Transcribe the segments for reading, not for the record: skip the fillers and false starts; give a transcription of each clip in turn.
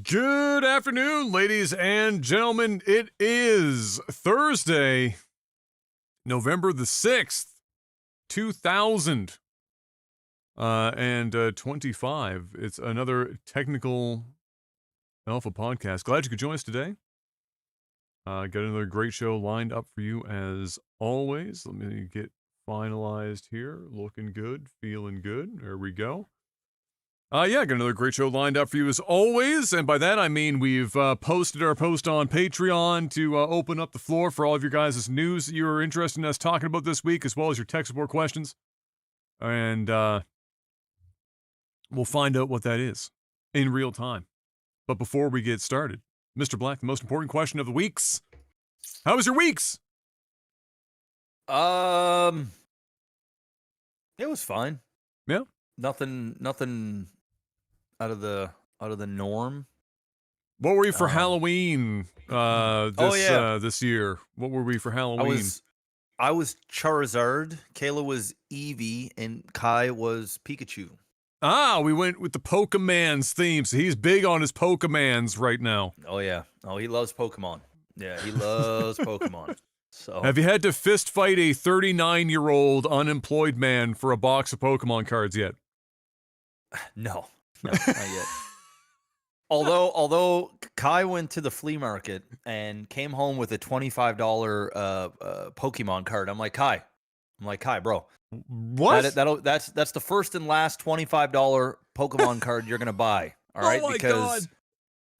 Good afternoon, ladies and gentlemen. It is Thursday, November the 6th, 2025. It's another Technical Alpha podcast. Glad you could join us today. Got another great show lined up for you as always. Let me get finalized here. Looking good, feeling good. There we go. Got another great show lined up for you as always, and by that I mean we've posted our post on Patreon to open up the floor for all of your guys' news that you're interested in us talking about this week, as well as your tech support questions, and we'll find out what that is in real time. But before we get started, Mr. Black, the most important question of the weeks. How was your weeks? It was fine. Yeah. Nothing out of the norm. What were you for Halloween this year? What were we for Halloween? I was Charizard, Kayla was Eevee, and Kai was Pikachu. We went with the Pokemans theme, so he's big on his Pokemans right now. Oh yeah. Oh, he loves Pokemon. Yeah, he loves Pokemon. So have you had to fist fight a 39-year-old unemployed man for a box of Pokemon cards yet? No, not yet. Although Kai went to the flea market and came home with a $25 Pokemon card. I'm like, Kai, bro. What? That's the first and last $25 Pokemon card you're gonna buy. All right, oh my God.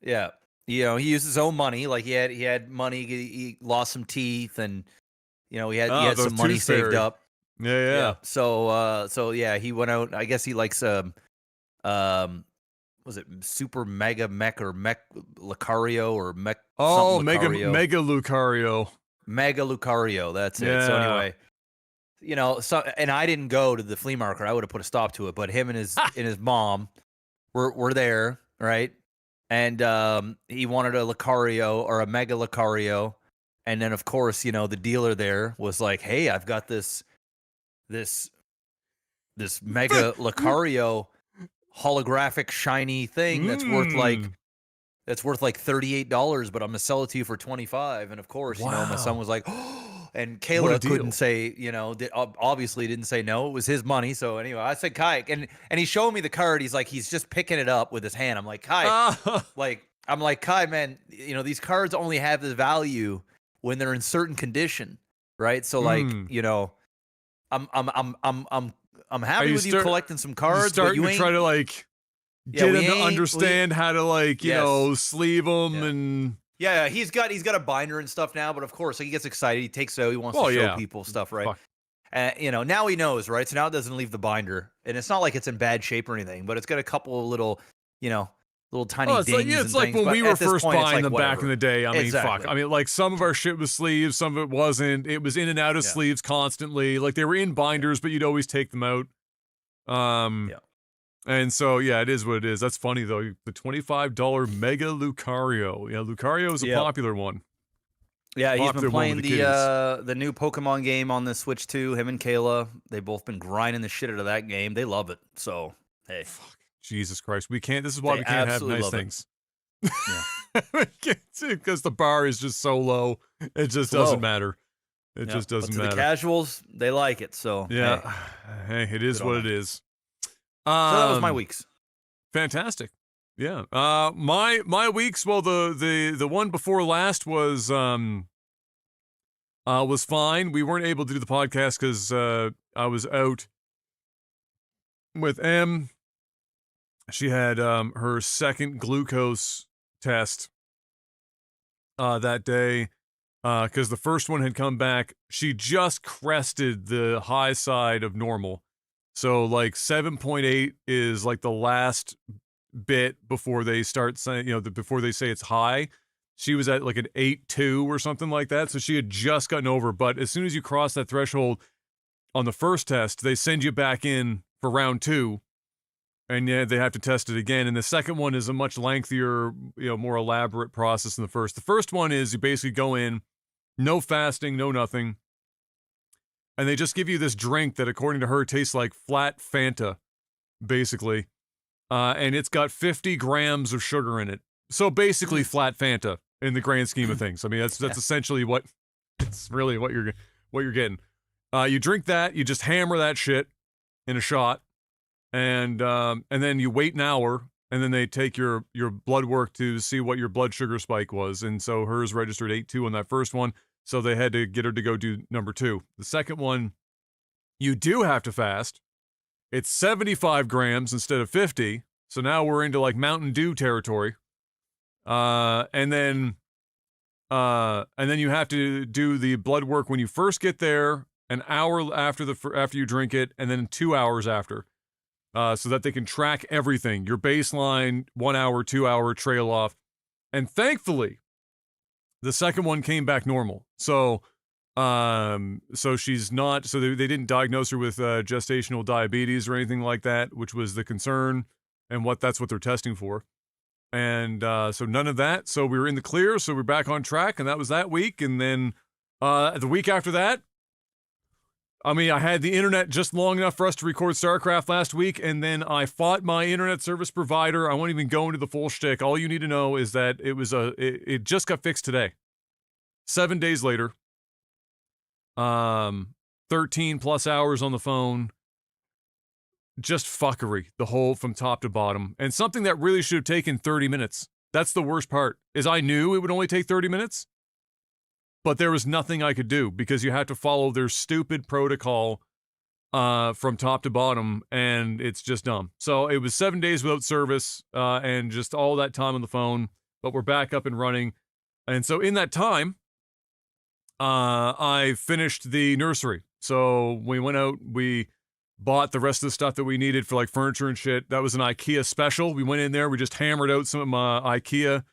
Yeah, he used his own money. Like he had money. He lost some teeth, and he had some money saved up. Yeah. So yeah, he went out. I guess he likes was it Super Mega Mech or Mech Lucario or Mech? Oh, Lucario. Mega Lucario. Mega Lucario. That's it. So anyway, and I didn't go to the flea market. I would have put a stop to it. But him and his mom were there, right? And he wanted a Lucario or a Mega Lucario, and then of course, the dealer there was like, "Hey, I've got this Mega Lucario holographic shiny thing that's worth like $38, but I'm gonna sell it to you for $25." And of course, my son was like, "Oh," and Kayla couldn't say, obviously didn't say no. It was his money. So anyway, I said, Kai, and he's showing me the card. He's like, he's just picking it up with his hand. I'm like, Kai, Kai, man, these cards only have the value when they're in certain condition, right? So I'm happy with you collecting some cards. But you try to get him to understand how to sleeve them and. Yeah, he's got a binder and stuff now, but of course, he gets excited. He takes it out. He wants to show people stuff, right? Now he knows, right? So now it doesn't leave the binder, and it's not like it's in bad shape or anything, but it's got a couple of little, little tiny dings. It's like when we were first buying them back in the day. I mean, exactly. fuck. I mean, some of our shit was sleeves, some of it wasn't. It was in and out of sleeves constantly. Like they were in binders, but you'd always take them out. And so, it is what it is. That's funny, though. The $25 Mega Lucario. Yeah, Lucario is a popular one. Yeah, he's been playing the new Pokemon game on the Switch too. Him and Kayla, they've both been grinding the shit out of that game. They love it. So, hey. Fuck, Jesus Christ. We can't. This is why we can't have nice things. Yeah. Because the bar is just so low. It just doesn't matter. It just doesn't matter. The casuals, they like it. So, yeah. Hey, it is what it is. So that was my weeks. Fantastic. Yeah. My weeks. Well, the one before last was fine. We weren't able to do the podcast because I was out with M. She had her second glucose test that day because the first one had come back. She just crested the high side of normal. So 7.8 is the last bit before they start saying, before they say it's high. She was at an 8.2 or something like that. So she had just gotten over. But as soon as you cross that threshold on the first test, they send you back in for round 2. And they have to test it again. And the second one is a much lengthier, more elaborate process than the first. The first one is you basically go in, no fasting, no nothing. And they just give you this drink that, according to her, tastes like flat Fanta, basically. And it's got 50 grams of sugar in it. So basically flat Fanta in the grand scheme of things. I mean, that's essentially what it's really what you're getting. You drink that, you just hammer that shit in a shot, and then you wait an hour, and then they take your blood work to see what your blood sugar spike was. And so hers registered 8.2 on that first one, so they had to get her to go do number 2. The second one, you do have to fast. It's 75 grams instead of 50. So now we're into like Mountain Dew territory. And then you have to do the blood work when you first get there, an hour after you drink it, and then 2 hours after, so that they can track everything, your baseline, 1 hour, 2 hour trail off. And thankfully, the second one came back normal. So she's not. So they didn't diagnose her with gestational diabetes or anything like that, which was the concern, and that's what they're testing for. And so none of that. So we were in the clear. So we're back on track, and that was that week. And then the week after that, I mean, I had the internet just long enough for us to record StarCraft last week, and then I fought my internet service provider. I won't even go into the full shtick. All you need to know is that it just got fixed today. 7 days later. 13 plus hours on the phone. Just fuckery, the whole from top to bottom. And something that really should have taken 30 minutes. That's the worst part, is I knew it would only take 30 minutes, but there was nothing I could do because you have to follow their stupid protocol from top to bottom, and it's just dumb. So it was 7 days without service and just all that time on the phone, but we're back up and running. And so in that time, I finished the nursery. So we went out, we bought the rest of the stuff that we needed for like furniture and shit. That was an IKEA special. We went in there, we just hammered out some of my IKEA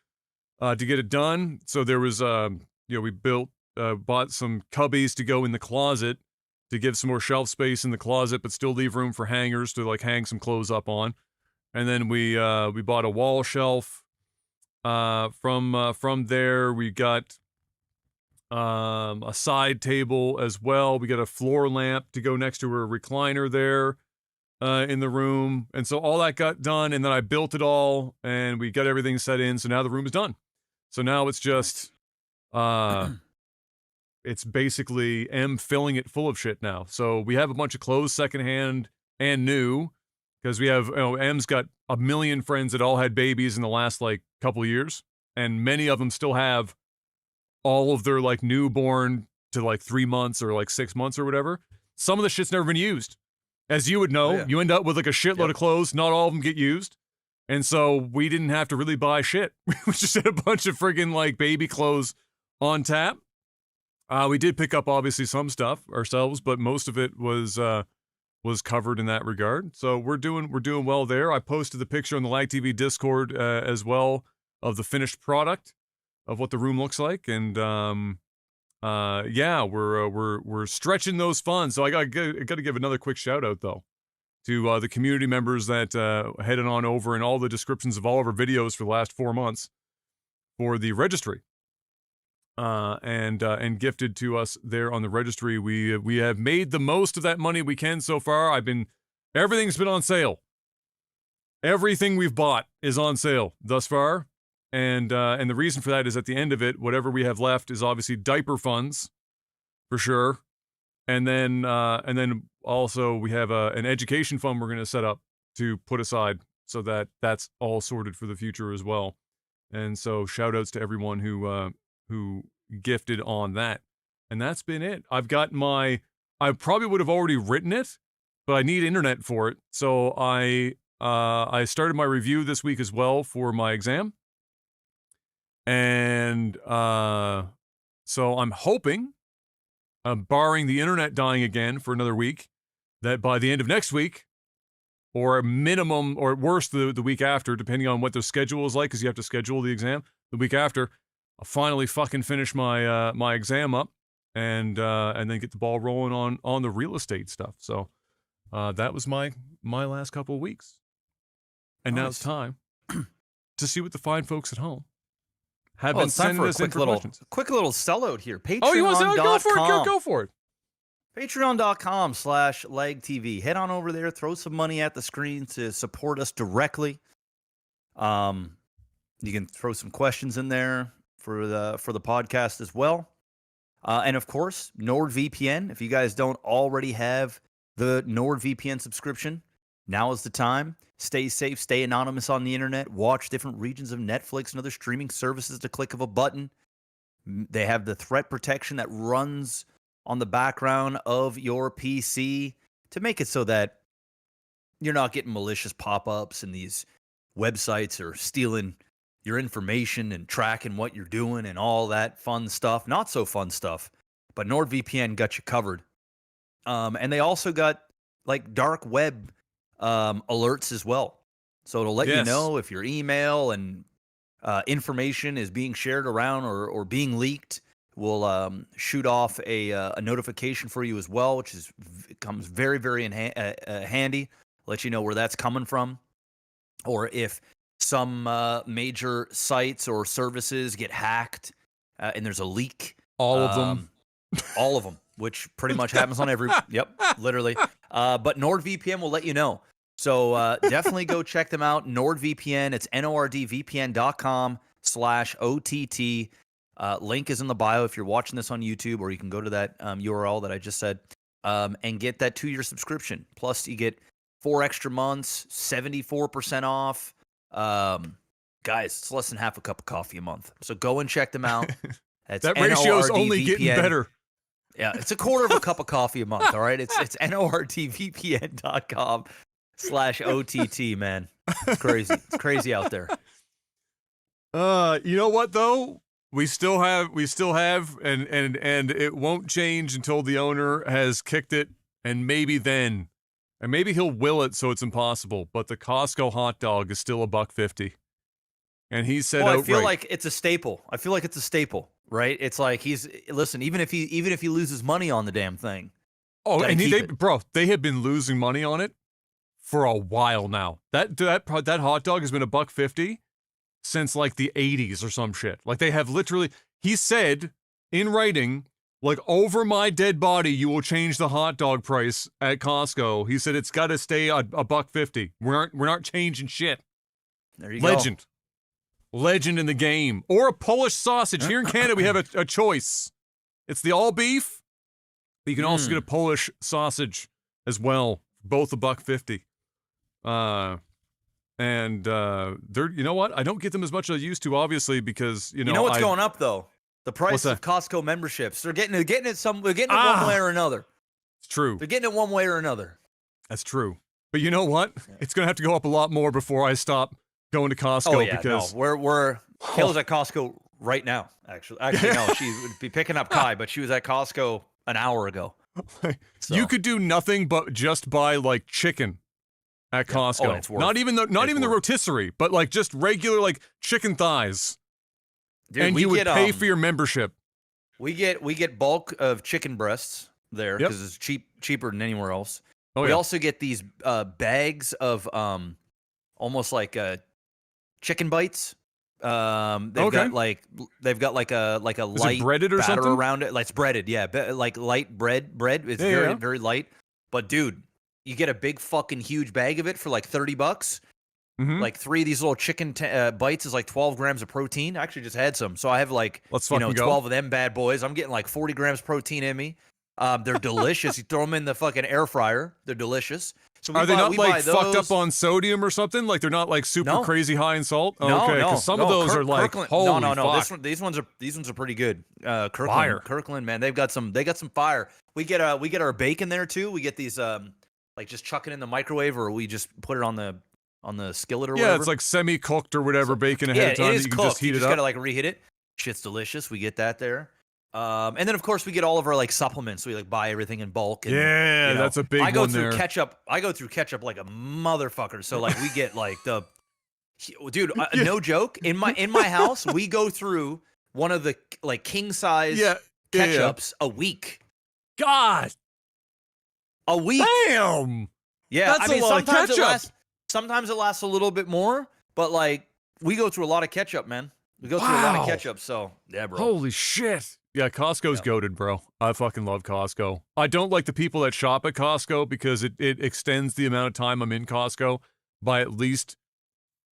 to get it done. So there was, we bought some cubbies to go in the closet to give some more shelf space in the closet, but still leave room for hangers to like hang some clothes up on. And then we bought a wall shelf. From there, we got a side table as well. We got a floor lamp to go next to her recliner there in the room. And so all that got done, and then I built it all, and we got everything set in, so now the room is done. So now it's just, it's basically M filling it full of shit now. So we have a bunch of clothes secondhand and new, because we have, M's got a million friends that all had babies in the last, like, couple of years, and many of them still have all of their like newborn to like 3 months or like 6 months or whatever. Some of the shit's never been used. As you would know, you end up with like a shitload of clothes. Not all of them get used. And so we didn't have to really buy shit. We just had a bunch of friggin' like baby clothes on tap. We did pick up obviously some stuff ourselves, but most of it was covered in that regard. So we're doing well there. I posted the picture on the Lag TV Discord as well of the finished product of what the room looks like, and we're stretching those funds. So I got to give another quick shout out though to the community members that headed on over in all the descriptions of all of our videos for the last 4 months for the registry, and gifted to us there on the registry. We have made the most of that money we can so far. Everything's been on sale. Everything we've bought is on sale thus far. And the reason for that is at the end of it, whatever we have left is obviously diaper funds, for sure. And then also we have an education fund we're going to set up to put aside so that that's all sorted for the future as well. And so shout outs to everyone who gifted on that. And that's been it. I probably would have already written it, but I need internet for it. So I started my review this week as well for my exam. And so I'm hoping, barring the internet dying again for another week, that by the end of next week, or minimum, or at worst the week after, depending on what the schedule is like, because you have to schedule the exam, the week after, I'll finally fucking finish my my exam up, and then get the ball rolling on the real estate stuff. So that was my last couple of weeks. And now it's time to see what the fine folks at home have been sending us in for questions. Quick little sellout here. Patreon.com. Oh, you want to go for it? Go for it. Patreon.com/LagTV. Head on over there. Throw some money at the screen to support us directly. You can throw some questions in there for the podcast as well. And of course, NordVPN. If you guys don't already have the NordVPN subscription, now is the time. Stay safe, stay anonymous on the internet, watch different regions of Netflix and other streaming services at the click of a button. They have the threat protection that runs on the background of your PC to make it so that you're not getting malicious pop-ups and these websites are stealing your information and tracking what you're doing and all that fun stuff. Not so fun stuff, but NordVPN got you covered. And they also got like dark web alerts as well. So it'll let you know if your email and information is being shared around or being leaked. We'll shoot off a notification for you as well, which comes very, very handy. Let you know where that's coming from. Or if some major sites or services get hacked and there's a leak. All of them. All of them, which pretty much happens on every, literally. But NordVPN will let you know. So definitely go check them out. NordVPN, it's NordVPN.com/OTT. Link is in the bio if you're watching this on YouTube, or you can go to that URL that I just said and get that 2-year subscription. Plus, you get 4 extra months, 74% off. Guys, it's less than half a cup of coffee a month. So go and check them out. That ratio is only getting better. Yeah, it's a quarter of a cup of coffee a month, all right? It's NordVPN.com/OTT, man. It's crazy. It's crazy out there. You know what though? We still have and it won't change until the owner has kicked it, and maybe then. And maybe he'll will it so it's impossible, but the Costco hot dog is still $1.50. And he said outright, I feel like it's a staple. Right? It's like even if he loses money on the damn thing. Oh, and they have been losing money on it for a while now. That hot dog has been $1.50 since like the 80s or some shit. Like they have literally, he said in writing, like, over my dead body, you will change the hot dog price at Costco. He said it's got to stay $1.50. We're not changing shit. There you go. Legend in the game. Or a Polish sausage. Here in Canada, we have a choice. It's the all beef, but you can also get a Polish sausage as well. Both $1.50. They're, you know what? I don't get them as much as I used to, obviously, because you know what's going up though. The price of Costco memberships. They're getting it one way or another. It's true. They're getting it one way or another. That's true. But you know what? It's gonna have to go up a lot more before I stop going to Costco because we're Kayla's at Costco right now. Actually, no, she would be picking up Kai, but she was at Costco an hour ago. So. You could do nothing but just buy like chicken at Costco. Not even the rotisserie, but like just regular like chicken thighs. Dude, and you would pay for your membership. We get bulk of chicken breasts there because it's cheaper than anywhere else. We also get these bags of almost like chicken bites. They've got like a light breaded or batter something around it. Like it's breaded, like light bread. It's very light. But dude, you get a big fucking huge bag of it for like $30. Mm-hmm. Like 3 of these little chicken bites is like 12 grams of protein. I actually just had some, so I have like 12 of them bad boys. I'm getting like 40 grams protein in me. They're delicious. You throw them in the fucking air fryer. They're delicious. So are they not like fucked up on sodium or something? Like they're not like super crazy high in salt? No, okay, because some of those are like holy fuck. These ones are pretty good. Kirkland, man, they got some fire. We get our bacon there too. We get these like just chuck it in the microwave, or we just put it on the skillet or whatever. Yeah, it's like semi-cooked or whatever bacon ahead of time. It is you can cooked. just heat you it just up. Gotta like reheat it. Shit's delicious. We get that there. And then of course we get all of our like supplements. We like buy everything in bulk. And, that's a big one. I go through ketchup like a motherfucker. So like we get like no joke. In my house, we go through one of the like king size ketchups a week. God, a week. Damn. Yeah, that's a lot of ketchup. Sometimes it lasts a little bit more, but like we go through a lot of ketchup, man. We go through a lot of ketchup, so yeah, bro. Holy shit. Yeah, Costco's goated, bro. I fucking love Costco. I don't like the people that shop at Costco because it extends the amount of time I'm in Costco by at least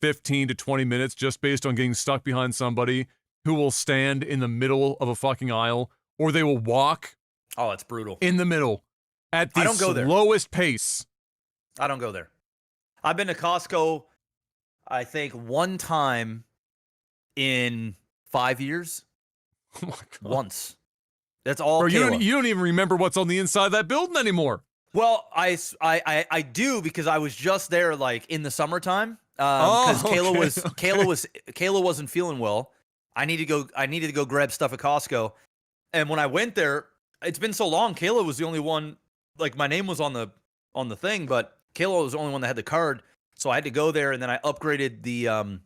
15 to 20 minutes just based on getting stuck behind somebody who will stand in the middle of a fucking aisle, or they will walk. Oh, it's brutal. In the middle at the slowest pace. I don't go there. I've been to Costco, I think, one time in 5 years. Oh my God. Once. That's all. Bro, you don't even remember what's on the inside of that building anymore. Well, I do, because I was just there like in the summertime. Because Kayla wasn't feeling well. I needed to go grab stuff at Costco. And when I went there, it's been so long. Kayla was the only one. Like, my name was on the thing, but Kayla was the only one that had the card. So I had to go there, and then I upgraded the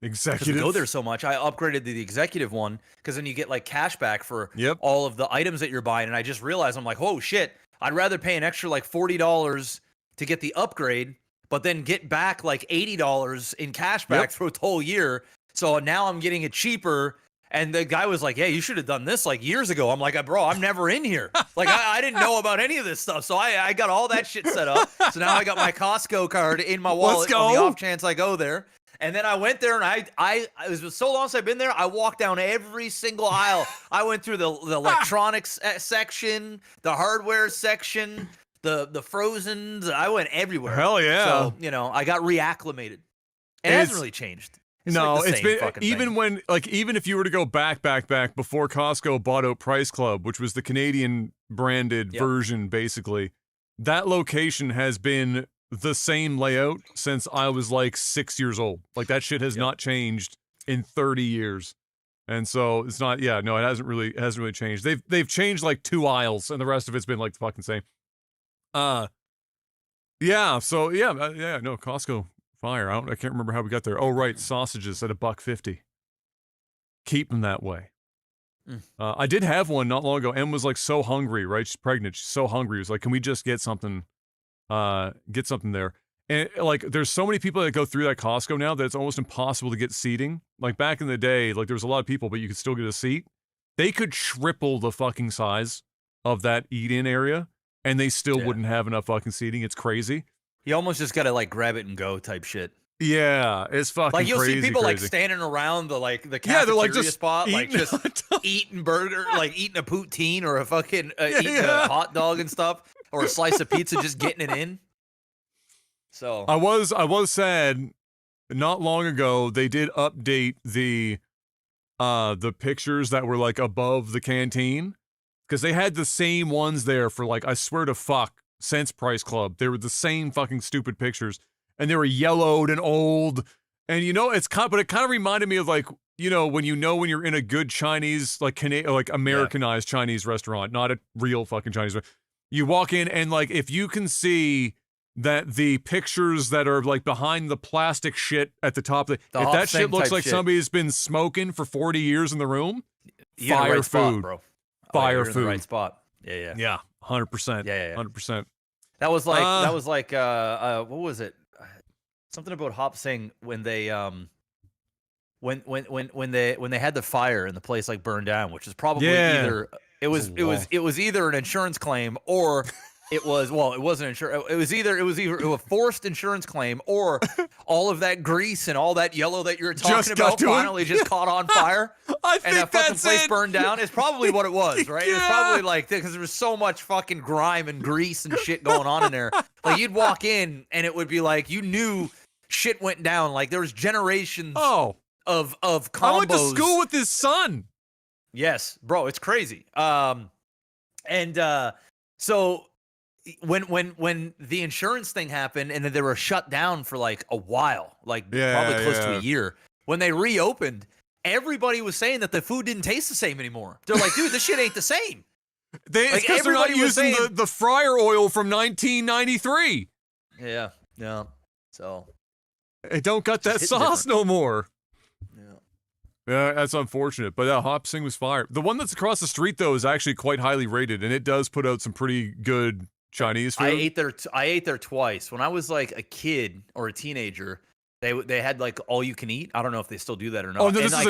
executive. We go there so much, I upgraded the executive one, because then you get like cash back for Yep. all of the items that you're buying. And I just realized, I'm like, oh shit, I'd rather pay an extra like $40 to get the upgrade, but then get back like $80 in cash back for a whole year. So now I'm getting it cheaper. And the guy was like, yeah, you should have done this like years ago. I'm like, bro, I'm never in here. Like, I didn't know about any of this stuff. So I got all that shit set up. So now I got my Costco card in my wallet on the off chance I go there. And then I went there, and it was so long since I've been there, I walked down every single aisle. I went through the electronics section, the hardware section, the Frozens. I went everywhere. Hell yeah. So, I got reacclimated. It hasn't really changed. It's been even when, like, even if you were to go back before Costco bought out Price Club, which was the Canadian branded version, basically, that location has been the same layout since I was like 6 years old. Like, that shit has not changed in 30 years. And so it's not, it hasn't really changed. They've changed like 2 aisles, and the rest of it's been like the fucking same. Costco fire. I can't remember how we got there. Oh, right, sausages at $1.50. Keep them that way. I did have one not long ago. Em was like so hungry, right? She's pregnant. She's so hungry. It was like, can we just get something there? And like, there's so many people that go through that Costco now that it's almost impossible to get seating. Like, back in the day, like, there was a lot of people, but you could still get a seat. They could triple the fucking size of that eat-in area, and they still wouldn't have enough fucking seating. It's crazy. You almost just gotta like grab it and go type shit. Yeah, it's fucking like, you'll crazy, see people crazy. like standing around the cafeteria they're like just spot, like just eating burger, like eating a poutine or a fucking eating a hot dog and stuff, or a slice of pizza, just getting it in. So I was sad. Not long ago, they did update the pictures that were like above the canteen, because they had the same ones there for like, I swear to fuck, since Price Club. They were the same fucking stupid pictures, and they were yellowed and old. And it kind of reminded me of like, when you're in a good Chinese, like Americanized Chinese restaurant, not a real fucking Chinese restaurant. You walk in, and like, if you can see that the pictures that are like behind the plastic shit at the top, if that shit looks like somebody's been smoking for 40 years in the room, fire food, spot, bro. Fire food. In the right spot. Yeah. 100%. Yeah. 100%. That was like what was it? Something about Hop Sing when they when they had the fire and the place like burned down, which is probably either it was either an insurance claim, or it wasn't insurance. It was either a forced insurance claim, or all of that grease and all that yellow that you're talking about finally just caught on fire. I think and that fucking place it. burned down. It's probably what it was, right? It was probably like, because there was so much fucking grime and grease and shit going on in there. Like, you'd walk in and it would be like, you knew shit went down. Like, there was generations of combos. I went to school with his son. Yes, bro, it's crazy. So when the insurance thing happened, and then they were shut down for like a while, like probably close to a year, when they reopened, everybody was saying that the food didn't taste the same anymore. They're like, dude, this shit ain't the same. Because they're not using the fryer oil from 1993. Yeah. So it don't got that sauce no more. Yeah, that's unfortunate. But Hop Sing was fire. The one that's across the street, though, is actually quite highly rated, and it does put out some pretty good Chinese food. I ate there twice when I was like a kid or a teenager. They had like all you can eat. I don't know if they still do that or not. Oh no, this is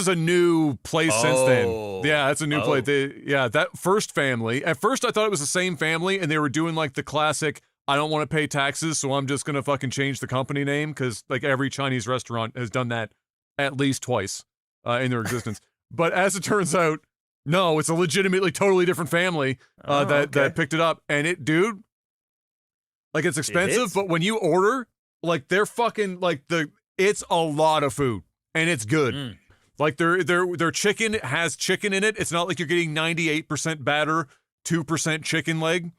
a new place since then. Yeah, it's a new place. That first family. At first, I thought it was the same family, and they were doing like the classic I don't want to pay taxes, so I'm just gonna fucking change the company name because like every Chinese restaurant has done that at least twice in their existence. But as it turns out, no, it's a legitimately totally different family that picked it up, and it, dude, like it's expensive, but when you order, like they're fucking like it's a lot of food and it's good. Like their chicken has chicken in it. It's not like you're getting 98% batter, 2% chicken leg.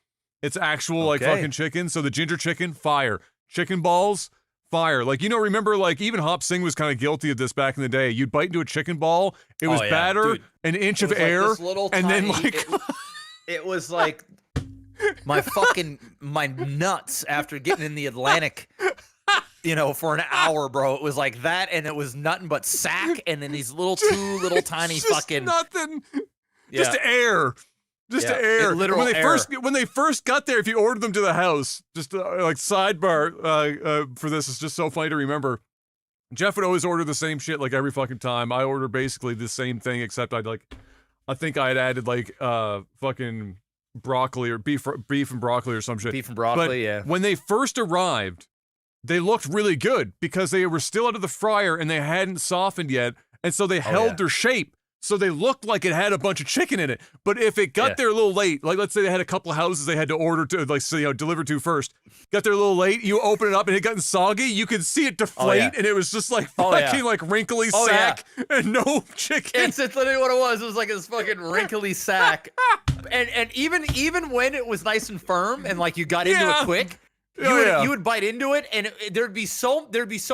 It's actual like fucking chicken. So the ginger chicken, fire. Chicken balls, fire. Like, remember like even Hop Sing was kind of guilty of this back in the day. You'd bite into a chicken ball, it was batter, dude, an inch of air, and then like it was like my nuts after getting in the Atlantic, for an hour, bro. It was like that, and it was nothing but sack, and then these two little tiny just fucking nothing, just air. Just to air. When they first got there, if you ordered them to the house, just like sidebar for this, it's just so funny to remember. Jeff would always order the same shit like every fucking time. I order basically the same thing, except I think I had added like fucking broccoli or beef and broccoli or some shit. Beef and broccoli, but when they first arrived, they looked really good because they were still out of the fryer and they hadn't softened yet, and so they held their shape. So they looked like it had a bunch of chicken in it. But if it got there a little late, like let's say they had a couple of houses they had to order to, deliver to first, got there a little late, you open it up and it got soggy, you could see it deflate, and it was just like fucking like wrinkly sack and no chicken. It's literally what it was. It was like this fucking wrinkly sack. and even when it was nice and firm and like you got into it quick, you would bite into it and there'd be so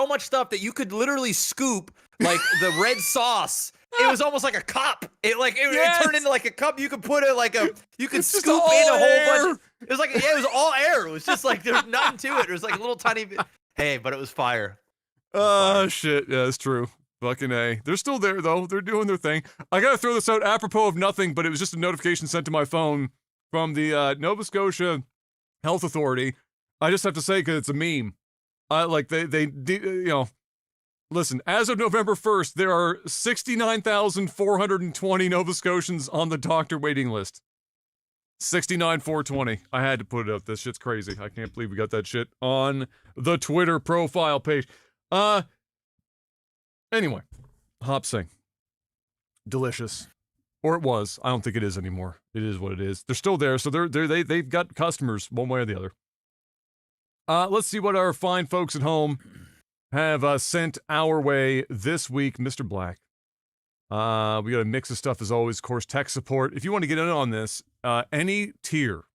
much stuff that you could literally scoop like the red sauce. It was almost like a cup. It turned into like a cup. You could put it you could scoop in a whole bunch. It was like it was all air. It was just like there's nothing to it. It was like a little tiny bit. Hey, but it was fire. Shit. Yeah, it's true. Fucking A. They're still there though. They're doing their thing. I gotta throw this out apropos of nothing, but it was just a notification sent to my phone from the Nova Scotia Health Authority. I just have to say because it's a meme. Listen, as of November 1st, there are 69,420 Nova Scotians on the doctor waiting list. 69,420. I had to put it up. This shit's crazy. I can't believe we got that shit on the Twitter profile page. Anyway, Hop Sing. Delicious. Or it was. I don't think it is anymore. It is what it is. They're still there, so they've got customers one way or the other. Let's see what our fine folks at home have sent our way this week, Mr. Black. We got a mix of stuff as always, of course, tech support. If you want to get in on this, any tier,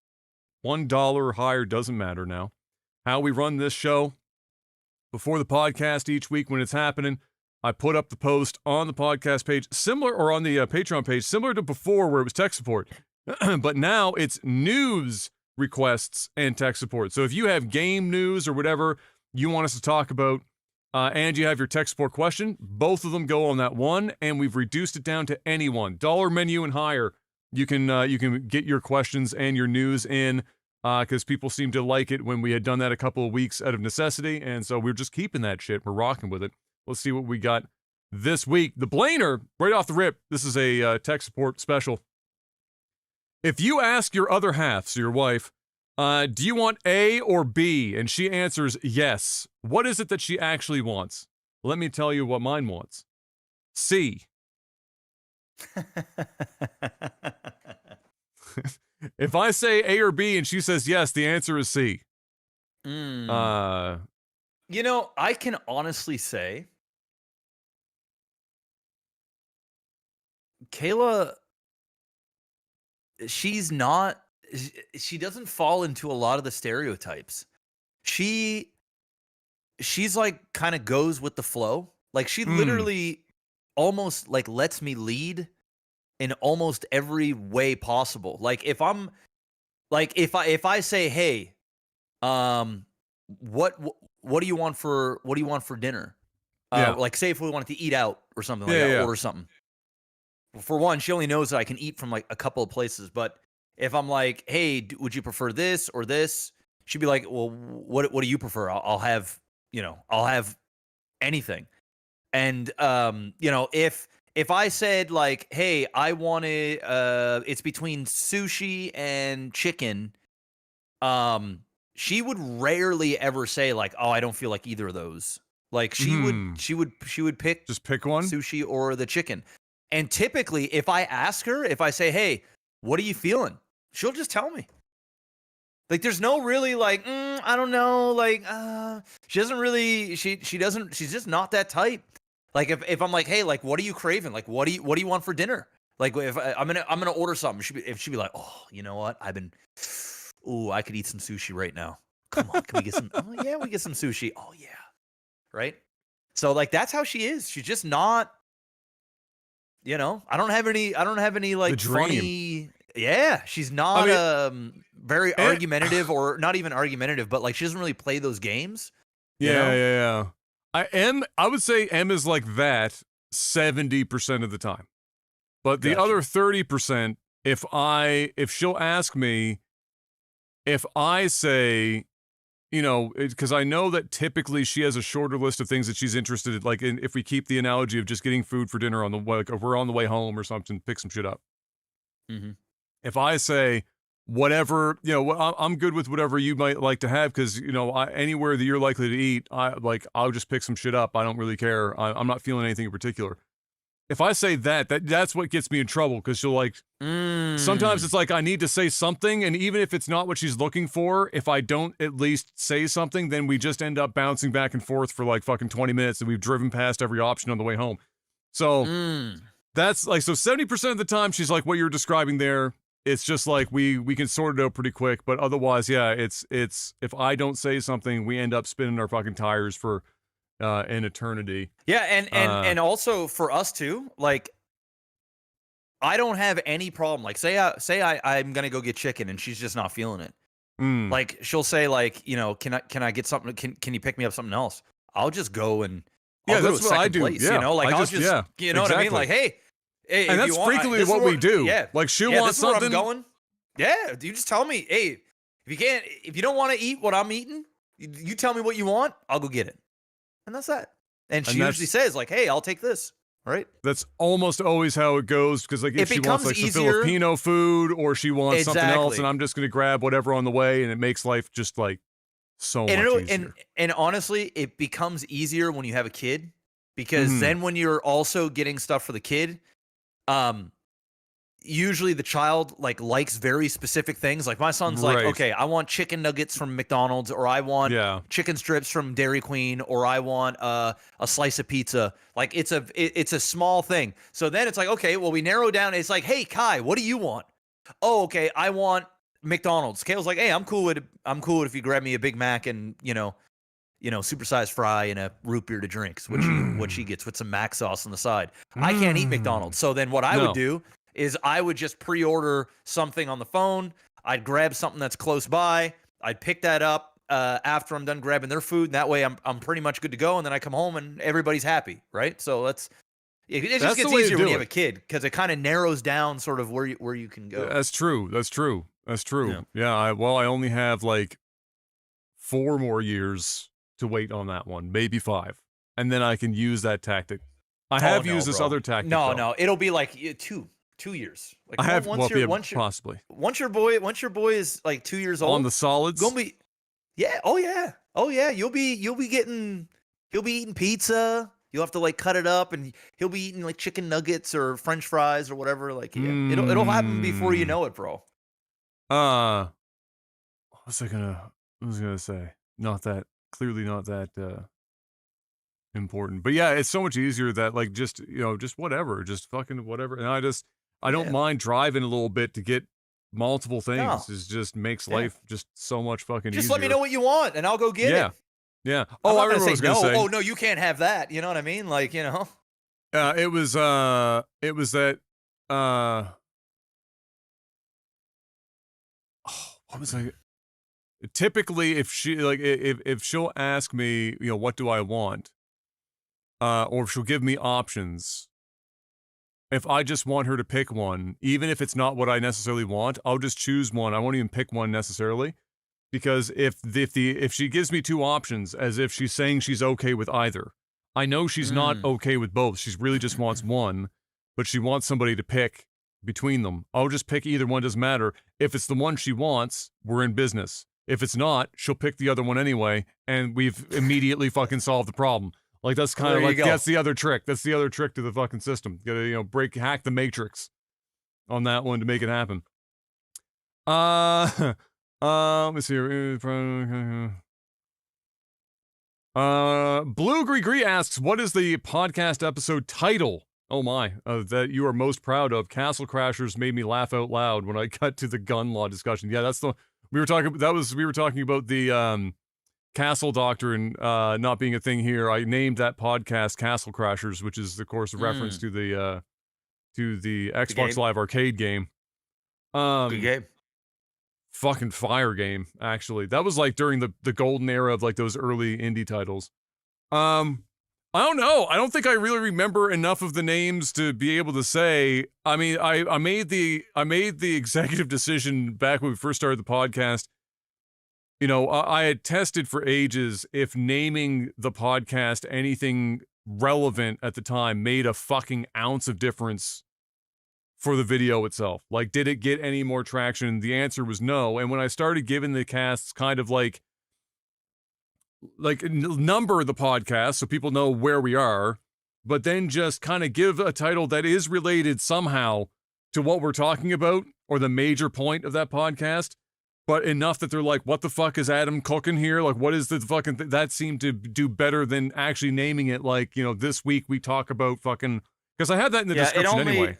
$1 or higher, doesn't matter now. How we run this show, before the podcast each week when it's happening, I put up the post on the podcast page, similar, or on the Patreon page, similar to before where it was tech support. But now it's news requests and tech support. So if you have game news or whatever you want us to talk about, and you have your tech support question, both of them go on that one, and we've reduced it down to anyone. $1 menu and higher, you can get your questions and your news in, because people seem to like it when we had done that a couple of weeks out of necessity, and so we're just keeping that shit. We're rocking with it. Let's see what we got this week. The Blainer, right off the rip, this is a tech support special. If you ask your other half, so your wife, do you want A or B? And she answers yes. What is it that she actually wants? Let me tell you what mine wants. C. If I say A or B and she says yes, the answer is C. I can honestly say Kayla, she doesn't fall into a lot of the stereotypes. She's like kind of goes with the flow. Like she literally almost like lets me lead in almost every way possible. Like if I'm like if I say, "Hey, what do you want for dinner?" Like say if we wanted to eat out or something like that, order something. For one, she only knows that I can eat from like a couple of places, but if I'm like, "Hey, would you prefer this or this?" She'd be like, "Well, what do you prefer? I'll have anything." And if I said like, "Hey, I want it's between sushi and chicken," she would rarely ever say like, "Oh, I don't feel like either of those." Like she would pick just pick one, sushi or the chicken. And typically, if I ask her, if I say, "Hey, what are you feeling?" she'll just tell me. Like there's no really like, I don't know, like she doesn't really she doesn't she's just not that type. Like if I'm like, "Hey, like what are you craving? Like what do you want for dinner?" Like if I'm gonna order something, she'd be like, "Oh, you know what? I could eat some sushi right now. Come on, can we get some? Oh yeah, we get some sushi. Oh yeah, right." So like that's how she is. She's just not. I don't have any like funny. Yeah, she's not very argumentative, or not even argumentative, but like she doesn't really play those games. Yeah. I would say M is like that 70% of the time. But the other 30%, if she'll ask me, if I say, because I know that typically she has a shorter list of things that she's interested in, like if we keep the analogy of just getting food for dinner on the way, like if we're on the way home or something, pick some shit up. Mm-hmm. If I say, whatever, I'm good with whatever you might like to have, because, anywhere that you're likely to eat, I'll just pick some shit up. I don't really care. I'm not feeling anything in particular. If I say that's what gets me in trouble, because she'll like, sometimes it's like I need to say something, and even if it's not what she's looking for, if I don't at least say something, then we just end up bouncing back and forth for like fucking 20 minutes, and we've driven past every option on the way home. So that's like, so 70% of the time she's like what you're describing there. It's just like we can sort it out pretty quick, but otherwise, yeah, it's if I don't say something, we end up spinning our fucking tires for an eternity. Yeah, and also for us too, like I don't have any problem. Like say I'm gonna go get chicken and she's just not feeling it. Like she'll say like, can I get something? Can you pick me up something else? I'll just go and I'll go that's what I do. Place, yeah, like I'll just you know exactly. What I mean? Like hey, and that's frequently what we do. Yeah, like she wants something. Where I'm going. Yeah, you just tell me, hey, if you don't want to eat what I'm eating, you tell me what you want, I'll go get it. And that's that. And she usually says like, "Hey, I'll take this." Right? That's almost always how it goes, because like if she wants like some Filipino food or she wants something else, and I'm just gonna grab whatever on the way, and it makes life just like so much easier. And honestly, it becomes easier when you have a kid, because then when you're also getting stuff for the kid, usually the child like likes very specific things. Like my son's like, okay, I want chicken nuggets from McDonald's, or I want chicken strips from Dairy Queen, or I want a slice of pizza. Like it's a small thing. So then it's like, okay, well we narrow down. It's like, hey Kai, what do you want? Oh, okay, I want McDonald's. Kale's like, hey, I'm cool with if you grab me a Big Mac and supersized fry and a root beer to drinks, what she gets with some mac sauce on the side. I can't eat McDonald's. So then what I would do is I would just pre-order something on the phone. I'd grab something that's close by. I'd pick that up after I'm done grabbing their food. And that way I'm pretty much good to go. And then I come home and everybody's happy, right? So it just gets easier when you have a kid, because it kind of narrows down sort of where you can go. That's true. Yeah, I only have like 4 more years to wait on that one, maybe 5. And then I can use that tactic. I have used this other tactic. No, it'll be like 2 years. Like I have possibly. Once your boy is like 2 years old, on the solids, gonna be oh yeah. He'll be eating pizza. You'll have to like cut it up, and he'll be eating like chicken nuggets or French fries or whatever. Like it'll happen before you know it, bro. What was I gonna say? Clearly not that important. But yeah, it's so much easier that like just whatever, just fucking whatever. And I don't mind driving a little bit to get multiple things. It just makes life just so much fucking easier. Just let me know what you want and I'll go get it. Yeah. Oh, I remember what I was going to say. Oh, no, you can't have that. You know what I mean? Like, it was that, what was I? Typically, if she'll ask me, what do I want? Or if she'll give me options, if I just want her to pick one, even if it's not what I necessarily want, I'll just choose one. I won't even pick one necessarily, because if she gives me 2 options, as if she's saying she's okay with either, I know she's not okay with both. She really just wants one, but she wants somebody to pick between them. I'll just pick either one. Doesn't matter. If it's the one she wants, we're in business. If it's not, she'll pick the other one anyway, and we've immediately fucking solved the problem. Like, that's kind of like, that's the other trick. That's the other trick to the fucking system. You gotta, you know, hack the matrix on that one to make it happen. Let me see here. Blue Gree asks, what is the podcast episode title? Oh my, that you are most proud of. Castle Crashers made me laugh out loud when I cut to the gun law discussion. Yeah, that's the, we were talking about the, Castle Doctrine not being a thing here. I named that podcast Castle Crashers, which is, of course, a reference to the Xbox Live Arcade game. Good game. Fucking fire game, actually. That was like during the golden era of like those early indie titles. I don't know. I don't think I really remember enough of the names to be able to say. I mean, I made the executive decision back when we first started the podcast. You know, I had tested for ages if naming the podcast anything relevant at the time made a fucking ounce of difference for the video itself. Like, did it get any more traction? The answer was no. And when I started giving the casts kind of like number the podcast so people know where we are, but then just kind of give a title that is related somehow to what we're talking about or the major point of that podcast, but enough that they're like, what the fuck is Adam cooking here? Like, what is the fucking that seemed to do better than actually naming it like, you know, this week we talk about fucking, because I had that in the description anyway.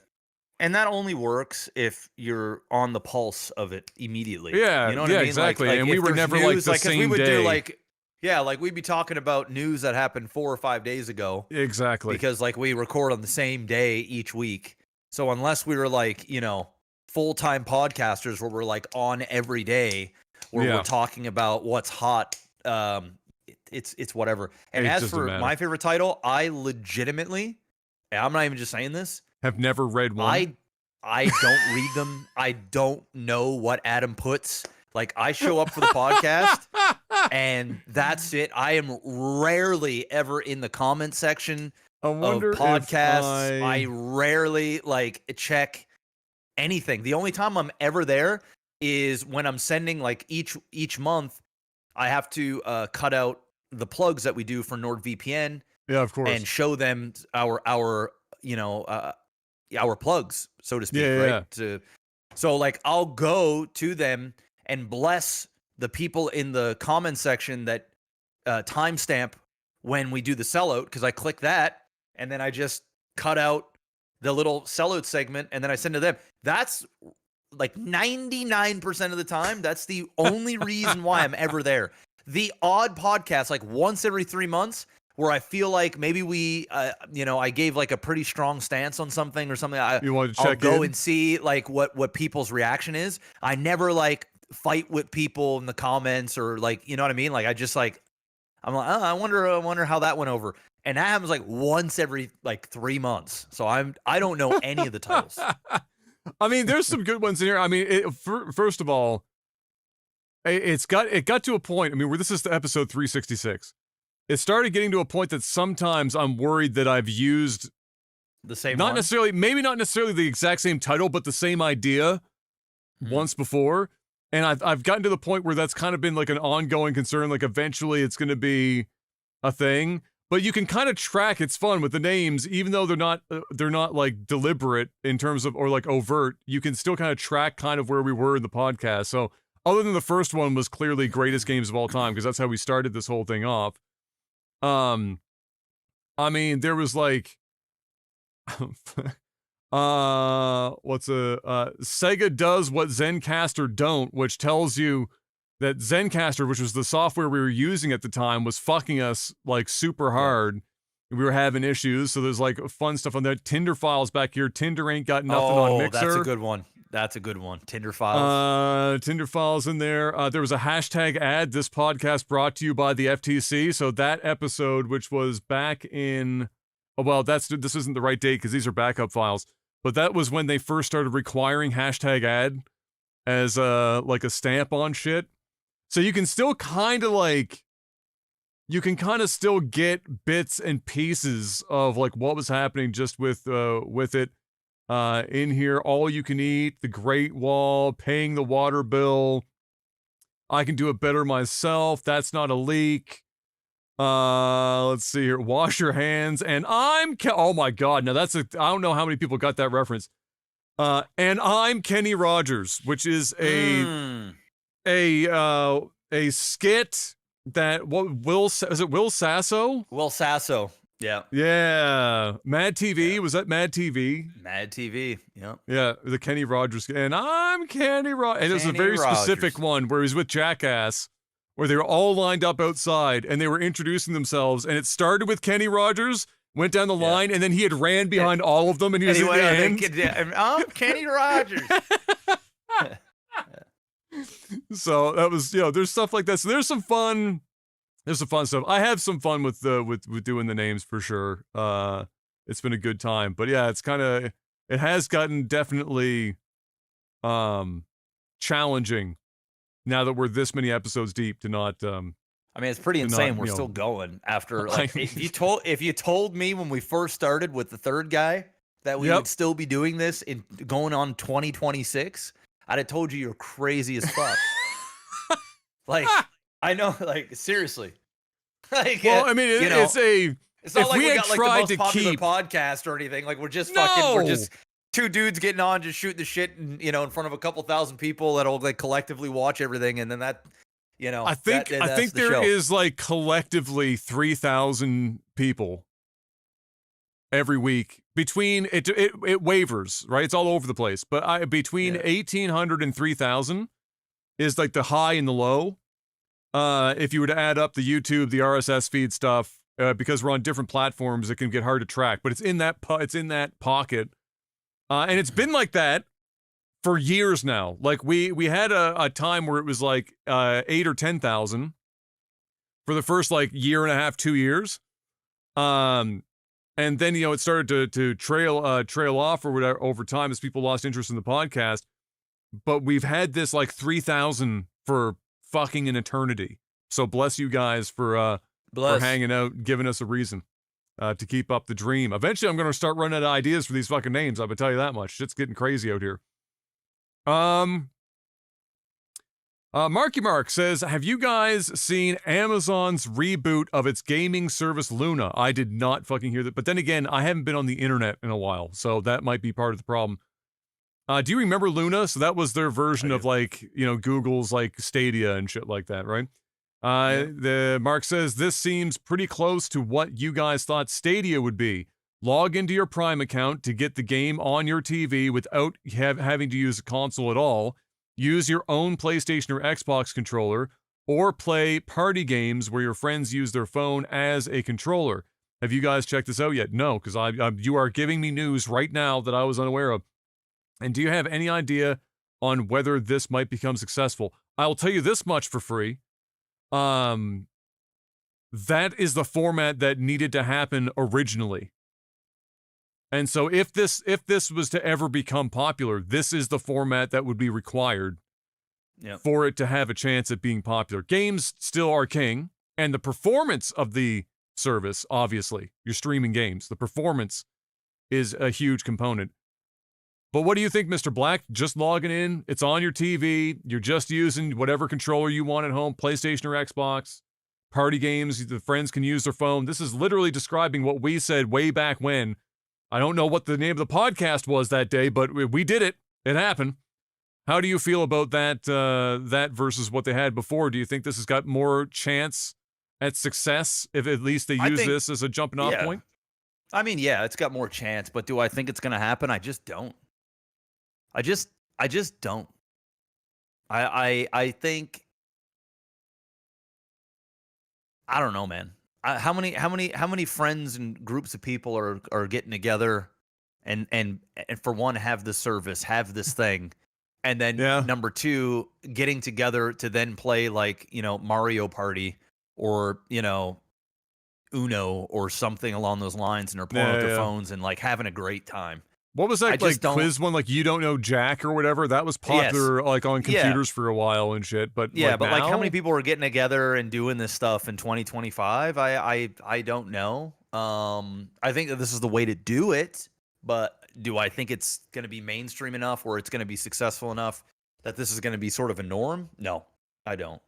And that only works if you're on the pulse of it immediately. Yeah, you know what I mean? Exactly. Like and we were never news, like the same we would day. do like, yeah, like we'd be talking about news that happened 4 or 5 days ago. Exactly. Because like we record on the same day each week. So unless we were like, you know, full-time podcasters where we're like on every day, where we're talking about what's hot, it's whatever. And as for my favorite title, I legitimately, and I'm not even just saying this, have never read one. I don't read them. I don't know what Adam puts. Like, I show up for the podcast and that's it. I am rarely ever in the comment section of podcasts. I rarely like check anything. The only time I'm ever there is when I'm sending like each month. I have to cut out the plugs that we do for NordVPN. Yeah, of course, and show them our you know our plugs, so to speak, right? Yeah. So like I'll go to them and bless the people in the comment section that timestamp when we do the sellout, because I click that and then I just cut out the little sellout segment and then I send to them. That's like 99% of the time. That's the only reason why I'm ever there. The odd podcast, like once every 3 months, where I feel like maybe we, you know, I gave like a pretty strong stance on something or something. You want to check I'll go and see like what people's reaction is. I never like fight with people in the comments or like, you know what I mean? Like, I just like, I'm like, oh, I wonder how that went over. And that happens like once every like 3 months. So I don't know any of the titles. I mean, there's some good ones in here. I mean, first of all, it got to a point. I mean, where this is the episode 366. It started getting to a point that sometimes I'm worried that I've used the same, maybe not necessarily the exact same title, but the same idea once before. And I've gotten to the point where that's kind of been like an ongoing concern. Like, eventually it's going to be a thing, but you can kind of track. It's fun with the names, even though they're not like deliberate in terms of, or like overt. You can still kind of track kind of where we were in the podcast. So other than the first one was clearly greatest games of all time, because that's how we started this whole thing off. I mean, there was like, Sega does what Zencastr don't, which tells you that Zencastr, which was the software we were using at the time, was fucking us like super hard. We were having issues. So there's like fun stuff on there. Tinder files back here. Tinder ain't got nothing on Mixer. That's a good one. That's a good one. Tinder files. Tinder files in there. There was a hashtag ad. This podcast brought to you by the FTC. So that episode, which was back in, this isn't the right date because these are backup files. But that was when they first started requiring hashtag ad as like a stamp on shit. So you can still kind of like, still get bits and pieces of like what was happening just with it. In here, all you can eat, the Great Wall, paying the water bill, I can do it better myself. That's not a leak. Let's see here. Wash your hands. And oh my God. Now I don't know how many people got that reference. And I'm Kenny Rogers, which is a skit that is it Will Sasso? Will Sasso. Yeah. Yeah. Mad TV. Yeah. Was that Mad TV? Mad TV. Yeah. Yeah. The Kenny Rogers. And I'm Kenny Rogers. And it was a very specific one where he was with Jackass, where they were all lined up outside and they were introducing themselves. And it started with Kenny Rogers, went down the line, and then he had ran behind all of them, and he was at the end. I'm Kenny Rogers. So that was, there's stuff like that. So there's some fun stuff. I have some fun with doing the names for sure. It's been a good time, but yeah, it has gotten definitely challenging now that we're this many episodes deep to not. I mean, it's pretty insane. We're still going after. Like, if you told me when we first started with the third guy that we would still be doing this in going on 2026, I'd have told you you're crazy as fuck. Like, I know, like, seriously. Like, well, I mean, it's not like we got like the most popular podcast or anything. Like, we're just we're just two dudes getting on, just shooting the shit, and in front of a couple thousand people that'll like collectively watch everything, and then that. I think there is like collectively 3,000 people every week between it wavers, right? It's all over the place, but between 1,800 and 3,000 is like the high and the low. If you were to add up the YouTube, the RSS feed stuff, because we're on different platforms, it can get hard to track. But it's in that pocket, and it's been like that for years now. Like we had a time where it was like 8 or 10,000 for the first like year and a half, 2 years, and then it started to trail off or whatever over time as people lost interest in the podcast. But we've had this like 3,000 for fucking an eternity. So bless you guys for hanging out, giving us a reason to keep up the dream. Eventually, I'm going to start running out of ideas for these fucking names. I would tell you that much. Shit's getting crazy out here. Marky Mark says, have you guys seen Amazon's reboot of its gaming service Luna? I did not fucking hear that. But then again, I haven't been on the internet in a while, so that might be part of the problem. Do you remember Luna? So that was their version of like, Google's like Stadia and shit like that, right? The Mark says, this seems pretty close to what you guys thought Stadia would be. Log into your Prime account to get the game on your TV without having to use a console at all. Use your own PlayStation or Xbox controller, or play party games where your friends use their phone as a controller. Have you guys checked this out yet? No, because you are giving me news right now that I was unaware of. And do you have any idea on whether this might become successful? I'll tell you this much for free. That is the format that needed to happen originally. And so if this was to ever become popular, this is the format that would be required for it to have a chance at being popular. Games still are king, and the performance of the service, obviously, you're streaming games. The performance is a huge component. But what do you think, Mr. Black? Just logging in, it's on your TV, you're just using whatever controller you want at home, PlayStation or Xbox, party games, the friends can use their phone. This is literally describing what we said way back when. I don't know what the name of the podcast was that day, but we did it. It happened. How do you feel about that versus what they had before? Do you think this has got more chance at success if at least they use this as a jumping off point? I mean, yeah, it's got more chance, but do I think it's going to happen? I just don't. I just don't. I think, I don't know, man. How many friends and groups of people are getting together and for one, have this service, have this thing, and then number two, getting together to then play like, Mario Party or, Uno or something along those lines, and they're pulling out their phones and like having a great time. What was that like quiz one, like you don't know Jack or whatever? That was popular like on computers for a while and shit. But but like how many people are getting together and doing this stuff in 2025? I don't know. I think that this is the way to do it, but do I think it's going to be mainstream enough or it's going to be successful enough that this is going to be sort of a norm? No. I don't.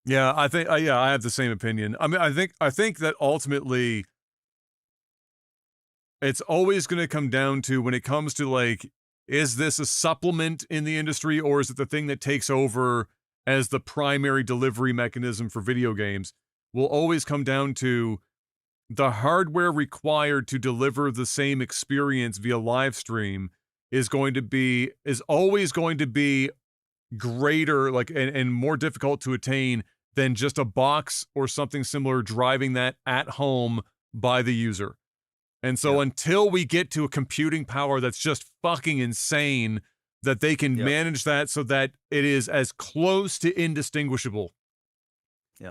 Yeah, I think I have the same opinion. I mean, I think that ultimately it's always going to come down to, when it comes to like, is this a supplement in the industry, or is it the thing that takes over as the primary delivery mechanism for video games? Will always come down to the hardware required to deliver the same experience via live stream is always going to be greater, like, and more difficult to attain than just a box or something similar driving that at home by the user. And so until we get to a computing power that's just fucking insane, that they can manage that so that it is as close to indistinguishable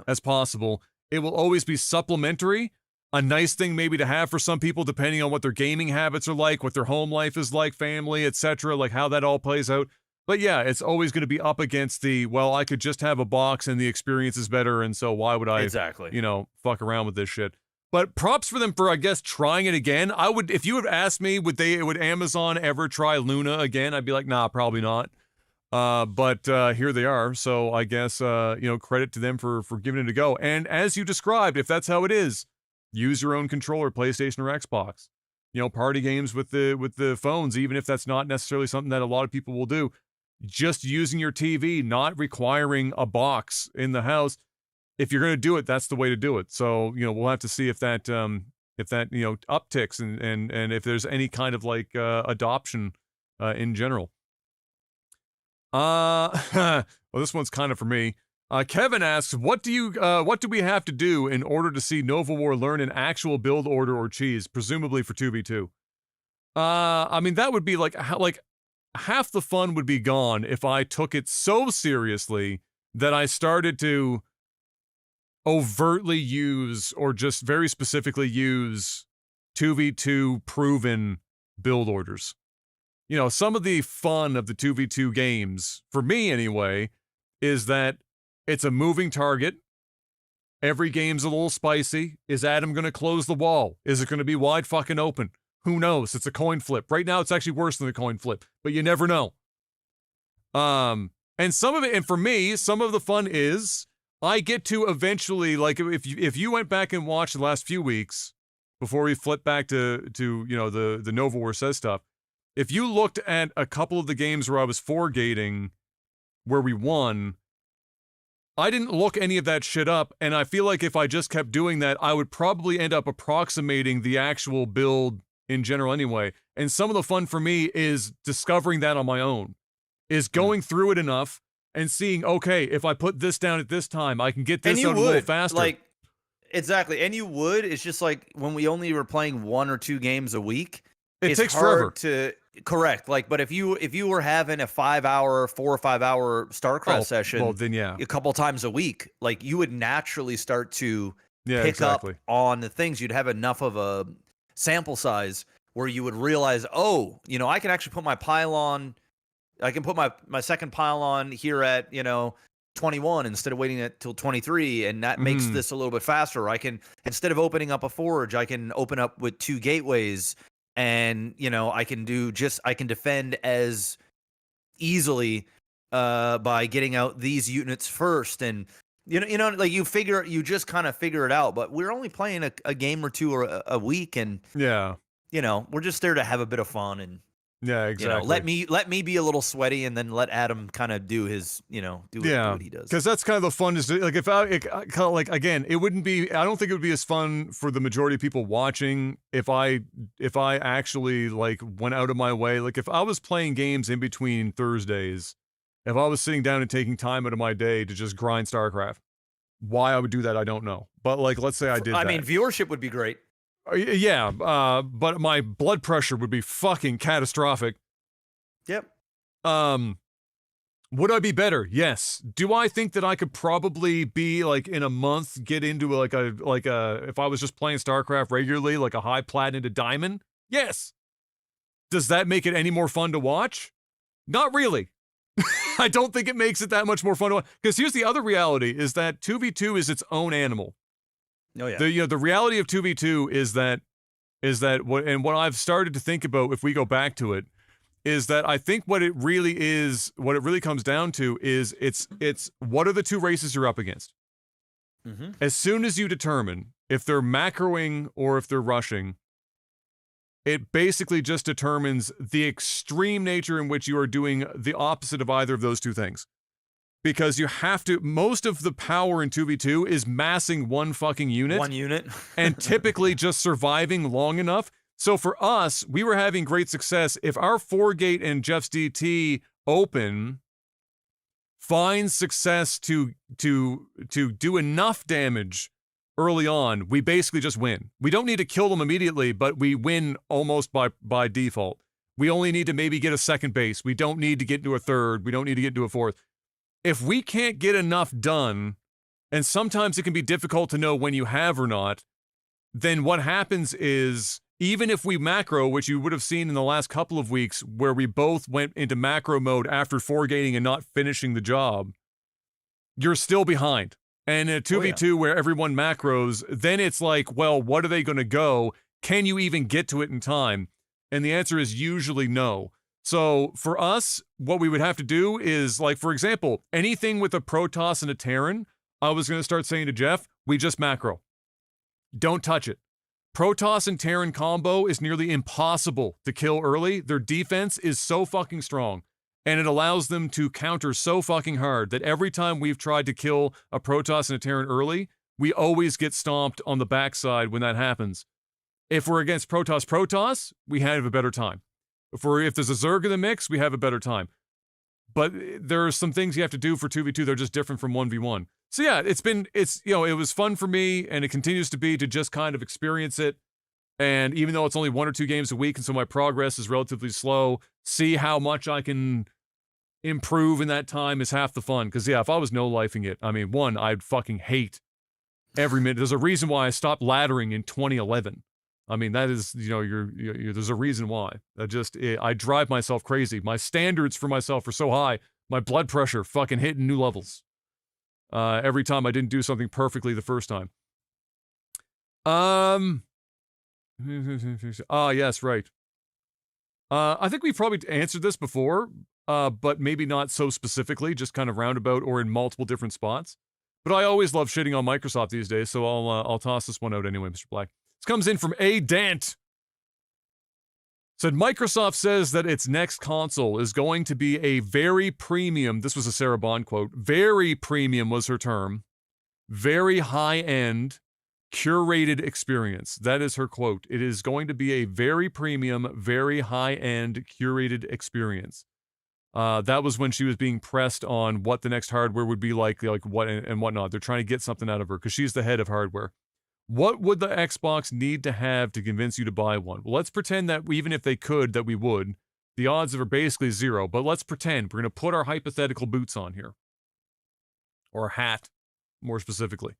as possible, it will always be supplementary, a nice thing maybe to have for some people, depending on what their gaming habits are like, what their home life is like, family, etc., like how that all plays out. But yeah, it's always going to be up against the, well, I could just have a box and the experience is better, and so why would I, fuck around with this shit? But props for them for, I guess, trying it again. I would, if you had asked me, would Amazon ever try Luna again? I'd be like, nah, probably not. But here they are. So I guess, credit to them for giving it a go. And as you described, if that's how it is, use your own controller, PlayStation or Xbox. Party games with the phones, even if that's not necessarily something that a lot of people will do. Just using your TV, not requiring a box in the house. If you're going to do it, that's the way to do it. So, we'll have to see if that upticks and if there's any kind of like adoption in general. Well, this one's kind of for me. Kevin asks, what do we have to do in order to see Nova War learn an actual build order or cheese, presumably for 2v2? I mean, that would be like half the fun would be gone if I took it so seriously that I started to overtly use, or just very specifically use, 2v2 proven build orders. Some of the fun of the 2v2 games, for me anyway, is that it's a moving target. Every game's a little spicy. Is Adam going to close the wall? Is it going to be wide fucking open? Who knows? It's a coin flip. Right now, it's actually worse than a coin flip, but you never know. And some of it, and for me, some of the fun is I get to eventually, like, if you went back and watched the last few weeks before we flip back to the Nova War Says stuff, if you looked at a couple of the games where I was 4-gating, where we won, I didn't look any of that shit up, and I feel like if I just kept doing that, I would probably end up approximating the actual build in general anyway. And some of the fun for me is discovering that on my own, is going through it enough and seeing, okay, if I put this down at this time, I can get this out a little faster. Exactly. And you would. It's just like when we only were playing 1 or 2 games a week, it takes forever to correct. Like, but if you were having a 4 or 5 hour StarCraft session, well, then a couple times a week, like you would naturally start to pick up on the things. You'd have enough of a sample size where you would realize, I can actually put my pylon. I can put my second pylon here at 21 instead of waiting until 23, and that makes this a little bit faster. I can, instead of opening up a forge, I can open up with 2 gateways. And I can defend as easily by getting out these units first, and like you just kind of figure it out. But we're only playing a game or 2 or a week, and we're just there to have a bit of fun, and exactly. Let me be a little sweaty, and then let Adam kind of do his do what he does. Because that's kind of the fun. Is like if I kind of like, again, it wouldn't be. I don't think it would be as fun for the majority of people watching if I actually like went out of my way. Like if I was playing games in between Thursdays, if I was sitting down and taking time out of my day to just grind StarCraft, why I would do that, I don't know. But like, let's say I did. I mean, viewership would be great. But my blood pressure would be fucking catastrophic. Yep. Would I be better? Yes. Do I think that I could probably be like in a month get into like a if I was just playing StarCraft regularly, like a high platinum to diamond? Yes. Does that make it any more fun to watch? Not really. I don't think it makes it that much more fun to watch. Because here's the other reality: is that 2v2 is its own animal. Oh yeah. The reality of 2v2 is that what I've started to think about, if we go back to it, is that I think what it really comes down to is it's what are the two races you're up against? Mm-hmm. As soon as you determine if they're macroing or if they're rushing, it basically just determines the extreme nature in which you are doing the opposite of either of those two things. Because you have to, most of the power in 2v2 is massing one fucking unit. One unit. And typically just surviving long enough. So for us, we were having great success. If our 4-gate and Jeff's DT open finds success to do enough damage early on, we basically just win. We don't need to kill them immediately, but we win almost by default. We only need to maybe get a second base. We don't need to get into a third. We don't need to get into a fourth. If we can't get enough done, and sometimes it can be difficult to know when you have or not, then what happens is, even if we macro, which you would have seen in the last couple of weeks, where we both went into macro mode after 4-gating and not finishing the job, you're still behind. And in a 2v2 where everyone macros, then it's like, well, what are they going to go? Can you even get to it in time? And the answer is usually no. So for us, what we would have to do is, like, for example, anything with a Protoss and a Terran, I was going to start saying to Jeff, we just macro. Don't touch it. Protoss and Terran combo is nearly impossible to kill early. Their defense is so fucking strong, and it allows them to counter so fucking hard that every time we've tried to kill a Protoss and a Terran early, we always get stomped on the backside when that happens. If we're against Protoss, we have a better time. If there's a Zerg in the mix, we have a better time. But there are some things you have to do for 2v2 that are just different from 1v1. So yeah, it was fun for me, and it continues to be, to just kind of experience it. And even though it's only 1 or 2 games a week, and so my progress is relatively slow, see how much I can improve in that time is half the fun. Because yeah, if I was no-lifing it, I mean, one, I'd fucking hate every minute. There's a reason why I stopped laddering in 2011. I mean, that is, there's a reason why. I drive myself crazy. My standards for myself are so high. My blood pressure fucking hitting new levels. Every time I didn't do something perfectly the first time. Yes, right. I think we've probably answered this before, but maybe not so specifically, just kind of roundabout or in multiple different spots. But I always love shitting on Microsoft these days, so I'll toss this one out anyway, Mr. Black. This comes in from A. Dant. Said Microsoft says that its next console is going to be a very premium, this was a Sarah Bond quote, very premium was her term, very high-end, curated experience. That is her quote. It is going to be a very premium, very high-end, curated experience. That was when she was being pressed on what the next hardware would be like what and whatnot. They're trying to get something out of her because she's the head of hardware. What would the Xbox need to have to convince you to buy one? Well, let's pretend that even if they could, that we would. The odds are basically zero, but let's pretend. We're going to put our hypothetical boots on here. Or a hat, more specifically.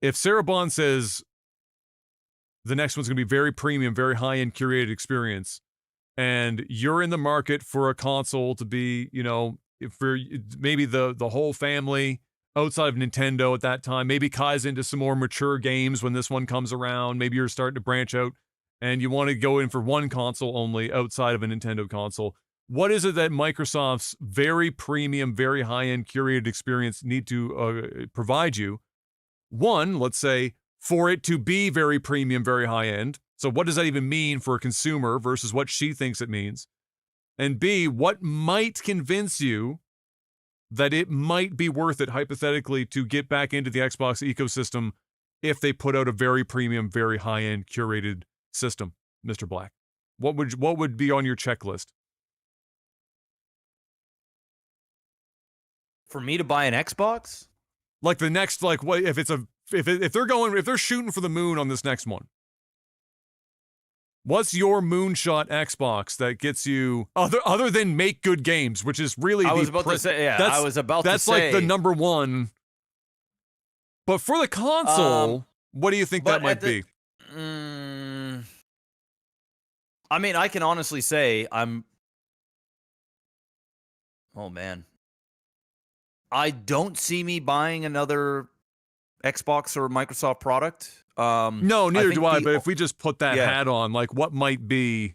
If Sarah Bond says the next one's going to be very premium, very high-end curated experience, and you're in the market for a console to be, for maybe the whole family outside of Nintendo at that time, maybe Kai's into some more mature games when this one comes around, maybe you're starting to branch out and you want to go in for one console only outside of a Nintendo console, what is it that Microsoft's very premium, very high-end curated experience need to provide you? One, let's say, for it to be very premium, very high-end. So what does that even mean for a consumer versus what she thinks it means? And B, what might convince you that it might be worth it, hypothetically, to get back into the Xbox ecosystem if they put out a very premium, very high-end curated system, Mr. Black? What would be on your checklist? For me to buy an Xbox? Like the next, like, what if they're shooting for the moon on this next one? What's your moonshot Xbox that gets you other than make good games, which is really I was about to say that's like the number one. But for the console, what do you think that might be? I mean, I can honestly say oh man. I don't see me buying another Xbox or Microsoft product. No, neither do I. But if we just put that hat on, like, what might be?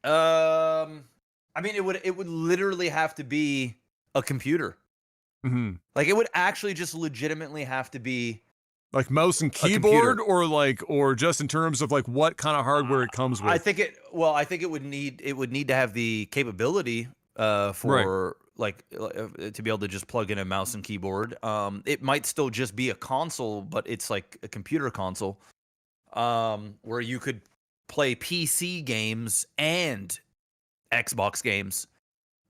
I mean, it would literally have to be a computer. Mm-hmm. Like, it would actually just legitimately have to be like mouse and keyboard, or just in terms of like what kind of hardware it comes with. I think it would need to have the capability for like to be able to just plug in a mouse and keyboard. It might still just be a console, but it's like a computer console, where you could play PC games and Xbox games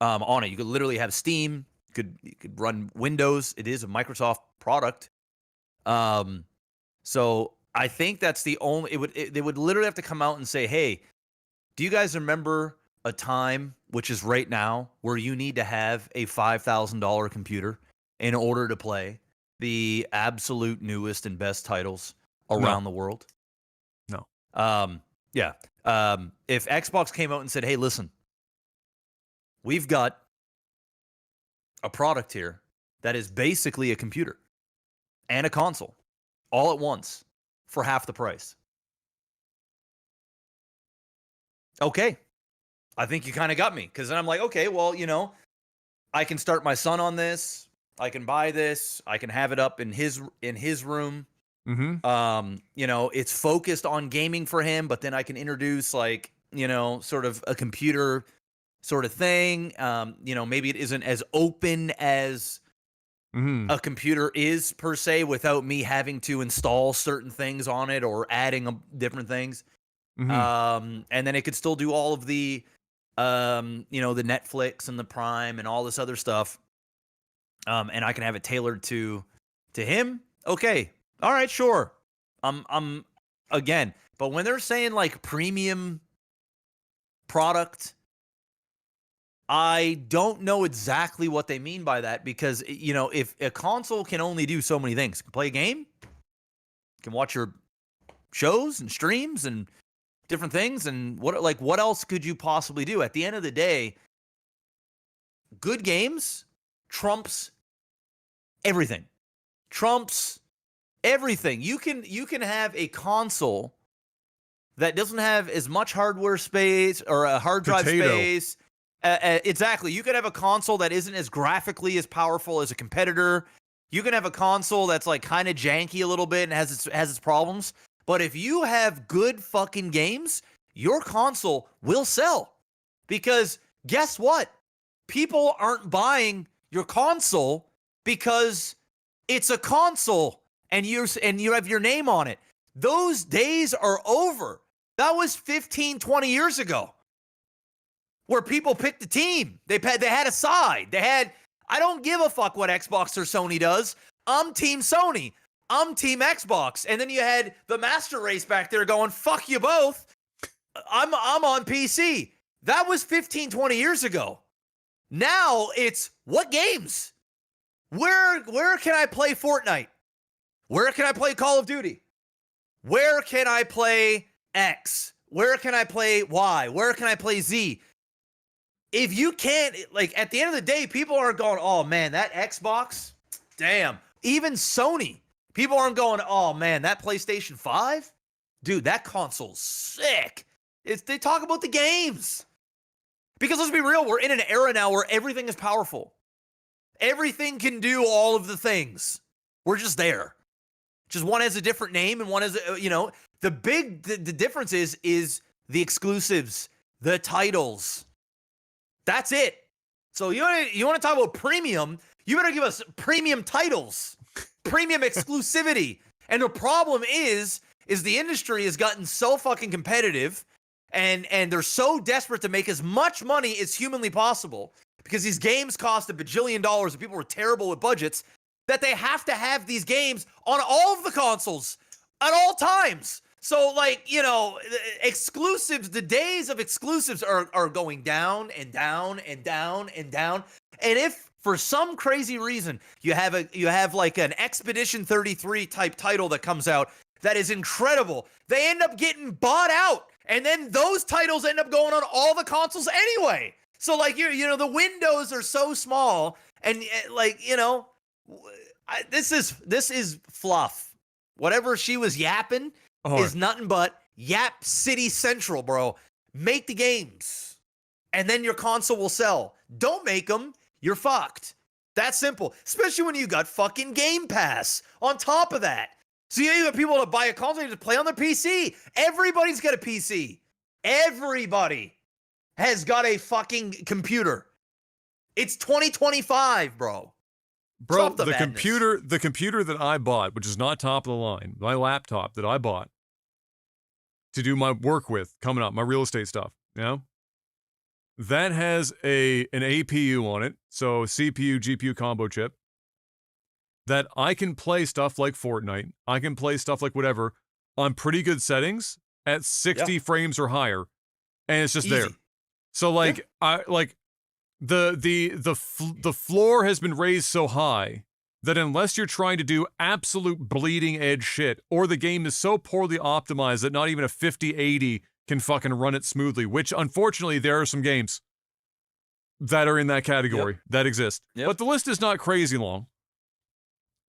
on it. You could literally have Steam. You could run Windows. It is a Microsoft product. So I think that's the only. They would literally have to come out and say, "Hey, do you guys remember a time, which is right now, where you need to have a $5,000 computer in order to play the absolute newest and best titles around the world?" No. Yeah. If Xbox came out and said, "Hey, listen, we've got a product here that is basically a computer and a console all at once for half the price." Okay. I think you kind of got me, because then I'm like, okay, well, I can start my son on this. I can buy this. I can have it up in his room. Mm-hmm. It's focused on gaming for him, but then I can introduce sort of a computer sort of thing. Maybe it isn't as open as a computer is per se, without me having to install certain things on it or adding different things. Mm-hmm. And then it could still do all of the, the Netflix and the Prime and all this other stuff. And I can have it tailored to him. Okay. All right, sure. Again, but when they're saying like premium product, I don't know exactly what they mean by that, because, if a console can only do so many things, can play a game, can watch your shows and streams and different things, and what else could you possibly do? At the end of the day, good games trumps everything. Trumps everything. You can have a console that doesn't have as much hardware space or a hard drive space. Exactly. You could have a console that isn't as graphically as powerful as a competitor. You can have a console that's like kind of janky a little bit and has its problems. But if you have good fucking games, your console will sell. Because guess what? People aren't buying your console because it's a console and you have your name on it. Those days are over. That was 15, 20 years ago, where people picked a team. They had a side. I don't give a fuck what Xbox or Sony does. I'm Team Sony. I'm Team Xbox. And then you had the master race back there going, fuck you both. I'm on PC. That was 15, 20 years ago. Now it's what games? Where can I play Fortnite? Where can I play Call of Duty? Where can I play X? Where can I play Y? Where can I play Z? If you can't, like, at the end of the day, people aren't going, oh man, that Xbox, damn. Even Sony, people aren't going, oh man, that PlayStation 5? Dude, that console's sick. They talk about the games. Because let's be real, we're in an era now where everything is powerful. Everything can do all of the things. We're just there. Just one has a different name and one has, the difference is the exclusives, the titles. That's it. So you want to talk about premium, you better give us premium titles, premium exclusivity. And the problem is the industry has gotten so fucking competitive and they're so desperate to make as much money as humanly possible because these games cost $1 bajillion and people are terrible with budgets that they have to have these games on all of the consoles at all times. So, exclusives, the days of exclusives are going down and down and down and down. And if for some crazy reason you have like an Expedition 33 type title that comes out that is incredible, they end up getting bought out. And then those titles end up going on all the consoles anyway. So the windows are so small and this is fluff. Whatever she was yapping is nothing but Yap City Central, bro. Make the games, and then your console will sell. Don't make them, you're fucked. That's simple. Especially when you got fucking Game Pass on top of that. So you got people to buy a console to play on their PC. Everybody's got a PC. Everybody has got a fucking computer. It's 2025, bro. Bro, the computer that I bought, which is not top of the line, my laptop that I bought to do my work with coming up, my real estate stuff, you know? That has an APU on it, so CPU, GPU combo chip, that I can play stuff like Fortnite, I can play stuff like whatever, on pretty good settings, at 60 frames or higher, and it's just Easy. there. So, like, the floor has been raised so high that unless you're trying to do absolute bleeding edge shit, or the game is so poorly optimized that not even a 5080 can fucking run it smoothly, which unfortunately there are some games that are in that category that exist. But the list is not crazy long.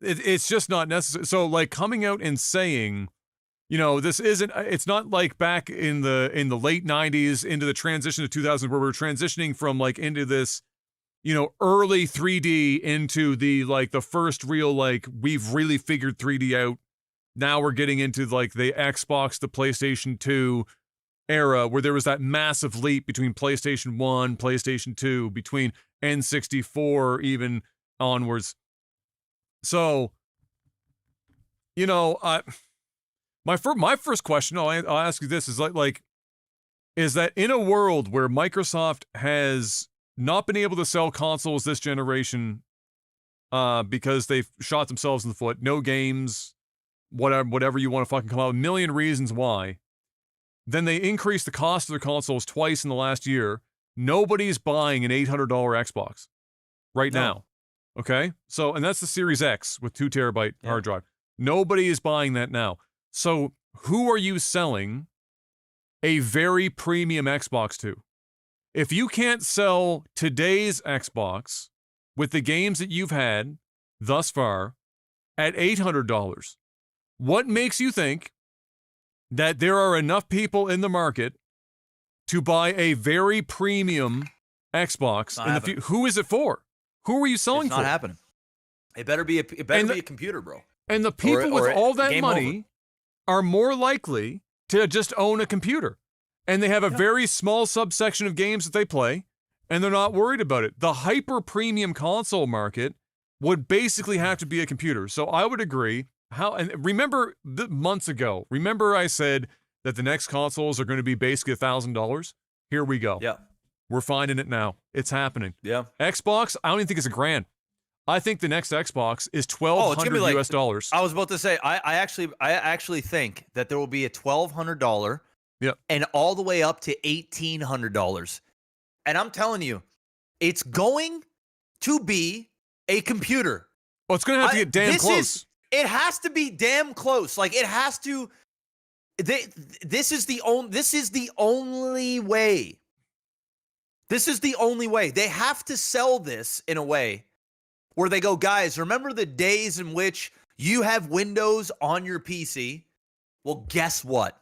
It's just not necessary. So like coming out and saying, you know, this isn't, it's not like back in the late 90s into the transition to 2000 where we're transitioning from like into this, you know, early 3D into the like the first real like we've really figured 3D out. Now we're getting into like the Xbox, the PlayStation 2 era where there was that massive leap between PlayStation 1, PlayStation 2, between N64 even onwards. So, you know, my first question, I'll ask you this, is is that in a world where Microsoft has not been able to sell consoles this generation because they've shot themselves in the foot, no games, whatever you want to fucking come out with, a million reasons why, then they increased the cost of their consoles twice in the last year. Nobody's buying an $800 Xbox right now. Okay? So, and that's the Series X with 2 terabyte hard drive. Nobody is buying that now. So, who are you selling a very premium Xbox to? If you can't sell today's Xbox with the games that you've had thus far at $800, what makes you think that there are enough people in the market to buy a very premium Xbox in the future? Who is it for? Who are you selling for? It's not happening. It better be a computer, bro. And the people with all that money are more likely to just own a computer. And they have a very small subsection of games that they play, and they're not worried about it. The hyper premium console market would basically have to be a computer. So I would agree. And remember months ago, I said that the next consoles are going to be basically $1,000? Here we go. Yeah. We're finding it now. It's happening. Yeah. Xbox, I don't even think it's $1,000. I think the next Xbox is $1,200 US dollars. I was about to say, I actually think that there will be a $1,200 and all the way up to $1,800. And I'm telling you, it's going to be a computer. Well, it's going to have to get damn close. It has to be damn close. Like it has to. This is the only way. This is the only way. They have to sell this in a way where they go, guys, remember the days in which you have Windows on your PC? Well, guess what?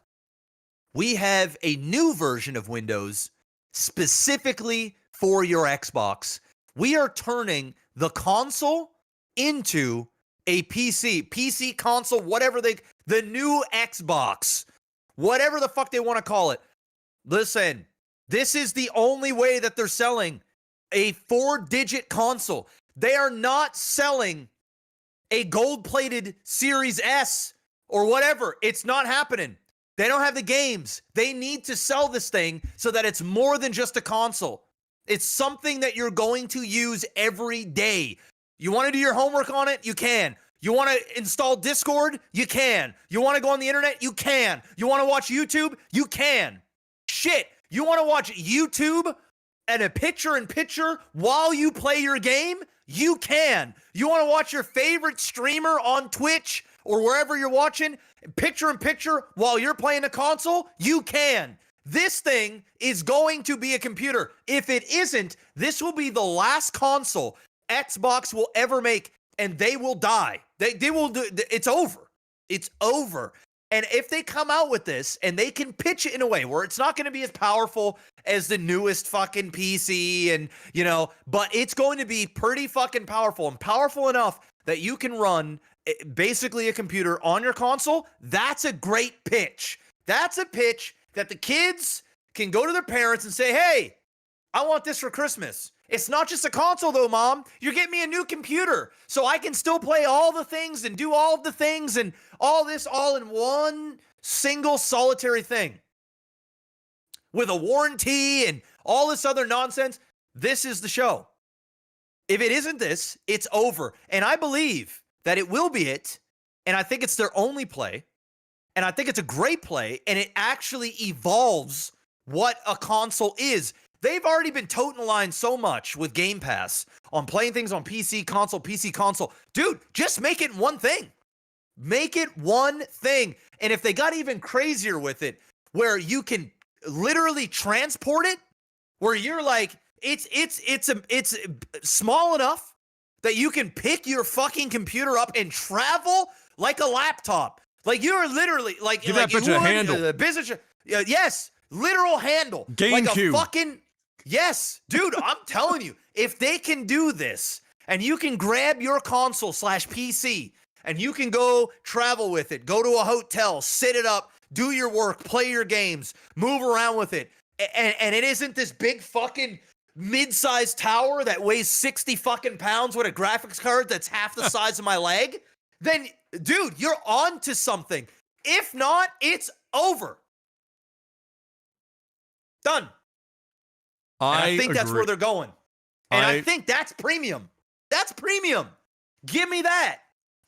We have a new version of Windows specifically for your Xbox. We are turning the console into a PC console, whatever the new Xbox, whatever the fuck they want to call it. Listen, this is the only way that they're selling a 4-digit console. They are not selling a gold-plated Series S or whatever. It's not happening. They don't have the games. They need to sell this thing so that it's more than just a console. It's something that you're going to use every day. You want to do your homework on it? You can. You want to install Discord? You can. You want to go on the internet? You can. You want to watch YouTube? You can. Shit. You want to watch YouTube and a picture-in-picture while you play your game? You can. You want to watch your favorite streamer on Twitch or wherever you're watching, picture-in-picture while you're playing a console? You can. This thing is going to be a computer. If it isn't, this will be the last console Xbox will ever make, and they will die. They will do. It's over. It's over. And if they come out with this and they can pitch it in a way where it's not going to be as powerful as the newest fucking PC and, but it's going to be pretty fucking powerful and powerful enough that you can run basically a computer on your console, that's a great pitch. That's a pitch that the kids can go to their parents and say, hey, I want this for Christmas. It's not just a console though, Mom. You're getting me a new computer so I can still play all the things and do all of the things and all this all in one single solitary thing. With a warranty and all this other nonsense. This is the show. If it isn't this, it's over. And I believe that it will be it. And I think it's their only play. And I think it's a great play. And it actually evolves what a console is. They've already been toting the line so much with Game Pass on playing things on PC, console. Dude, just make it one thing. Make it one thing. And if they got even crazier with it, where you can literally transport it, where you're like, it's small enough that you can pick your fucking computer up and travel like a laptop. Like you're literally like, give that bitch a handle. Yes, literal handle. GameCube. Like a fucking. Yes, dude, I'm telling you, if they can do this and you can grab your console/PC and you can go travel with it, go to a hotel, sit it up, do your work, play your games, move around with it, and it isn't this big fucking mid-sized tower that weighs 60 fucking pounds with a graphics card that's half the size of my leg, then, dude, you're on to something. If not, it's over. Done. I think that's where they're going. And I think that's premium. That's premium. Give me that.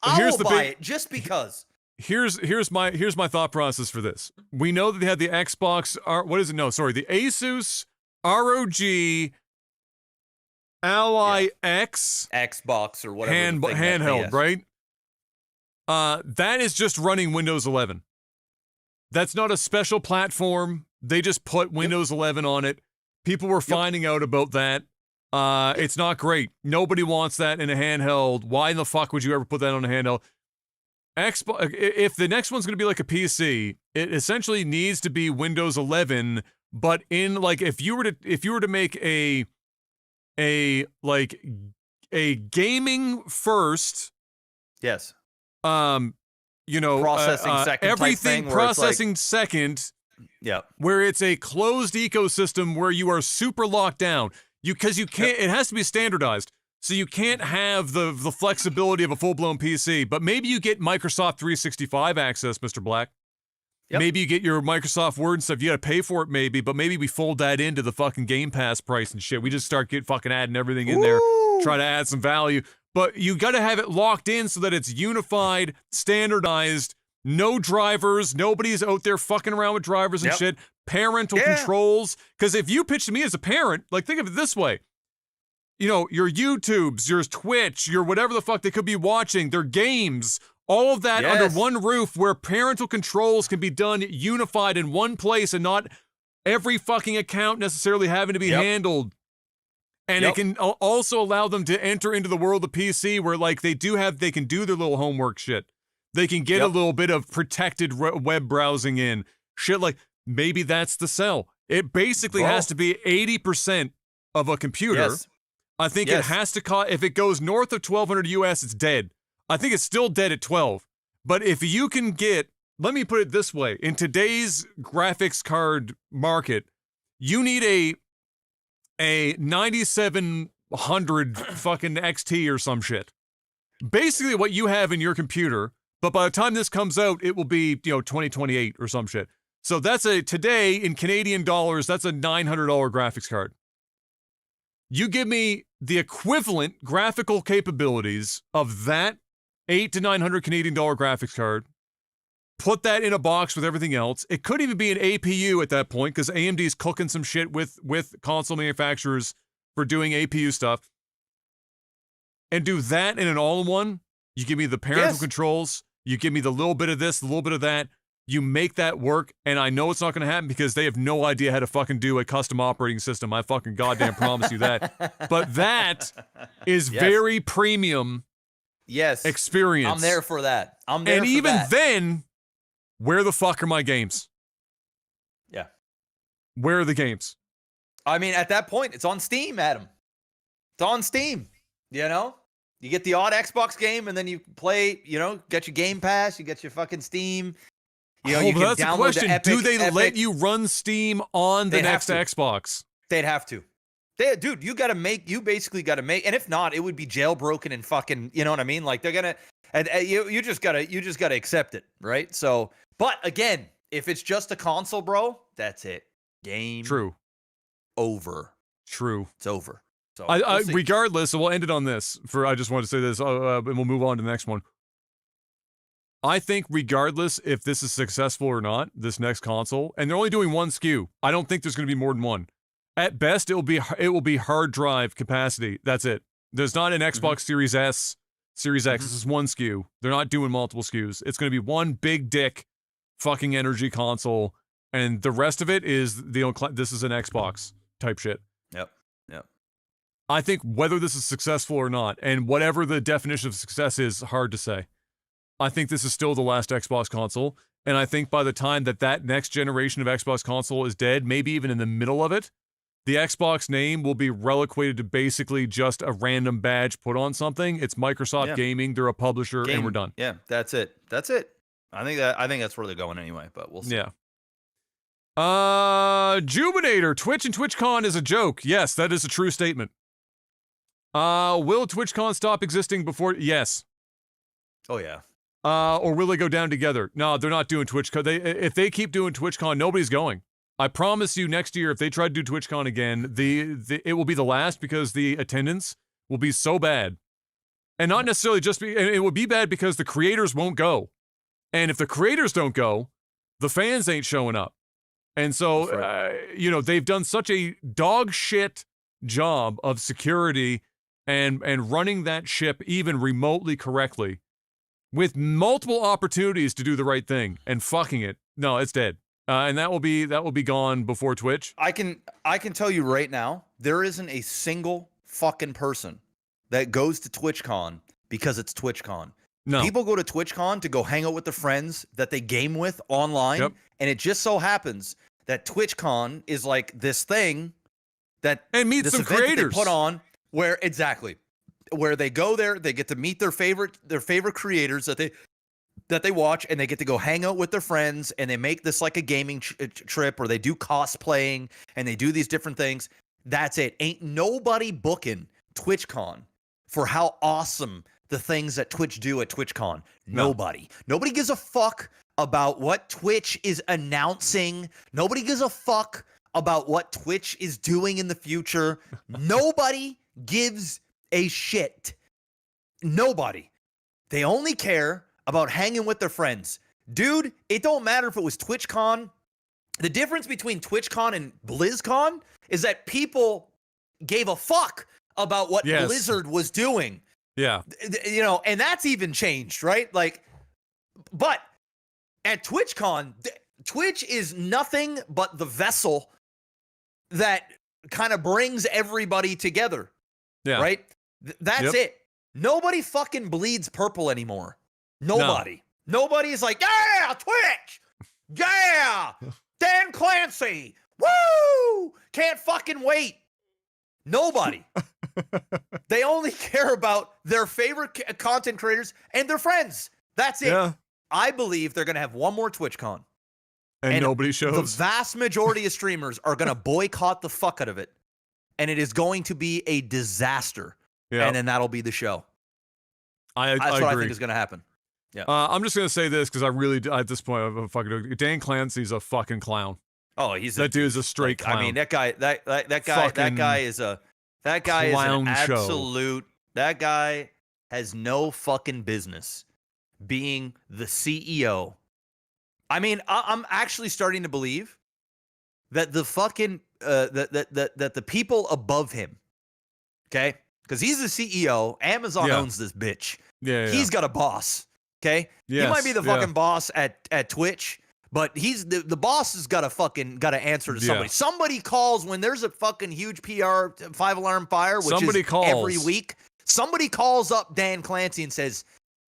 I will buy it just because. Here's my thought process for this. We know that they had the Xbox, the Asus ROG Ally X Xbox or whatever handheld, right? That is just running Windows 11. That's not a special platform. They just put Windows 11 on it. People were finding out about that. It's not great. Nobody wants that in a handheld. Why in the fuck would you ever put that on a handheld? Xbox. If the next one's going to be like a PC, it essentially needs to be Windows 11. But in like, if you were to make a gaming first, yes, processing second, everything processing second. Yeah, where it's a closed ecosystem where you are super locked down. Because you can't. It has to be standardized, so you can't have the flexibility of a full blown PC. But maybe you get Microsoft 365 access, Mr. Black. Yep. Maybe you get your Microsoft Word and stuff. You got to pay for it, maybe. But maybe we fold that into the fucking Game Pass price and shit. We just start fucking adding everything in there, try to add some value. But you got to have it locked in so that it's unified, standardized. No drivers. Nobody's out there fucking around with drivers and shit. Parental controls. Because if you pitch to me as a parent, like think of it this way. Your YouTubes, your Twitch, your whatever the fuck they could be watching, their games, all of that under one roof where parental controls can be done unified in one place and not every fucking account necessarily having to be handled. And it can also allow them to enter into the world of PC where like they can do their little homework shit. They can get a little bit of protected web browsing in. Shit like, maybe that's the sell. It basically has to be 80% of a computer. Yes. I think it has to cost, if it goes north of 1,200 US, it's dead. I think it's still dead at 12. But if you can get, let me put it this way, in today's graphics card market, you need a 9700 fucking XT or some shit. Basically what you have in your computer. But by the time this comes out, it will be, 2028 or some shit. So today in Canadian dollars, that's a $900 graphics card. You give me the equivalent graphical capabilities of that $800 to $900 Canadian dollar graphics card, put that in a box with everything else. It could even be an APU at that point because AMD's cooking some shit with console manufacturers for doing APU stuff. And do that in an all-in-one. You give me the parental controls. You give me the little bit of this, a little bit of that. You make that work, and I know it's not going to happen because they have no idea how to fucking do a custom operating system. I fucking goddamn promise you that. But that is very premium experience. I'm there for that. And even then, where the fuck are my games? Yeah. Where are the games? I mean, at that point, it's on Steam, Adam. It's on Steam. You know, you get the odd Xbox game, and then you play. You know, get your Game Pass, you get your fucking Steam. You know, you can that's the download question. the Epic, Do they let you run Steam on the next Xbox? They'd have to. Dude, you basically got to make, and if not, it would be jailbroken and fucking, you know what I mean? Like they're gonna, and you just gotta accept it, right? So, but again, if it's just a console, bro, that's it. Game. True. Over. True. It's over. So regardless, so we'll end it on this. I just want to say this, and we'll move on to the next one. I think regardless if this is successful or not, this next console, and they're only doing one SKU. I don't think there's going to be more than one. At best, it will be hard drive capacity. That's it. There's not an Xbox Series S, Series X. This is one SKU. They're not doing multiple SKUs. It's going to be one big dick fucking energy console, and the rest of it is this is an Xbox type shit. Yep. I think whether this is successful or not, and whatever the definition of success is, hard to say. I think this is still the last Xbox console, and I think by the time that next generation of Xbox console is dead, maybe even in the middle of it, the Xbox name will be reliquated to basically just a random badge put on something. It's Microsoft Gaming, they're a publisher, and we're done. Yeah, that's it. I think that's where they're going anyway, but we'll see. Yeah. Jubinator, Twitch and Twitchcon is a joke. Yes, that is a true statement. Will Twitchcon stop existing before? Yes. Oh yeah. Or will they go down together? No, they're not doing TwitchCon. If they keep doing TwitchCon, nobody's going. I promise you, next year, if they try to do TwitchCon again, it will be the last because the attendance will be so bad, and not necessarily it will be bad because the creators won't go, and if the creators don't go, the fans ain't showing up, and so right. They've done such a dog shit job of security and running that ship even remotely correctly, with multiple opportunities to do the right thing and fucking it. No, it's dead. And that will be gone before Twitch. I can tell you right now, there isn't a single fucking person that goes to TwitchCon because it's TwitchCon. No. People go to TwitchCon to go hang out with their friends that they game with online, and it just so happens that TwitchCon is like this thing that and meet some creators that they put on where they go there, they get to meet their favorite creators that they watch, and they get to go hang out with their friends, and they make this like a gaming trip, or they do cosplaying, and they do these different things. That's it. Ain't nobody booking TwitchCon for how awesome the things that Twitch do at TwitchCon. Nobody gives a fuck about what Twitch is announcing. Nobody gives a fuck about what Twitch is doing in the future. Nobody gives a shit. Nobody. They only care about hanging with their friends. Dude, it don't matter if it was TwitchCon. The difference between TwitchCon and BlizzCon is that people gave a fuck about what Blizzard was doing. Yeah. And that's even changed, right? Like, but at TwitchCon, Twitch is nothing but the vessel that kind of brings everybody together. Yeah. Right? That's it. Nobody fucking bleeds purple anymore. Nobody. No. Nobody's like, yeah, Twitch. Yeah. Dan Clancy. Woo! Can't fucking wait. Nobody. They only care about their favorite content creators and their friends. That's it. Yeah. I believe they're going to have one more TwitchCon. And nobody shows. The vast majority of streamers are going to boycott the fuck out of it. And it is going to be a disaster. Yeah. And then that'll be the show. That's what agree. I think is going to happen. Yeah. I'm just going to say this because I really, at this point, I'm fucking Dan Clancy's a fucking clown. Oh, that dude's a straight clown. I mean, that guy is an absolute. That guy has no fucking business being the CEO. I mean, I'm actually starting to believe that the fucking that the people above him, okay, because he's the CEO. Amazon owns this bitch. Yeah, he's got a boss. Okay, he might be the fucking boss at Twitch, but he's the boss has got to answer to somebody. Somebody calls when there's a fucking huge PR 5-alarm fire, which somebody is calls every week. Somebody calls up Dan Clancy and says,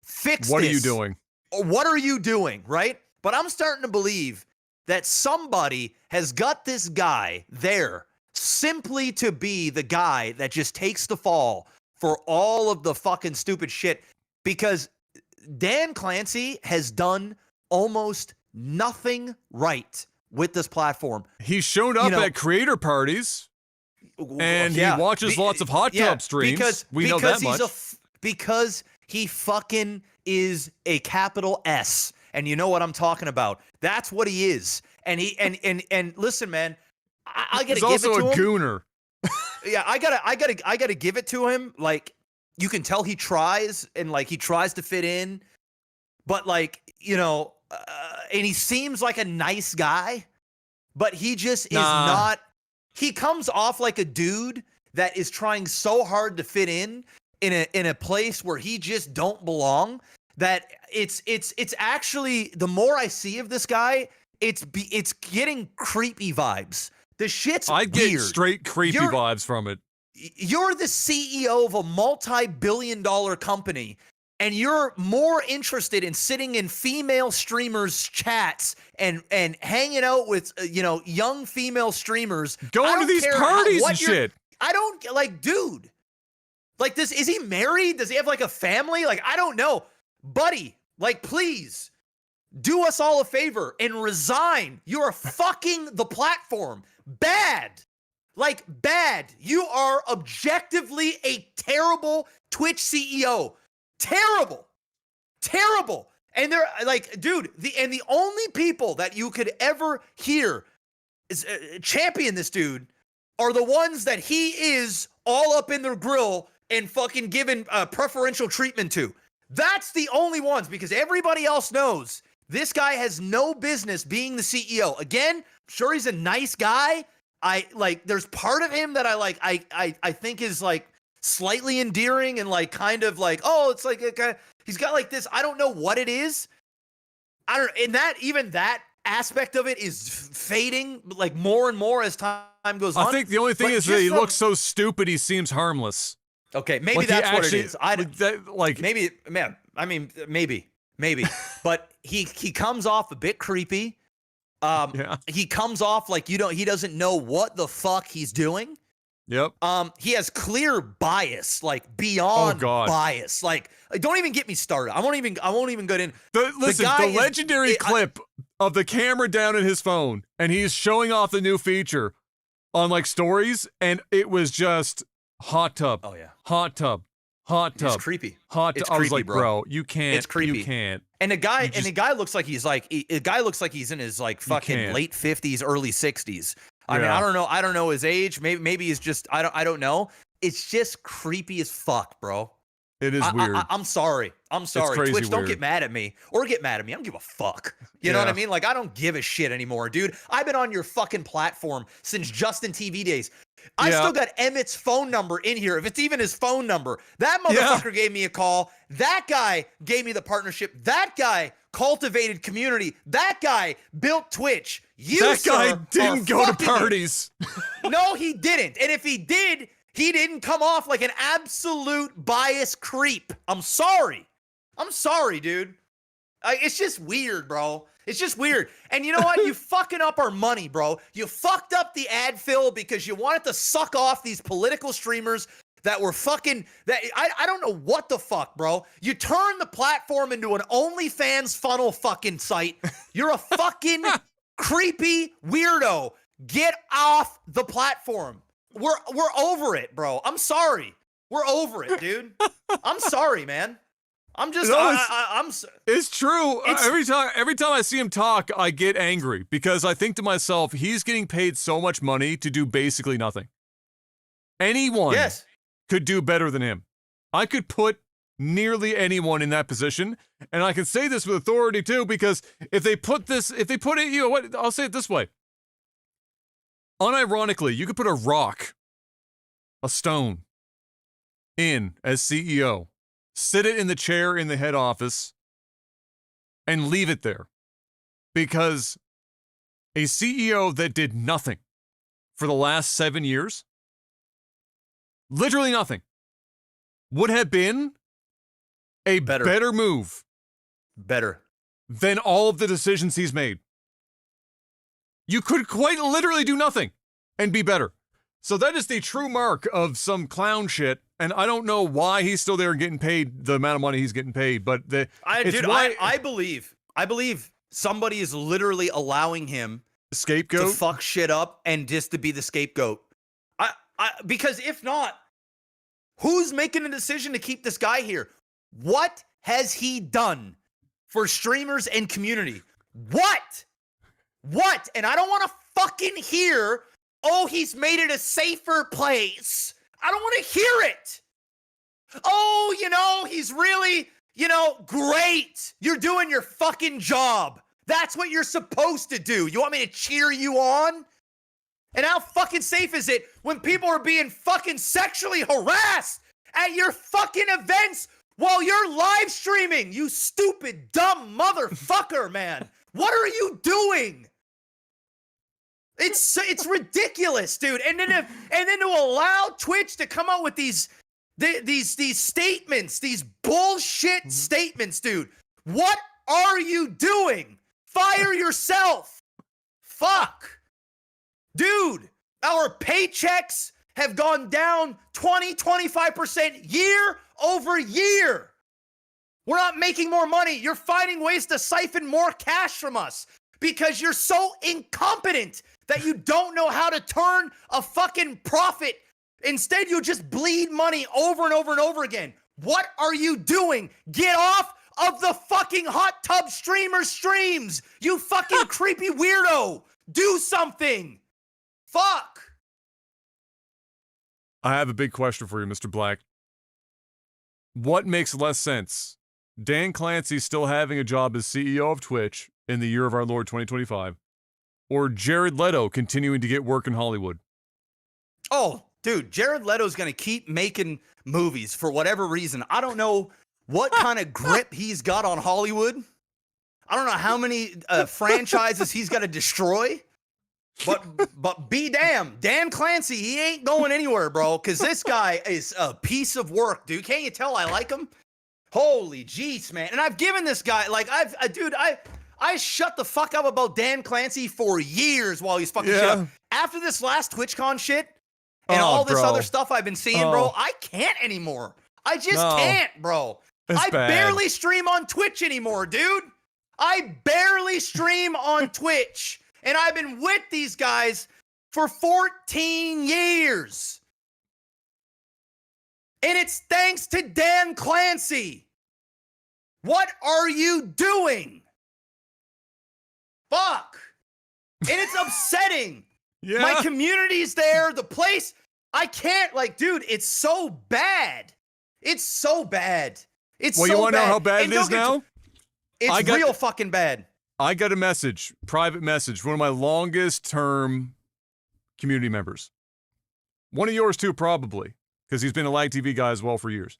"Fix what this. Are you doing? What are you doing?" Right? but I'm starting to believe that somebody has got this guy there simply to be the guy that just takes the fall for all of the fucking stupid shit, because Dan Clancy has done almost nothing right with this platform. He's shown up at creator parties, and he watches lots of hot tub streams. We know that much. Because he fucking is a capital S, and you know what I'm talking about. That's what he is. And he and listen, man, I gotta give it to him. He's also a gooner. Yeah, I gotta give it to him. Like, you can tell he tries, and like he tries to fit in, but like, you know, and he seems like a nice guy, but he just is not. He comes off like a dude that is trying so hard to fit in a place where he just don't belong, that it's actually, the more I see of this guy, it's getting creepy vibes. The shit's I get weird. Straight creepy vibes from it. You're the CEO of a multi-billion-dollar company, and you're more interested in sitting in female streamers' chats and hanging out with young female streamers, going to these parties and shit. I don't like, dude. Like, this, is he married? Does he have like a family? Like, I don't know, buddy. Like, please do us all a favor and resign. You are fucking the platform. Bad. Like, bad. You are objectively a terrible Twitch CEO. Terrible. Terrible. And they're like, dude, the only people that you could ever hear is champion this dude are the ones that he is all up in their grill and fucking giving preferential treatment to. That's the only ones, because everybody else knows this guy has no business being the CEO. Again, sure, he's a nice guy. There's part of him that I think is like slightly endearing and like kind of like, oh, it's like he's got like this. I don't know what it is. Even that aspect of it is fading like more and more as time goes on. I think the only thing is that he looks so stupid he seems harmless. Okay, maybe like that's what it is. Maybe, man. I mean, maybe, but he comes off a bit creepy. He comes off like he doesn't know what the fuck he's doing. Yep. He has clear bias, like beyond bias. Like, don't even get me started. I won't even go in. The legendary clip of the camera down in his phone, and he's showing off the new feature on like stories, and it was just hot tub. Oh yeah. Hot tub. It's creepy. Hot tub. I was like, bro, you can't. It's creepy. You can't. And the guy looks like he's in his like fucking late 50s, early 60s. I mean, I don't know his age. Maybe he's just, I don't know. It's just creepy as fuck, bro. It is weird. I'm sorry. Twitch, don't get mad at me. Or get mad at me. I don't give a fuck. You know what I mean? Like, I don't give a shit anymore, dude. I've been on your fucking platform since Justin TV days. I still got Emmett's phone number in here, if it's even his phone number. That motherfucker gave me a call. That guy gave me the partnership. That guy cultivated community. That guy built Twitch. That guy didn't go to parties. No, he didn't. And if he did, he didn't come off like an absolute bias creep. I'm sorry, dude. It's just weird, bro. It's just weird. And you know what? You fucking up our money, bro. You fucked up the ad fill because you wanted to suck off these political streamers that were fucking, I don't know what the fuck, bro. You turned the platform into an OnlyFans funnel fucking site. You're a fucking creepy weirdo. Get off the platform. We're over it, bro. I'm sorry. We're over it, dude. I'm sorry, man. I'm just, it's true. Every time I see him talk, I get angry because I think to myself, he's getting paid so much money to do basically nothing. Anyone could do better than him. I could put nearly anyone in that position, and I can say this with authority too, because if they put it, I'll say it this way. Unironically, you could put a rock, a stone, in as CEO. Sit it in the chair in the head office and leave it there. Because a CEO that did nothing for the last 7 years, literally nothing, would have been a better move. Better. than all of the decisions he's made. You could quite literally do nothing and be better. So that is the true mark of some clown shit, and I don't know why he's still there and getting paid the amount of money he's getting paid, but I believe somebody is literally allowing him scapegoat to fuck shit up and just to be the scapegoat. Because if not, who's making a decision to keep this guy here? What has he done for streamers and community? What? And I don't want to fucking hear, oh, he's made it a safer place. I don't want to hear it. Oh, he's really, great. You're doing your fucking job. That's what you're supposed to do. You want me to cheer you on? And how fucking safe is it when people are being fucking sexually harassed at your fucking events while you're live streaming? You stupid, dumb motherfucker, man. What are you doing? It's ridiculous, dude. And then to allow Twitch to come out with these statements, these bullshit statements, dude. What are you doing? Fire yourself. Fuck. Dude, our paychecks have gone down 20-25% year over year. We're not making more money. You're finding ways to siphon more cash from us because you're so incompetent that you don't know how to turn a fucking profit. Instead, you just bleed money over and over and over again. What are you doing? Get off of the fucking hot tub streamer streams, you fucking creepy weirdo. Do something. Fuck. I have a big question for you, Mr. Black. What makes less sense? Dan Clancy still having a job as CEO of Twitch in the year of our Lord 2025, or Jared Leto continuing to get work in Hollywood? Oh, dude, Jared Leto's going to keep making movies for whatever reason. I don't know what kind of grip he's got on Hollywood. I don't know how many franchises he's got to destroy. But be damned, Dan Clancy, he ain't going anywhere, bro, because this guy is a piece of work, dude. Can't you tell I like him? Holy jeez, man. And I've given this guy, like, I shut the fuck up about Dan Clancy for years while he's fucking shit up. After this last TwitchCon shit and all this other stuff I've been seeing, bro, I can't anymore. I just can't, bro. I barely stream on Twitch anymore, dude. I barely stream on Twitch. And I've been with these guys for 14 years. And it's thanks to Dan Clancy. What are you doing? Fuck. And it's upsetting. Yeah. My community's there. The place, I can't, like, dude, it's so bad. It's so bad. It's well, so you want to know how bad and it is now? It's real fucking bad. I got a message, private message, one of my longest term community members. One of yours too, probably, because he's been a Lag TV guy as well for years.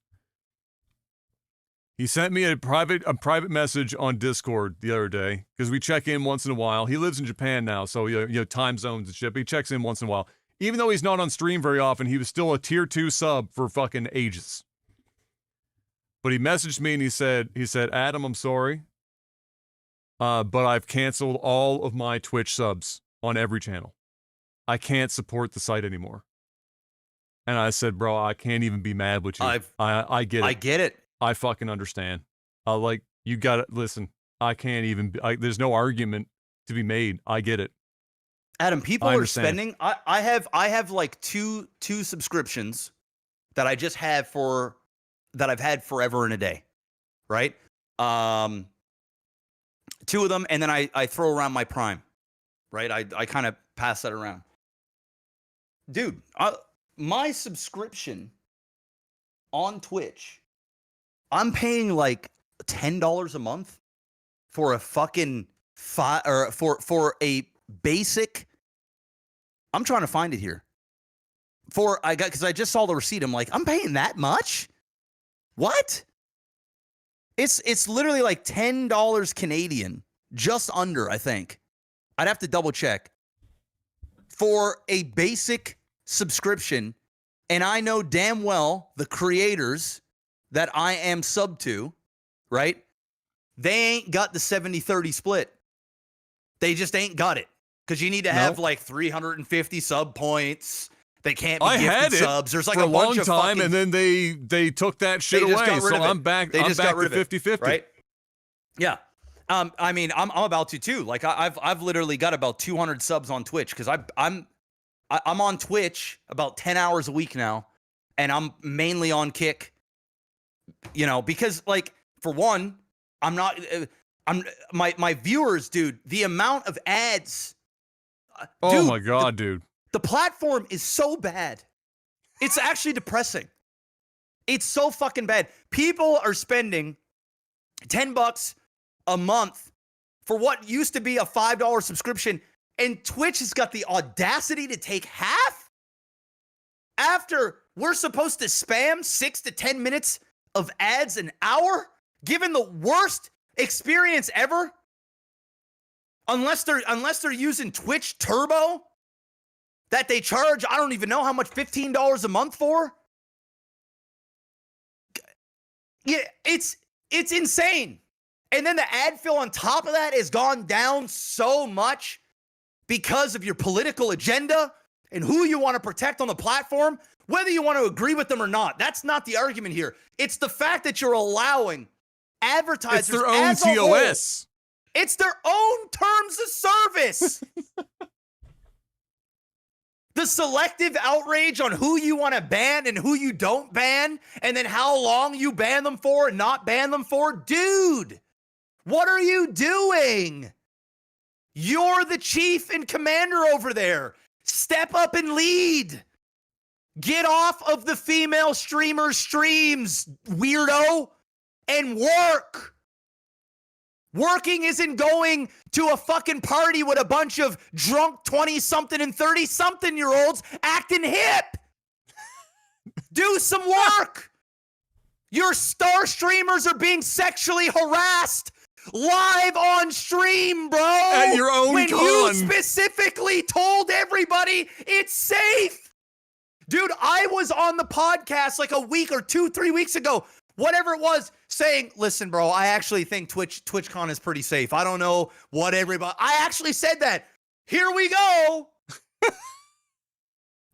He sent me a private message on Discord the other day, because we check in once in a while. He lives in Japan now, so time zones and shit, but he checks in once in a while. Even though he's not on stream very often, he was still a tier 2 sub for fucking ages. But he messaged me and he said, Adam, I'm sorry. But I've canceled all of my Twitch subs on every channel. I can't support the site anymore. And I said, bro, I can't even be mad with you. I get it. I get it. I fucking understand. You gotta listen. I can't even. There's no argument to be made. I get it. Adam, people are spending. I have like two subscriptions that I just have that I've had forever and a day, right? 2 of them, and then I throw around my Prime, right? I kind of pass that around. Dude, my subscription on Twitch, I'm paying like $10 a month for a fucking for a basic. I'm trying to find it here. Because I just saw the receipt. I'm like, I'm paying that much? What? It's literally like $10 Canadian, just under, I think. I'd have to double check for a basic subscription. And I know damn well the creators that I am sub to, right? they ain't got the 70-30 split. They just ain't got it. Because you need to have like 350 sub points. They can't be gifted subs. There's like for a bunch long of time, fucking, and then they took that shit away. So I'm back. They just got rid to of it, 50-50. right? Yeah. I mean, I'm about to too. Like I've literally got about 200 subs on Twitch because I'm on Twitch about 10 hours a week now, and I'm mainly on Kick. You know, because like for one, my viewers, dude. The amount of ads. Oh my god, dude. The platform is so bad. It's actually depressing. It's so fucking bad. People are spending $10 a month for what used to be a $5 subscription, and Twitch has got the audacity to take half after we're supposed to spam 6 to 10 minutes of ads an hour, given the worst experience ever. Unless they're using Twitch Turbo that they charge, I don't even know how much, $15 a month for. Yeah, it's insane. And then the ad fill on top of that has gone down so much because of your political agenda and who you want to protect on the platform, whether you want to agree with them or not. That's not the argument here. It's the fact that you're allowing advertisers It's their own as a whole, TOS. it's their own terms of service. The selective outrage on who you want to ban and who you don't ban, and then how long you ban them for and not ban them for. Dude, what are you doing? You're the chief and commander over there. Step up and lead. Get off of the female streamer streams, weirdo, and work. Working isn't going to a fucking party with a bunch of drunk 20-something and 30-something-year-olds acting hip. Do some work. Your star streamers are being sexually harassed live on stream, bro. At your own when con. you specifically told everybody it's safe. Dude, I was on the podcast like a week or 2-3 weeks ago, whatever it was, saying, listen, bro, I actually think TwitchCon is pretty safe. I don't know what everybody... I actually said that. Here we go.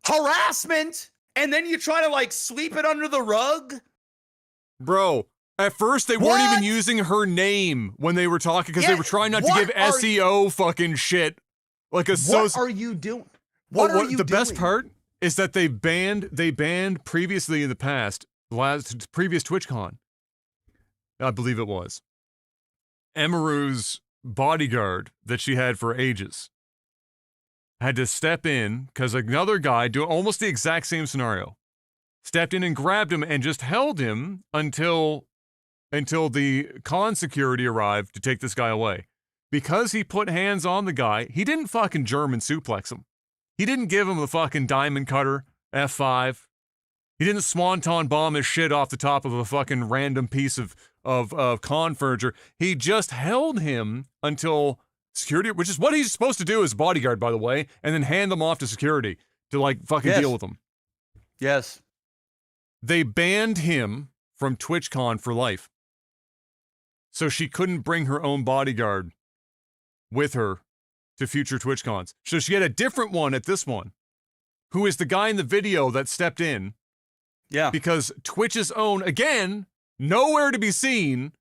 Harassment. And then you try to, like, sweep it under the rug? Bro, at first they weren't even using her name when they were talking because they were trying not to give SEO fucking shit. Like a What are you doing? What are you doing? The best part is that they banned previously in the past, previous TwitchCon, I believe it was, Emaru's bodyguard that she had for ages had to step in because another guy doing almost the exact same scenario stepped in and grabbed him and just held him until the con security arrived to take this guy away. Because he put hands on the guy, he didn't fucking German suplex him. He didn't give him the fucking diamond cutter F5. He didn't swanton bomb his shit off the top of a fucking random piece of con furniture. He just held him until security, which is what he's supposed to do as bodyguard, by the way, and then hand them off to security to like fucking deal with them. Yes. They banned him from TwitchCon for life. So she couldn't bring her own bodyguard with her to future TwitchCons. So she had a different one at this one, who is the guy in the video that stepped in. Yeah. Because Twitch's own, again, nowhere to be seen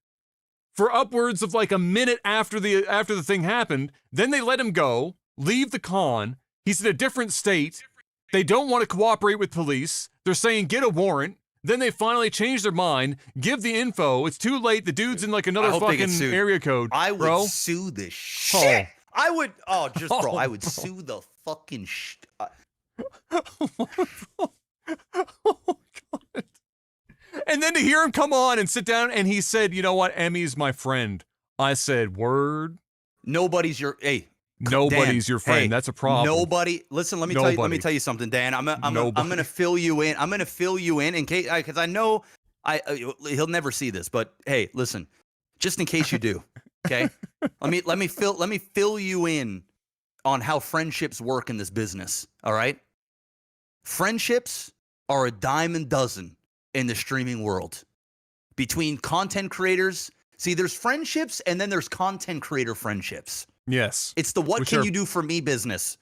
for upwards of like a minute after the thing happened. Then they let him go, leave the con. He's in a different state. They don't want to cooperate with police. They're saying get a warrant. Then they finally change their mind, give the info. It's too late. The dude's in like another fucking area code. I would sue the shit. I would, I would sue the fucking shit. Oh, God. And then to hear him come on and sit down, and he said, you know what, Emmy's my friend. I said, word? Nobody's your friend. Hey, that's a problem. Nobody. Listen, let me tell you something, Dan. I'm gonna fill you in. I'm gonna fill you in case, because I know he'll never see this, but hey, listen, just in case you do, okay? let me fill you in on how friendships work in this business. All right, friendships are a dime a dozen in the streaming world between content creators, See, there's friendships and then there's content creator friendships. Yes. It's the what can you do for me business.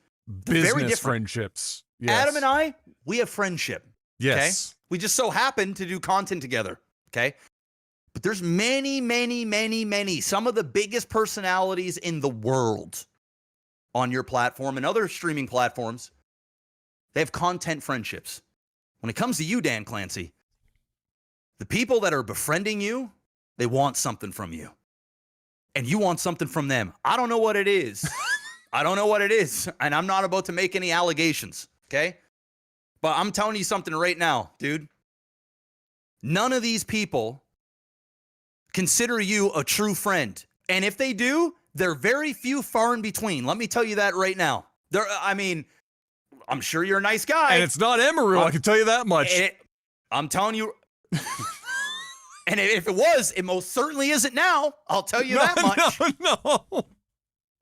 Business very different. Friendships. Yes. Adam and I, we have friendship. Yes. Okay? We just so happen to do content together. Okay. But there's many, many, many, many, some of the biggest personalities in the world on your platform and other streaming platforms. They have content friendships. When it comes to you, Dan Clancy, the people that are befriending you, they want something from you. And you want something from them. I don't know what it is. I don't know what it is. And I'm not about to make any allegations. Okay. But I'm telling you something right now, dude. None of these people consider you a true friend. And if they do, they're very few, far in between. Let me tell you that right now. I'm sure you're a nice guy. And it's not Emerald, I can tell you that much. I'm telling you. And if it was, it most certainly isn't now. I'll tell you that much. No.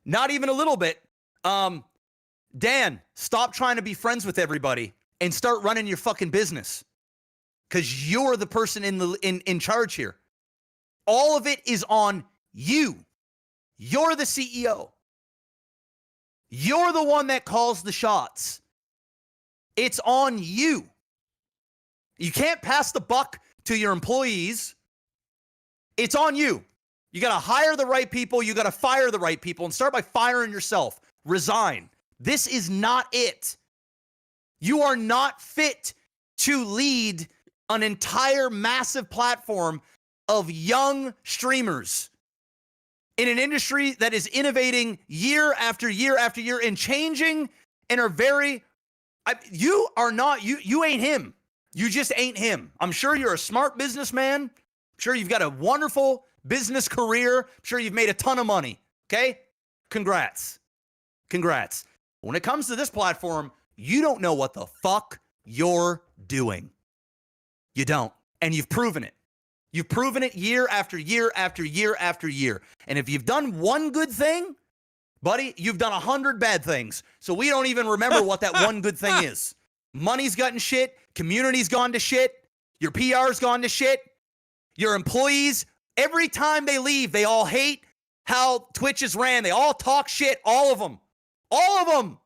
Not even a little bit. Dan, stop trying to be friends with everybody and start running your fucking business. Because you're the person in charge here. All of it is on you. You're the CEO. You're the one that calls the shots. It's on you. You can't pass the buck to your employees. It's on you. You got to hire the right people. You got to fire the right people and start by firing yourself. Resign. This is not it. You are not fit to lead an entire massive platform of young streamers in an industry that is innovating year after year after year and changing and are you ain't him. You just ain't him. I'm sure you're a smart businessman. I'm sure you've got a wonderful business career. I'm sure you've made a ton of money. Okay? Congrats. Congrats. When it comes to this platform, you don't know what the fuck you're doing. You don't. And you've proven it. You've proven it year after year after year after year. And if you've done one good thing, buddy, you've done 100 bad things. So we don't even remember what that one good thing is. Money's gotten shit. Community's gone to shit. Your PR's gone to shit. Your employees, every time they leave, they all hate how Twitch is ran. They all talk shit. All of them. All of them.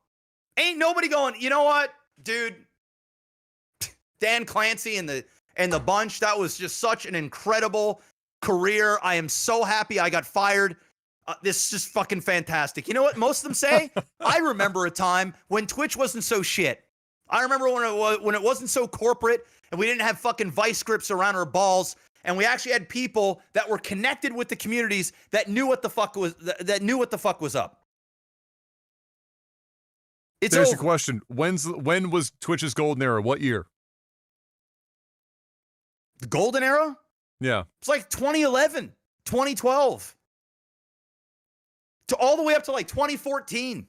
Ain't nobody going, you know what, dude? Dan Clancy and the bunch, that was just such an incredible career. I am so happy I got fired. This is just fucking fantastic. You know what most of them say? I remember a time when Twitch wasn't so shit. I remember when it wasn't so corporate and we didn't have fucking vice grips around our balls and we actually had people that were connected with the communities that knew what the fuck was up. There's your question. When was Twitch's golden era? What year? The golden era? Yeah. It's like 2011, 2012. To all the way up to like 2014.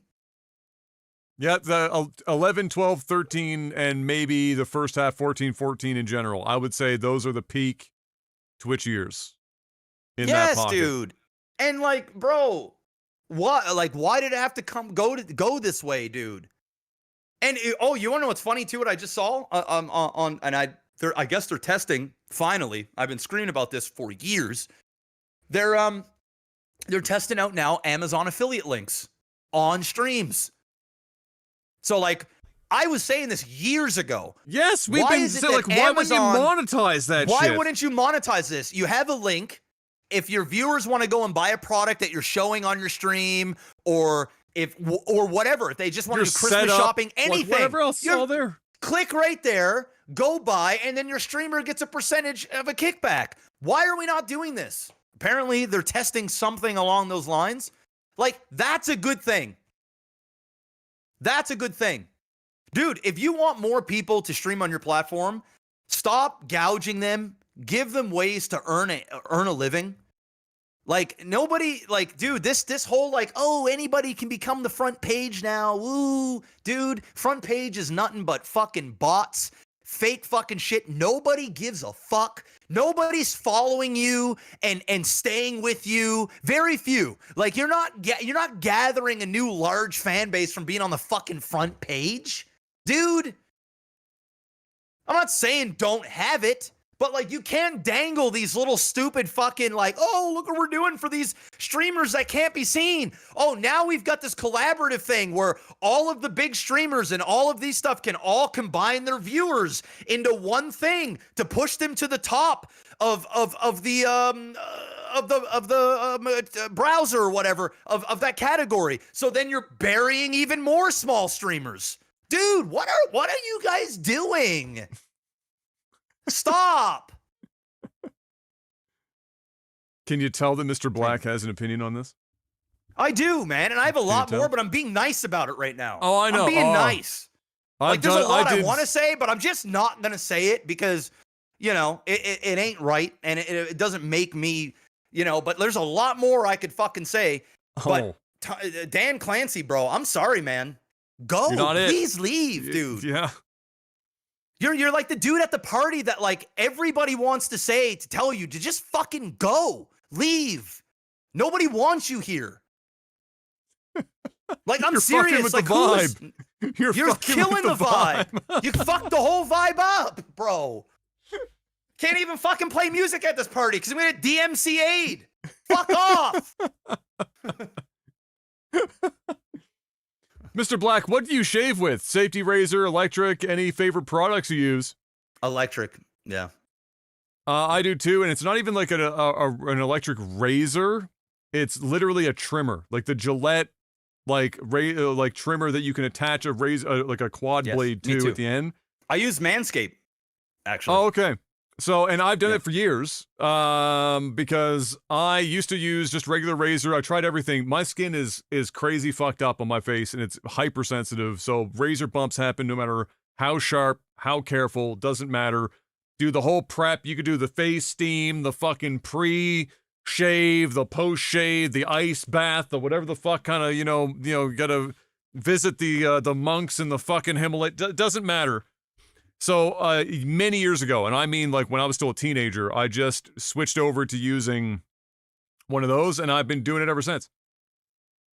Yeah, the 11, 12, 13, and maybe the first half 14, 14 in general. I would say those are the peak Twitch years. That pocket. Dude. And like, bro, why did it have to go this way, dude? And you want to know what's funny too? What I just saw I guess they're testing finally. I've been screaming about this for years. They're testing out now Amazon affiliate links on streams. So like I was saying this years ago. Yes, we've been saying like, why wouldn't you monetize that shit? Why wouldn't you monetize this? You have a link. If your viewers want to go and buy a product that you're showing on your stream, or whatever, if they just want to do Christmas shopping, anything, whatever else is all there, click right there, go buy, and then your streamer gets a percentage of a kickback. Why are we not doing this? Apparently, they're testing something along those lines. Like, that's a good thing. That's a good thing. Dude, if you want more people to stream on your platform, stop gouging them. Give them ways to earn a living. Like, nobody, like, dude, this whole, like, oh, anybody can become the front page now. Ooh, dude, front page is nothing but fucking bots, fake fucking shit. Nobody gives a fuck. Nobody's following you and staying with you. Very few. Like, you're not gathering a new large fan base from being on the fucking front page. Dude, I'm not saying don't have it. But like, you can't dangle these little stupid fucking like, oh, look what we're doing for these streamers that can't be seen. Oh, now we've got this collaborative thing where all of the big streamers and all of these stuff can all combine their viewers into one thing to push them to the top of the browser or whatever of that category. So then you're burying even more small streamers. Dude, what are you guys doing? Stop. Can you tell that Mr. Black has an opinion on this? I do, man, and I have a lot more, but I'm being nice about it right now. Oh, I know. I'm being nice. Like, there's a lot I want to say, but I'm just not going to say it because, you know, it ain't right, and it doesn't make me, you know, but there's a lot more I could fucking say. But Dan Clancy, bro, I'm sorry, man. Go. Please leave, dude. Yeah. You're like the dude at the party that like everybody wants to tell you to just fucking go. Leave. Nobody wants you here. Like, I'm serious. With like, the vibe. You're killing the vibe. You fucked the whole vibe up, bro. Can't even fucking play music at this party because we had DMCA'd. Fuck off. Mr. Black, what do you shave with? Safety razor, electric, any favorite products you use? Electric, yeah. I do too, and it's not even like an electric razor. It's literally a trimmer, like the Gillette, like trimmer that you can attach a razor, like a quad blade to at the end. I use Manscaped, actually. Oh, okay. So, and I've done it for years, because I used to use just regular razor. I tried everything. My skin is crazy fucked up on my face, and it's hypersensitive. So razor bumps happen no matter how sharp, how careful, doesn't matter. Do the whole prep. You could do the face steam, the fucking pre-shave, the post-shave, the ice bath, the whatever the fuck kind of, you gotta visit the monks in the fucking Himalaya. Doesn't matter. So many years ago, and I mean like when I was still a teenager, I just switched over to using one of those, and I've been doing it ever since.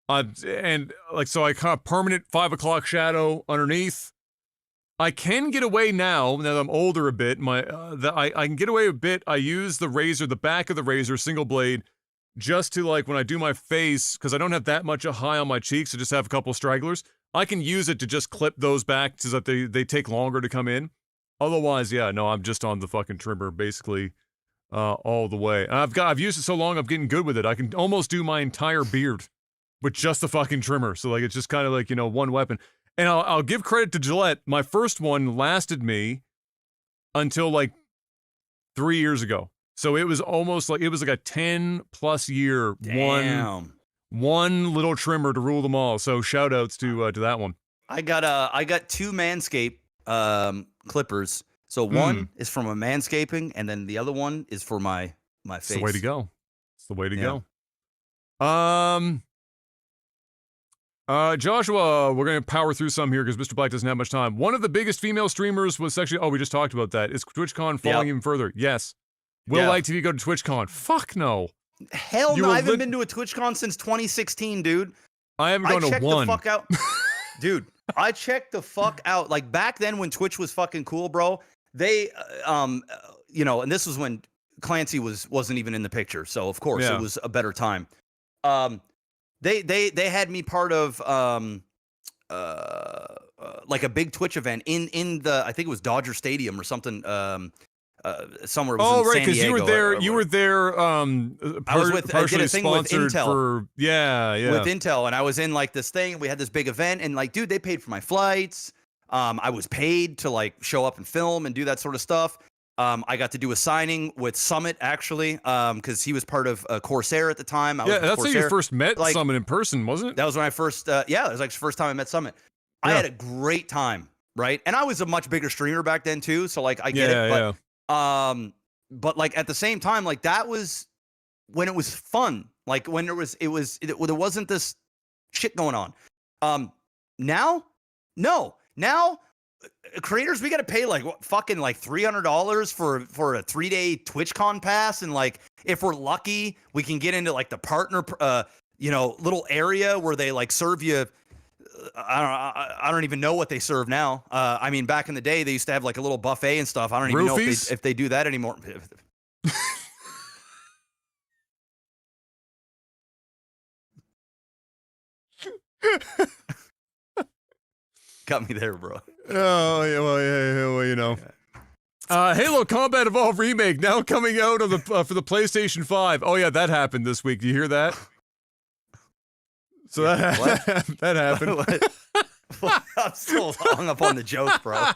And like, so I kind of permanent 5 o'clock shadow underneath. I can get away now that I'm older a bit. I can get away a bit. I use the razor, the back of the razor, single blade, just to like when I do my face, because I don't have that much high on my cheeks, I just have a couple stragglers. I can use it to just clip those back so that they take longer to come in. Otherwise, yeah, no, I'm just on the fucking trimmer basically all the way. And I've used it so long, I'm getting good with it. I can almost do my entire beard with just the fucking trimmer. So like it's just kind of like, one weapon. And I'll give credit to Gillette. My first one lasted me until like 3 years ago. So it was almost like, it was like a 10+ year one little trimmer to rule them all. So shout outs to that one. I got 2 Manscaped clippers. So one is from a manscaping, and then the other one is for my face. It's the way to go. It's the way to go. Joshua, we're going to power through some here because Mr. Black doesn't have much time. One of the biggest female streamers was sexually... Oh, we just talked about that. Is TwitchCon falling even further? Yes. Will ITV go to TwitchCon? Fuck no. Hell no. I haven't been to a TwitchCon since 2016, dude. I haven't gone to one. The fuck out. Dude, I checked the fuck out. Like, back then when Twitch was fucking cool, bro, they, and this was when Clancy wasn't even in the picture. So, of course, it was a better time. They had me part of like a big Twitch event in the, I think it was Dodger Stadium or something, somewhere. It was in San Diego. You were there. You were there. I did a thing with Intel. With Intel, and I was in like this thing. We had this big event, and like, dude, they paid for my flights. I was paid to like show up and film and do that sort of stuff. I got to do a signing with Summit, actually, because he was part of Corsair at the time. That's how you first met Summit in person, wasn't it? That was when I first, it was like the first time I met Summit. I had a great time, right? And I was a much bigger streamer back then too, so like I get it. But like at the same time, like that was when it was fun. Like when there wasn't this shit going on. Now, creators, we got to pay like fucking like $300 for a 3-day TwitchCon pass, and like if we're lucky, we can get into like the partner little area where they like serve you I don't even know what they serve now. I mean, back in the day, they used to have like a little buffet and stuff. I don't even know if they do that anymore. Got me there, bro. Oh, yeah, well, you know. Halo Combat Evolved Remake now coming out of the for the PlayStation 5. Oh yeah, that happened this week. Do you hear that? So that happened. I'm still hung up on the joke, bro.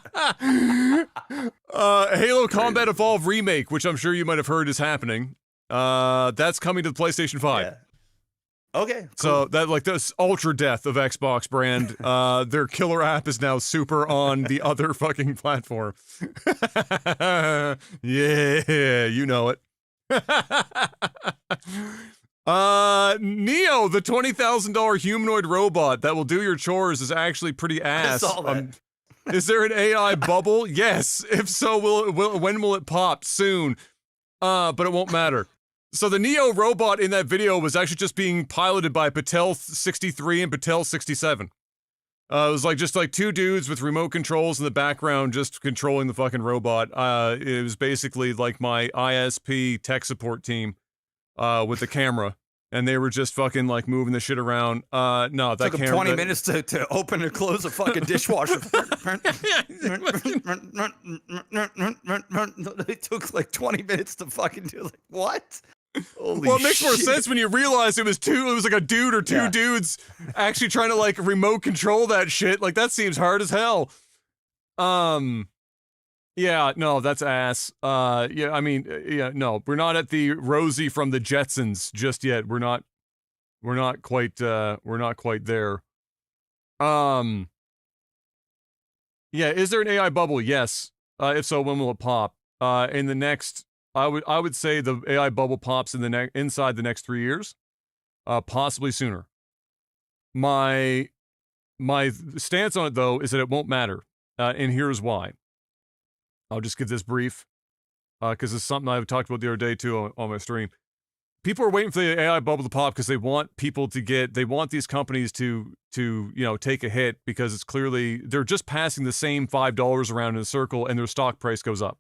Halo Combat Evolved Remake, which I'm sure you might have heard is happening. That's coming to the PlayStation 5. Yeah. Okay. Cool. So that like this ultra death of Xbox brand, their killer app is now super on the other fucking platform. Yeah, you know it. Neo, the $20,000 humanoid robot that will do your chores, is actually pretty ass. I saw that. Is there an AI bubble? Yes. If so, when will it pop? Soon. But it won't matter. So the Neo robot in that video was actually just being piloted by Patel 63 and Patel 67. It was like just like two dudes with remote controls in the background just controlling the fucking robot. It was basically like my ISP tech support team with the camera. And they were just fucking like moving the shit around. No, that took camera. 20 minutes to open and close a fucking dishwasher. It took like 20 minutes to fucking do like what? Holy well, it makes more shit. sense when you realize it was like a dude or two dudes actually trying to like remote control that shit. Like that seems hard as hell. Yeah, no, that's ass. Yeah, I mean, yeah, no, we're not at the Rosie from the Jetsons just yet. We're not quite there. Yeah, is there an AI bubble? Yes. If so, when will it pop? In the next, I would say the AI bubble pops in the inside the next 3 years, possibly sooner. My stance on it though is that it won't matter, and here's why. I'll just give this brief, because it's something I've talked about the other day too on my stream. People are waiting for the AI bubble to pop because they want people to they want these companies to take a hit, because it's clearly they're just passing the same $5 around in a circle and their stock price goes up,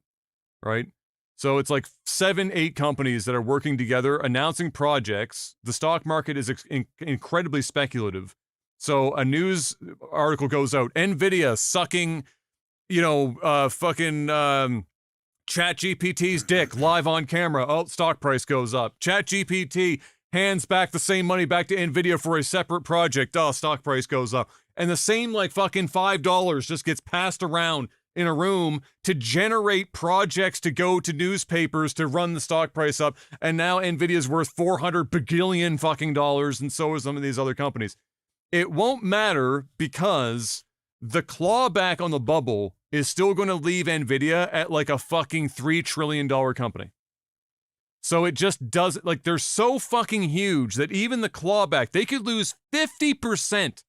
right? So it's like 7-8 companies that are working together, announcing projects. The stock market is incredibly speculative. So a news article goes out, NVIDIA sucking, fucking ChatGPT's dick live on camera. Oh, stock price goes up. ChatGPT hands back the same money back to NVIDIA for a separate project. Oh, stock price goes up. And the same like fucking $5 just gets passed around in a room to generate projects to go to newspapers to run the stock price up. And now NVIDIA's worth 400 bagillion fucking dollars, and so are some of these other companies. It won't matter because the clawback on the bubble is still going to leave NVIDIA at like a fucking $3 trillion company. So it just doesn't, like, they're so fucking huge that even the clawback, they could lose 50%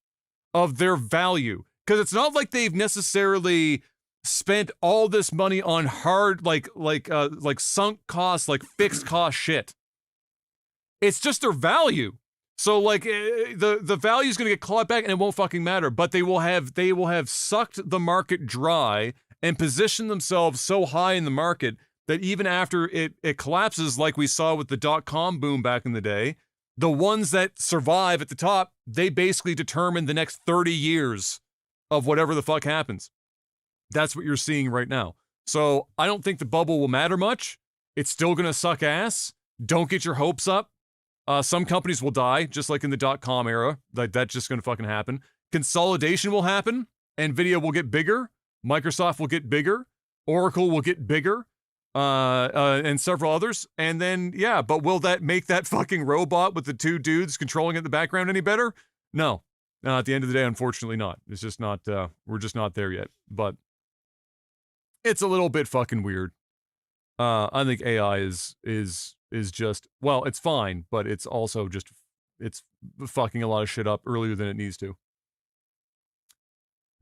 of their value. Because it's not like they've necessarily spent all this money on hard, like sunk costs, like fixed cost shit. It's just their value. So like the value is going to get clawed back and it won't fucking matter, but they will have sucked the market dry and positioned themselves so high in the market that even after it collapses, like we saw with the .com boom back in the day, the ones that survive at the top, they basically determine the next 30 years of whatever the fuck happens. That's what you're seeing right now. So I don't think the bubble will matter much. It's still going to suck ass. Don't get your hopes up. Some companies will die, just like in the .com era. Like that's just going to fucking happen. Consolidation will happen. NVIDIA will get bigger. Microsoft will get bigger. Oracle will get bigger. And several others. And then, yeah, but will that make that fucking robot with the two dudes controlling it in the background any better? No. At the end of the day, unfortunately not. It's just not, we're just not there yet. But it's a little bit fucking weird. I think AI is just, well, it's fine, but it's also just, it's fucking a lot of shit up earlier than it needs to.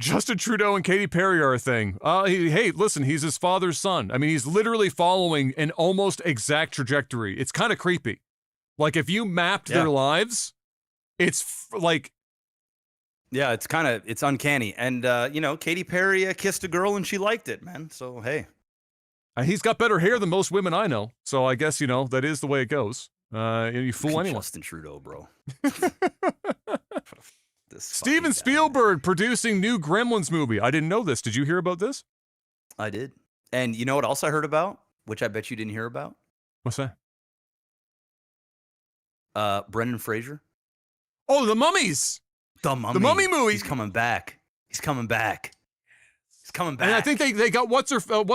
Justin Trudeau and Katy Perry are a thing. Hey, listen, he's his father's son. I mean, he's literally following an almost exact trajectory. It's kind of creepy. Like, if you mapped their lives, it's like, Yeah, it's uncanny. And, Katy Perry kissed a girl and she liked it, man. So, hey. He's got better hair than most women I know. So I guess, that is the way it goes. You fool anyone. Justin Trudeau, bro. Steven Spielberg producing new Gremlins movie. I didn't know this. Did you hear about this? I did. And you know what else I heard about? Which I bet you didn't hear about? What's that? Brendan Fraser. Oh, The Mummies. The Mummy. The Mummy movie. He's coming back. He's coming back. And I think they got what's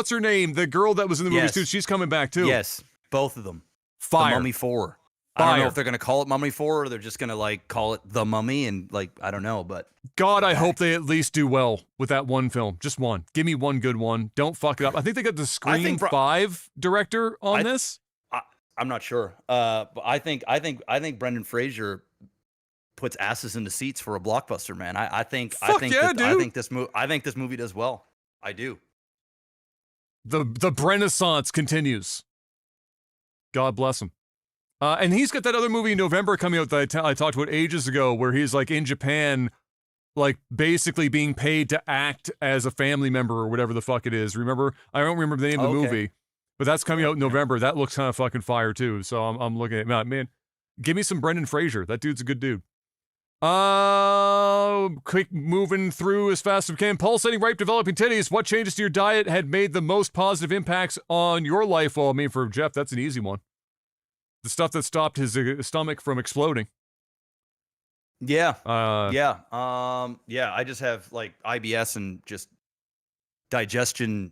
her name? The girl that was in the movies too. She's coming back too. Yes, both of them. Fire. The Mummy 4. I don't know if they're gonna call it Mummy 4 or they're just gonna call it The Mummy and I don't know, but God, I hope they at least do well with that one film. Just one. Give me one good one. Don't fuck it up. I think they got the Scream 5 director on this. I'm not sure. But I think Brendan Fraser puts asses in the seats for a blockbuster, man. I think this movie does well. I do. The Renaissance continues. God bless him. And he's got that other movie in November coming out that I talked about ages ago, where he's in Japan, basically being paid to act as a family member or whatever the fuck it is. Remember? I don't remember the name of the movie, but that's coming out in November. That looks kind of fucking fire too. So I'm looking at man. Give me some Brendan Fraser. That dude's a good dude. Quick moving through as fast as we can. Pulsating, ripe, developing titties. What changes to your diet had made the most positive impacts on your life? Well, for Jeff, that's an easy one. The stuff that stopped his stomach from exploding. Yeah. I just have IBS and just digestion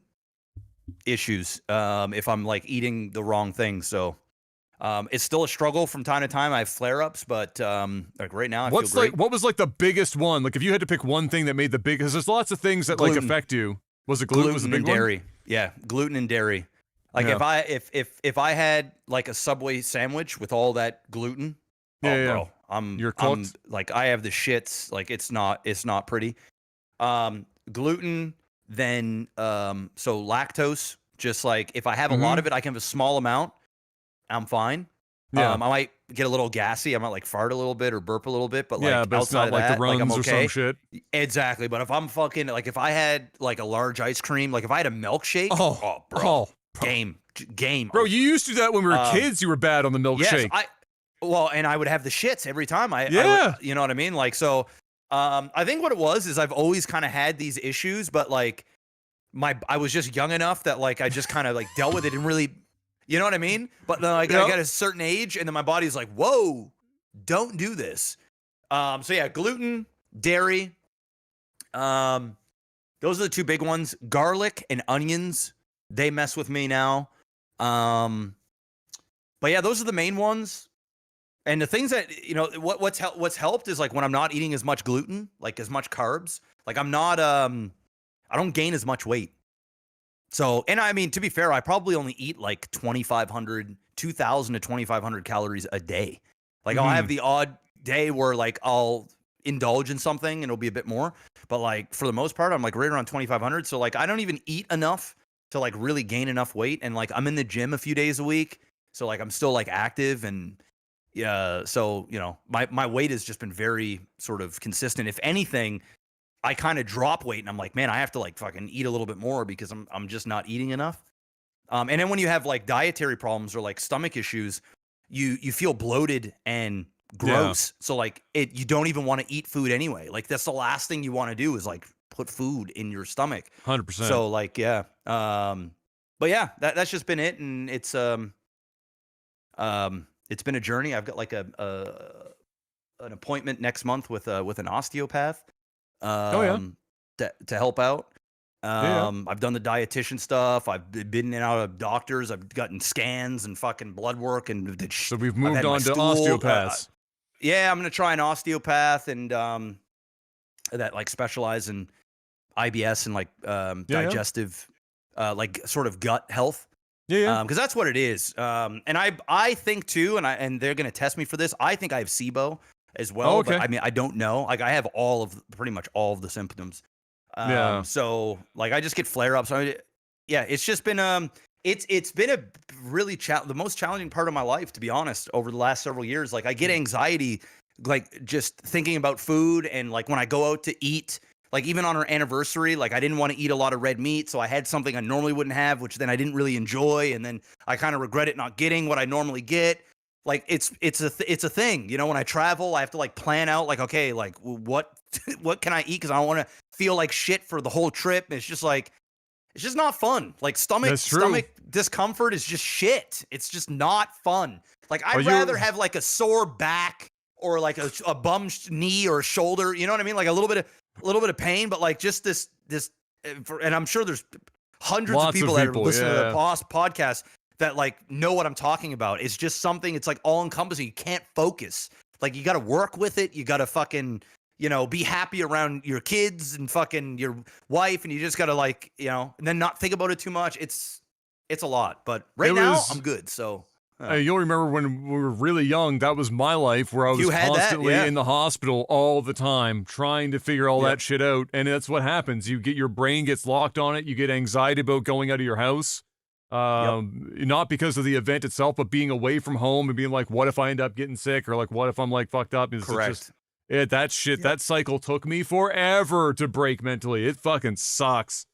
issues if I'm eating the wrong thing. So it's still a struggle from time to time. I have flare-ups, but right now I feel great. What was the biggest one? If you had to pick one thing that made the biggest, there's lots of things that gluten. affect you. Was it gluten? Was the big and dairy? One? Yeah, gluten and dairy. If I had a Subway sandwich with all that gluten, bro, you're cooked. I have the shits. It's not pretty. Gluten, then so lactose. Just if I have a lot of it, I can have a small amount. I'm fine. Yeah. I might get a little gassy. I might fart a little bit or burp a little bit, but but it's not the runs I'm okay. or some shit. Exactly. But if I'm fucking if I had a large ice cream, if I had a milkshake, bro. Game. Bro, you used to do that when we were kids. You were bad on the milkshake. Yes, and I would have the shits every time. You know what I mean? So, I think what it was is I've always kind of had these issues, but I was just young enough that I just kind of dealt with it and really, you know what I mean? But then I got a certain age and then my body's like, whoa, don't do this. So yeah, gluten, dairy. Those are the two big ones. Garlic and onions. They mess with me now. But yeah, those are the main ones. And the things that, what's helped is when I'm not eating as much gluten, as much carbs, I'm not, I don't gain as much weight. So, and I mean, to be fair, I probably only eat 2,000 to 2,500 calories a day. I'll have the odd day where I'll indulge in something and it'll be a bit more. But for the most part, I'm right around 2,500. So I don't even eat enough to really gain enough weight, and I'm in the gym a few days a week, so I'm still active, and so my weight has just been very sort of consistent. If anything, I kind of drop weight and I'm man, I have to fucking eat a little bit more because I'm just not eating enough. And then when you have dietary problems or stomach issues, you feel bloated and gross. Yeah. So you don't even want to eat food anyway. That's the last thing you want to do is put food in your stomach. 100%. So yeah. But yeah, that's just been it. And it's been a journey. I've got an appointment next month with an osteopath. To help out. I've done the dietitian stuff. I've been in and out of doctors. I've gotten scans and fucking blood work. And so we've moved on to osteopaths. Yeah, I'm going to try an osteopath and that specialize in IBS and digestive, sort of gut health. Yeah. Because that's what it is. And I think too, and they're going to test me for this. I think I have SIBO as well. Oh, okay. But I mean, I don't know. I have pretty much all of the symptoms. So I just get flare ups. It's just been it's been a really the most challenging part of my life, to be honest, over the last several years. I get anxiety like just thinking about food, and like when I go out to eat, like even on our anniversary, like I didn't want to eat a lot of red meat, so I had something I normally wouldn't have, which then I didn't really enjoy, and then I kind of regret it not getting what I normally get. Like it's a thing, you know. When I travel, I have to like plan out, like, okay, like what can I eat, because I don't want to feel like shit for the whole trip. It's just like, it's just not fun. Like stomach discomfort is just shit. It's just not fun. Like I'd rather have like a sore back or like a bum knee or shoulder. You know what I mean? Like a little bit of pain, but like just this. And I'm sure there's hundreds of people that are listening to the podcast that like know what I'm talking about. It's just something. It's like all encompassing. You can't focus. Like you got to work with it. You got to fucking, you know, be happy around your kids and fucking your wife, and you just got to like, you know, and then not think about it too much. It's a lot, but now I'm good. So you'll remember when we were really young, that was my life, where I was constantly in the hospital all the time trying to figure all that shit out. And that's what happens. Your brain gets locked on it. You get anxiety about going out of your house. Not because of the event itself, but being away from home and being like, what if I end up getting sick, or like, what if I'm like fucked up? Correct. That shit, that cycle took me forever to break mentally. It fucking sucks.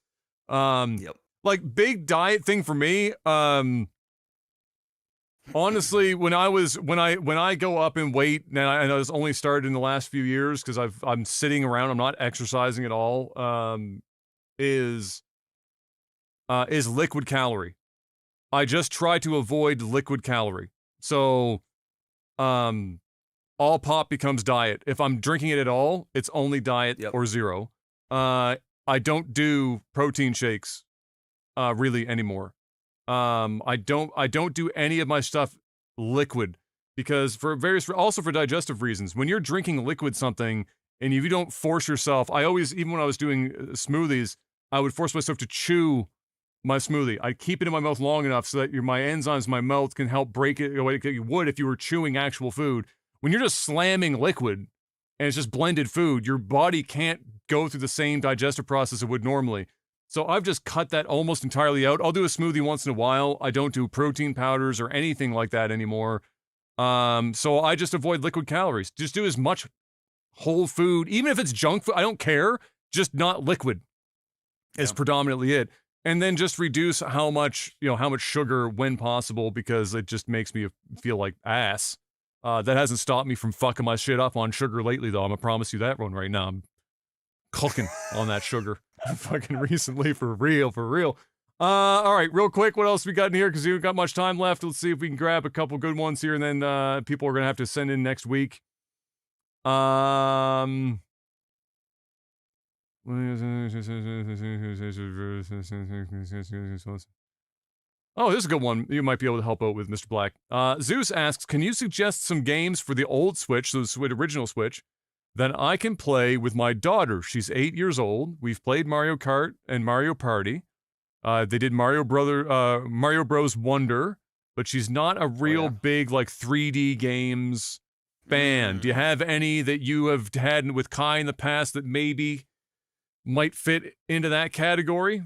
Like big diet thing for me. Honestly, when I go up in weight, and I know this only started in the last few years because I'm sitting around, I'm not exercising at all. Is liquid calorie. I just try to avoid liquid calorie. So, all pop becomes diet. If I'm drinking it at all, it's only diet or zero. I don't do protein shakes, really anymore. I don't do any of my stuff liquid, because also for digestive reasons. When you're drinking liquid something, and if you don't force yourself, even when I was doing smoothies, I would force myself to chew my smoothie. I keep it in my mouth long enough so that my enzymes in my mouth can help break it the way you would if you were chewing actual food. When you're just slamming liquid and it's just blended food, your body can't go through the same digestive process it would normally. So I've just cut that almost entirely out. I'll do a smoothie once in a while. I don't do protein powders or anything like that anymore. So I just avoid liquid calories. Just do as much whole food, even if it's junk food, I don't care. Just not liquid is predominantly it. And then just reduce how much sugar when possible, because it just makes me feel like ass. That hasn't stopped me from fucking my shit up on sugar lately, though. I'm gonna promise you that one right now. I'm cooking on that sugar fucking recently, for real. All right, real quick, what else we got in here? Because we haven't got much time left. Let's see if we can grab a couple good ones here, and then people are gonna have to send in next week. Oh, this is a good one. You might be able to help out with, Mr. Black. Zeus asks, can you suggest some games for the old Switch, so the original Switch, that I can play with my daughter? She's 8 years old. We've played Mario Kart and Mario Party. They did Mario Bros. Wonder, but she's not a real big, like, 3D games fan. Do you have any that you have had with Kai in the past that maybe might fit into that category?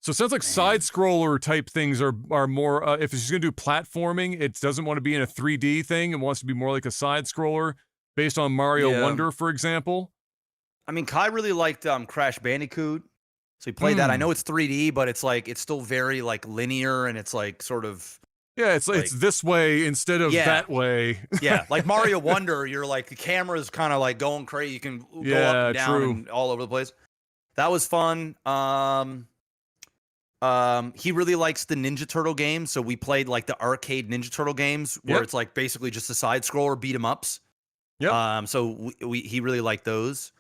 So it sounds like side-scroller type things are more, if she's going to do platforming, it doesn't want to be in a 3D thing. It wants to be more like a side-scroller based on Mario Wonder, for example. I mean, Kai really liked Crash Bandicoot, so he played that. I know it's 3D, but it's like, it's still very like linear, and it's like sort of... Yeah, it's this way instead of that way. Yeah, like Mario Wonder, you're like, the camera's kind of like going crazy. You can go up and down and all over the place. That was fun. He really likes the Ninja Turtle games, so we played like the arcade Ninja Turtle games where it's like basically just a side scroller beat 'em ups. Yep. So he really liked those.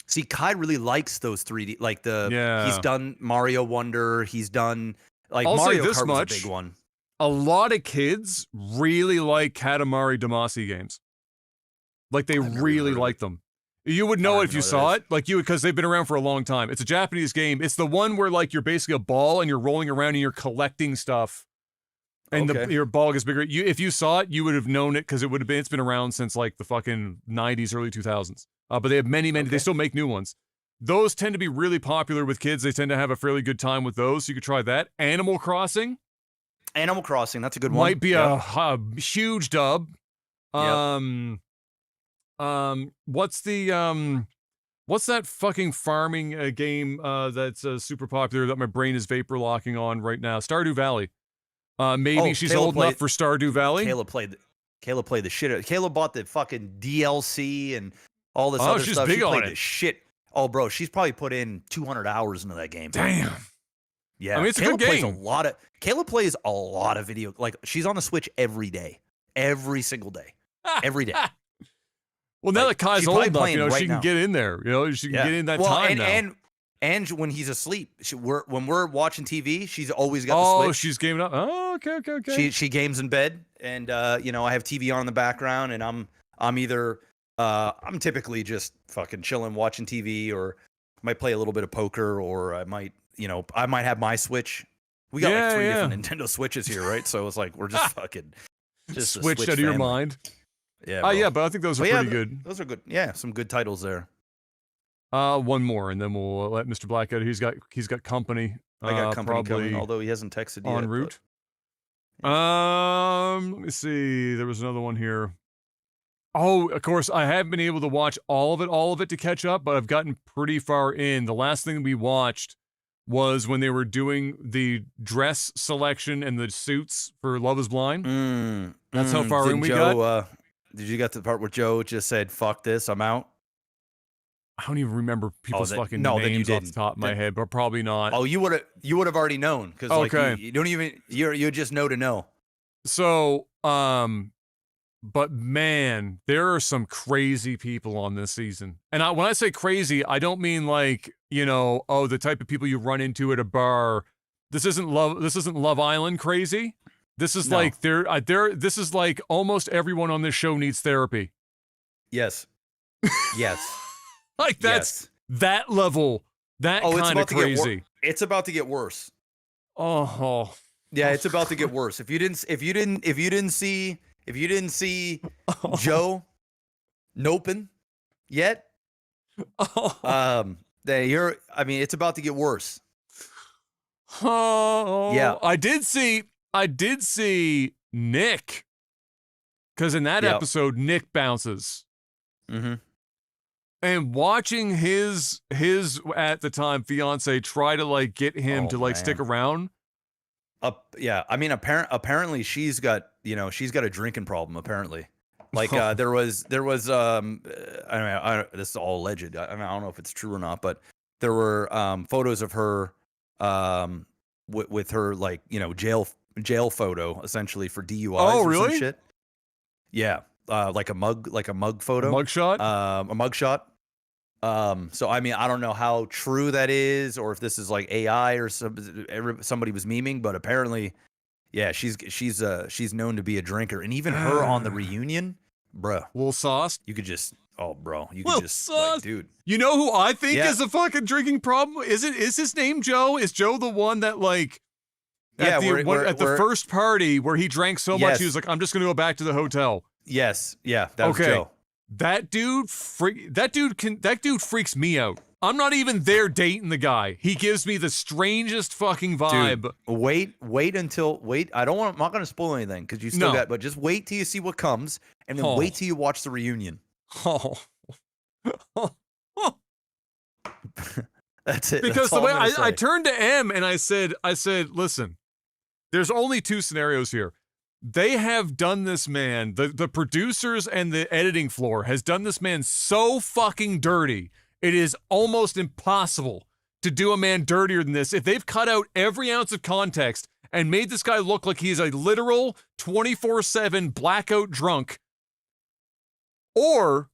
See, Kai really likes those 3D, like he's done Mario Wonder, he's done like I'll Mario say this Kart much, was a big one. A lot of kids really like Katamari Damacy games. Like they really like them. You would know it if you saw it, like because they've been around for a long time. It's a Japanese game. It's the one where like you're basically a ball and you're rolling around and you're collecting stuff, and your ball gets bigger. If you saw it, you would have known it because it's been around since like the fucking 90s, early 2000s. But they have many. They still make new ones. Those tend to be really popular with kids. They tend to have a fairly good time with those. So you could try that. Animal Crossing. Animal Crossing, that's a good one. Might be a huge dub. Yep. What's that fucking farming game that's super popular that my brain is vapor locking on right now? Stardew Valley. Maybe she's Caleb old enough for Stardew Valley. Caleb played the shit out. Caleb bought the fucking DLC and all this other she's stuff. Big she played on the it. shit. Oh, bro, she's probably put in 200 hours into that game. Damn. Yeah, I mean, it's Caleb a good plays game. Caleb plays a lot of video. Like, she's on the Switch every day, every single day, every day. Well, now that Kai's she's old probably enough, playing she right can now. get in there. She can get in that time now. And when he's asleep, when we're watching TV, she's always got the Oh, Switch. she's gaming up. Oh, okay. She games in bed, and I have TV on in the background, and I'm either I'm typically just fucking chilling, watching TV, or might play a little bit of poker, or I might have my Switch. We got like 3 different Nintendo Switches here, right? So it's like we're just fucking just Switch out of family. your mind. Yeah. Oh, yeah, but I think those are pretty good. Those are good. Yeah, some good titles there. One more, and then we'll let Mr. Black out. He's got company. I got company probably coming, although he hasn't texted yet. en route. Let me see. There was another one here. Oh, of course, I haven't been able to watch all of it to catch up, but I've gotten pretty far in. The last thing we watched was when they were doing the dress selection and the suits for Love is Blind. That's how far in we got. Did you get to the part where Joe just said, "Fuck this, I'm out"? I don't even remember people's fucking names off the top of my head, but probably not. Oh, you would have already known because like you don't even you just know to know. So, but man, there are some crazy people on this season. And when I say crazy, I don't mean like, the type of people you run into at a bar. This isn't Love Island crazy. This is like this is like almost everyone on this show needs therapy. Yes. Yes. Like that's that level, that kind of crazy. It's about to get worse. Oh. Yeah, it's about to get worse. If you didn't see Joe Nopin yet, it's about to get worse. Oh. Yeah. I did see Nick, because in that episode Nick bounces. Mm-hmm. And watching his at the time fiance try to like get him to stick around. I mean, apparently she's got a drinking problem. Apparently, like there was this is all alleged. I don't know if it's true or not, but there were photos of her with her jail photo essentially for DUIs. Oh, or really? Some shit. Yeah. Like a mug photo, a mugshot. So I mean, I don't know how true that is, or if this is like AI or somebody was memeing, but apparently, yeah, she's known to be a drinker, and even her on the reunion, bruh, little sauce. you could just, dude. You know who I think is a fucking drinking problem? Is his name Joe? Is Joe the one that like? At the first party where he drank so much, he was like, "I'm just gonna go back to the hotel." Yes, yeah, that was Joe. That dude freaks me out. I'm not even there dating the guy. He gives me the strangest fucking vibe. Dude, wait. I'm not going to spoil anything because you still got, but just wait till you see what comes, and then wait till you watch the reunion. Oh. That's it. Because the way I turned to M and I said, listen, there's only two scenarios here. They have done this man, the producers and the editing floor has done this man so fucking dirty. It is almost impossible to do a man dirtier than this. If they've cut out every ounce of context and made this guy look like he's a literal 24/7 blackout drunk, or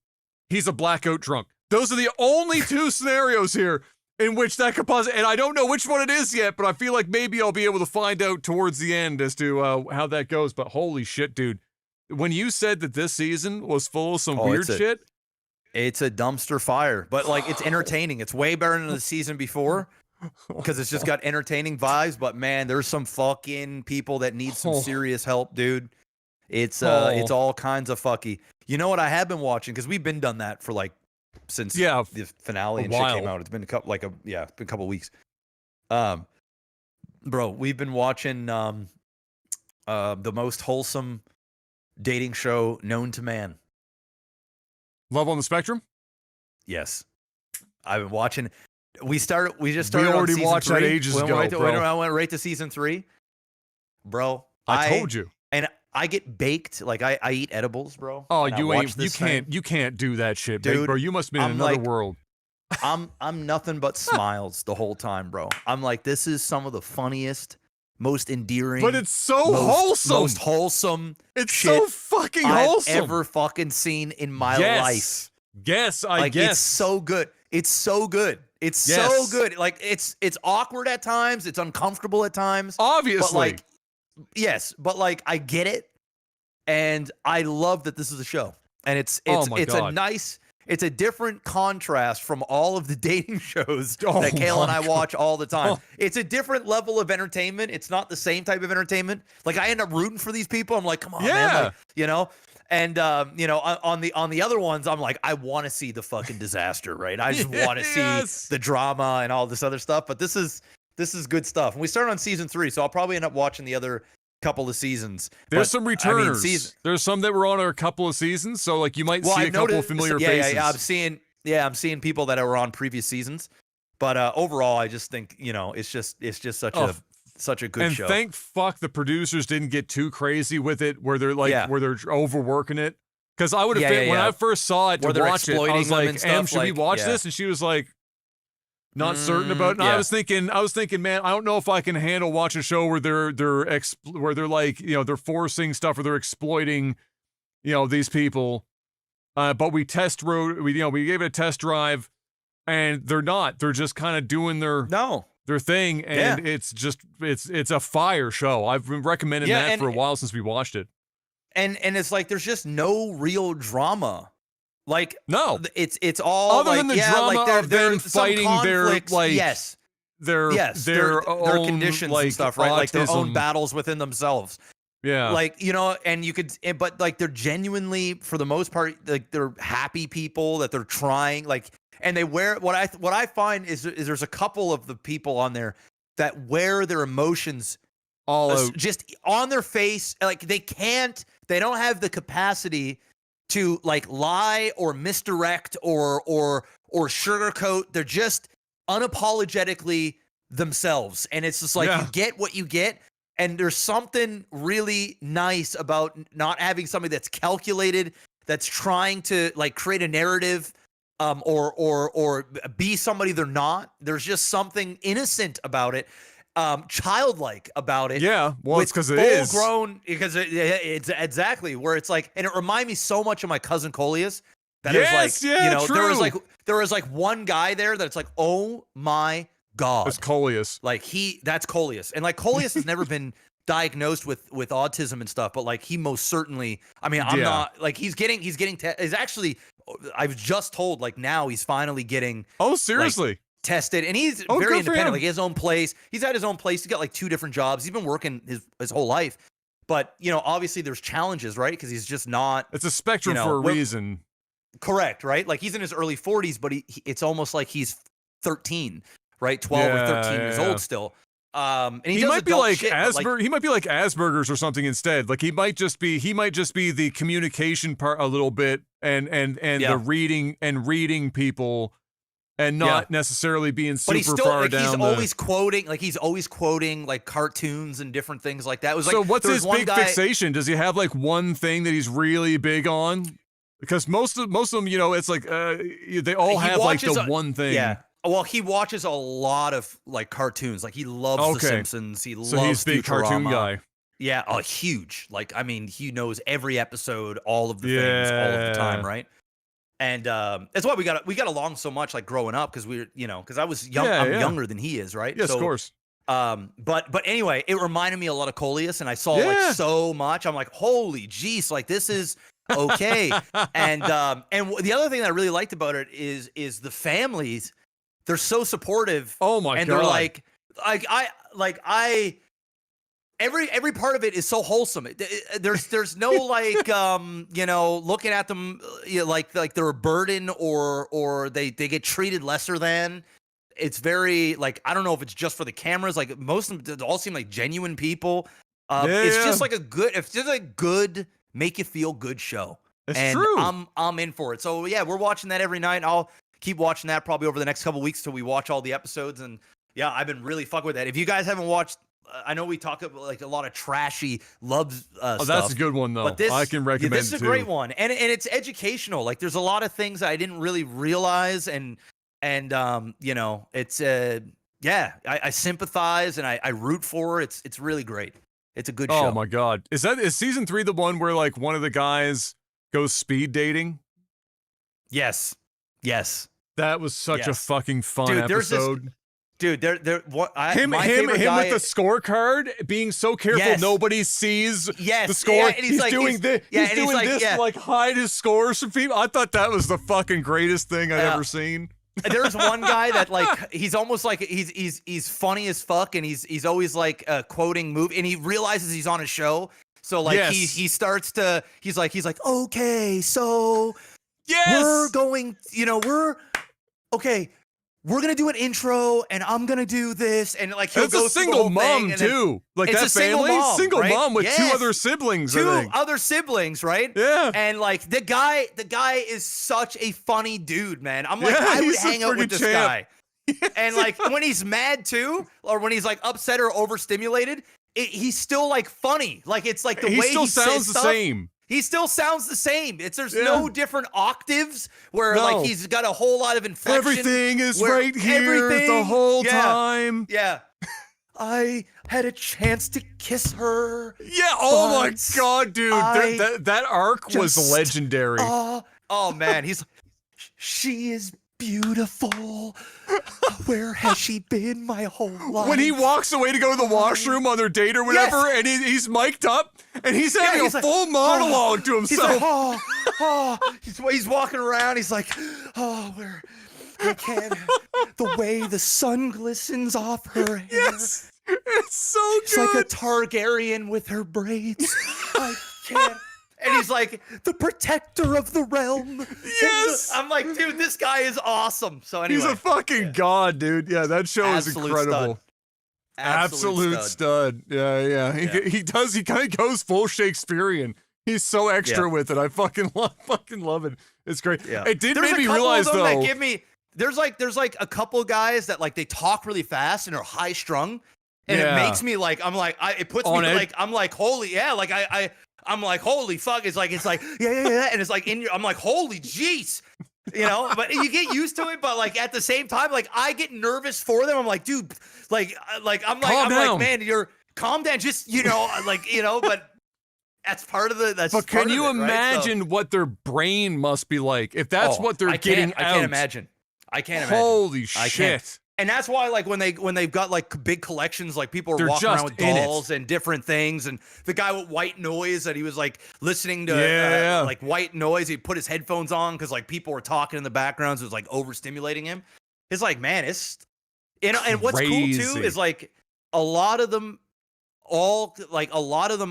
he's a blackout drunk. Those are the only two scenarios here in which that could possibly, and I don't know which one it is yet, but I feel like maybe I'll be able to find out towards the end as to how that goes. But holy shit, dude. When you said that this season was full of some weird shit. It's a dumpster fire, but like it's entertaining. It's way better than the season before because it's just got entertaining vibes. But man, there's some fucking people that need some serious help, dude. It's all kinds of fucky. You know what I have been watching? Because we've been done that for like since the finale and shit came out. It's been a couple weeks. Bro, we've been watching The most wholesome dating show known to man. Love on the Spectrum? Yes. I've been watching. We just started We on already season watched 3. that ages ago, bro. I went right to season 3. Bro. I told you. And I get baked. Like I eat edibles, bro. Oh, and you can't do that shit, Dude, bro. You must be in I'm another like- world. I'm nothing but smiles the whole time, bro. I'm like, this is some of the funniest, most endearing, But it's so wholesome. most wholesome It's shit so fucking I've wholesome. ever fucking seen in my life. Yes, I Like, guess. it's so good. It's so good. It's so Yes. good. Like it's awkward at times. It's uncomfortable at times. Obviously. But like, yes, but like I get it, and I love that this is a show, and it's Oh my it's a God. nice. It's a different contrast from all of the dating shows Oh that Kale and my I God. watch all the time. Oh. It's a different level of entertainment. It's not the same type of entertainment. Like I end up rooting for these people. I'm like, come on, man, Yeah. like, you know. And you know, on the other ones, I'm like, I want to see the fucking disaster, right? I just want to Yes. see the drama and all this other stuff. But this is good stuff. And we started on season 3, so I'll probably end up watching the other couple of seasons. There's But, some I mean, returners. There's some that were on a couple of seasons, so like you might see I've a couple of noticed- familiar yeah, faces. I'm seeing people that were on previous seasons. But overall, I just think, you know, it's just Oh, such a good and show. thank fuck the producers didn't get too crazy with it, where they're like Yeah. where they're overworking it. Because I would have when I first saw it Where to they're watch it, I exploiting was them like, and "Em, stuff, should we like, watch yeah. this?" And she was like, not certain about it. And yeah. I was thinking, man, I don't know if I can handle watching a show where they're like, you know, they're forcing stuff or they're exploiting, you know, these people. But we gave it a test drive, and they're not. They're just kind of doing their thing, and it's a fire show. I've been recommending that for a while since we watched it. And it's like there's just no real drama. Like No, it's all other like, than the yeah, drama like of them some fighting their conflicts, like yes, their own conditions like, and stuff, right? Like their own autism. battles within themselves. Yeah, Like, you know, and you could, but like they're genuinely, for the most part, like they're happy people that they're trying, like, and they wear what I find is there's a couple of the people on there that wear their emotions all out. just on their face. Like they don't have the capacity to like lie or misdirect or sugarcoat. They're just unapologetically themselves. And it's just like, you get what you get. And there's something really nice about not having somebody that's calculated, that's trying to like create a narrative, or be somebody they're not. There's just something innocent about it, childlike about it. Yeah, well, it's because it full is grown, because it's exactly where it's like, and it reminded me so much of my cousin Coleus. That Yes, is like, yeah, you know, true. there was like one guy there that's like, oh my God. It's Coleus. Like that's Coleus. And like Coleus has never been diagnosed with autism and stuff, but like he most certainly, I mean, I'm not like he's actually, I've just told like now he's finally getting seriously tested, and he's good very for independent. him. Like his own place. He's at his own place. He's got like 2 different jobs. He's been working his whole life. But, you know, obviously there's challenges, right? Because he's just not. It's a spectrum you know, for a reason. Correct, right? Like he's in his early 40s, but it's almost like he's 13, right? 12 or 13 years old still. And he does might be adult like shit, but, Asperger. He might be like Asperger's or something instead. Like he might just be the communication part a little bit, and the reading people, and not necessarily being super but he's still far like, down. he's always quoting like cartoons and different things like that. It was like, So what's there his was one big guy, fixation? Does he have like one thing that he's really big on? Because most of them, you know, it's like they all have like the one thing. Yeah. Well, he watches a lot of like cartoons. Like he loves The Simpsons. He loves he's a big cartoon guy. Yeah, huge. Like, I mean, he knows every episode, all of the things, all of the time, right? And that's why we got along so much, like growing up, because because I was young. I'm younger than he is, right? Yes, of course. But anyway, it reminded me a lot of Coleus, and I saw like so much. I'm like, holy jeez, like this is okay. And the other thing that I really liked about it is the families. They're so supportive. Oh my God. And they're like every part of it is so wholesome. There's no like looking at them like they're a burden or they get treated lesser than. It's very like, I don't know if it's just for the cameras. Like most of them all seem like genuine people. It's just like it's just a good, make you feel good show. It's and true. I'm in for it. So yeah, we're watching that every night. I'll keep watching that probably over the next couple weeks till we watch all the episodes. And yeah, I've been really fucking with that. If you guys haven't watched, I know we talk about like a lot of trashy love stuff. That's a good one though. But this, I can recommend this is a great one, and it's educational. Like there's a lot of things I didn't really realize, and you know, it's I sympathize and I root for it. It's really great. It's a good show. Oh my god, is season 3 the one where like one of the guys goes speed dating? Yes. That was such a fucking fun Dude, episode. Dude, Him with the scorecard, being so careful nobody sees the score. Yeah, and he's doing this. Yeah, he's doing this to like hide his scores from people. I thought that was the fucking greatest thing I'd ever seen. There's one guy that like he's almost like he's funny as fuck, and he's always like quoting movie, and he realizes he's on a show. So like he starts to he's like okay, so we're going, you know, we're gonna do an intro, and I'm gonna do this, and like he'll go a single mom thing, too. Like it's that a single family, mom, single right? mom with Yes. 2 other siblings. Two other siblings, right? Yeah. And like the guy is such a funny dude, man. I'm like, I would hang out with this guy. Yes. And like when he's mad too, or when he's like upset or overstimulated, he's still like funny. Like it's like the way he sounds the same. He still sounds the same. There's no different octaves where like he's got a whole lot of inflection. Everything is right here the whole time. Yeah. I had a chance to kiss her. Yeah. Oh my god, dude. That arc was legendary. Oh man, he's like, she is beautiful. Where has she been my whole life? When he walks away to go to the washroom on their date or whatever, and he's mic'd up, and he's having a full monologue to himself. He's like, he's walking around. He's like, where can't the way the sun glistens off her hair. Yes, it's so good. She's like a Targaryen with her braids. I can't. And he's like, the protector of the realm. Yes. I'm like, dude, this guy is awesome. So anyway. He's a fucking god, dude. Yeah, that show is incredible. Absolute stud. Yeah. He kind of goes full Shakespearean. He's so extra with it. I fucking love it. It's great. Yeah. It did make me realize though. That give me, there's like a couple guys that like they talk really fast and are high strung. And it makes me like, it puts me like, I'm like, holy, like I'm like, holy fuck. It's like, yeah. And it's like I'm like, holy jeez, you know, but you get used to it. But like at the same time, like I get nervous for them. I'm like, dude, I'm like, man, you're calm down. Just, you know, but that's part of the, But can you imagine what their brain must be like? If that's what they're getting out. I can't imagine. Holy shit. And that's why, like, when they've got like big collections, like people are walking around with dolls and different things. And the guy with white noise that he was like listening to, like white noise. He put his headphones on because like people were talking in the background, so it was like overstimulating him. It's like, man, it's and what's cool too is like a lot of them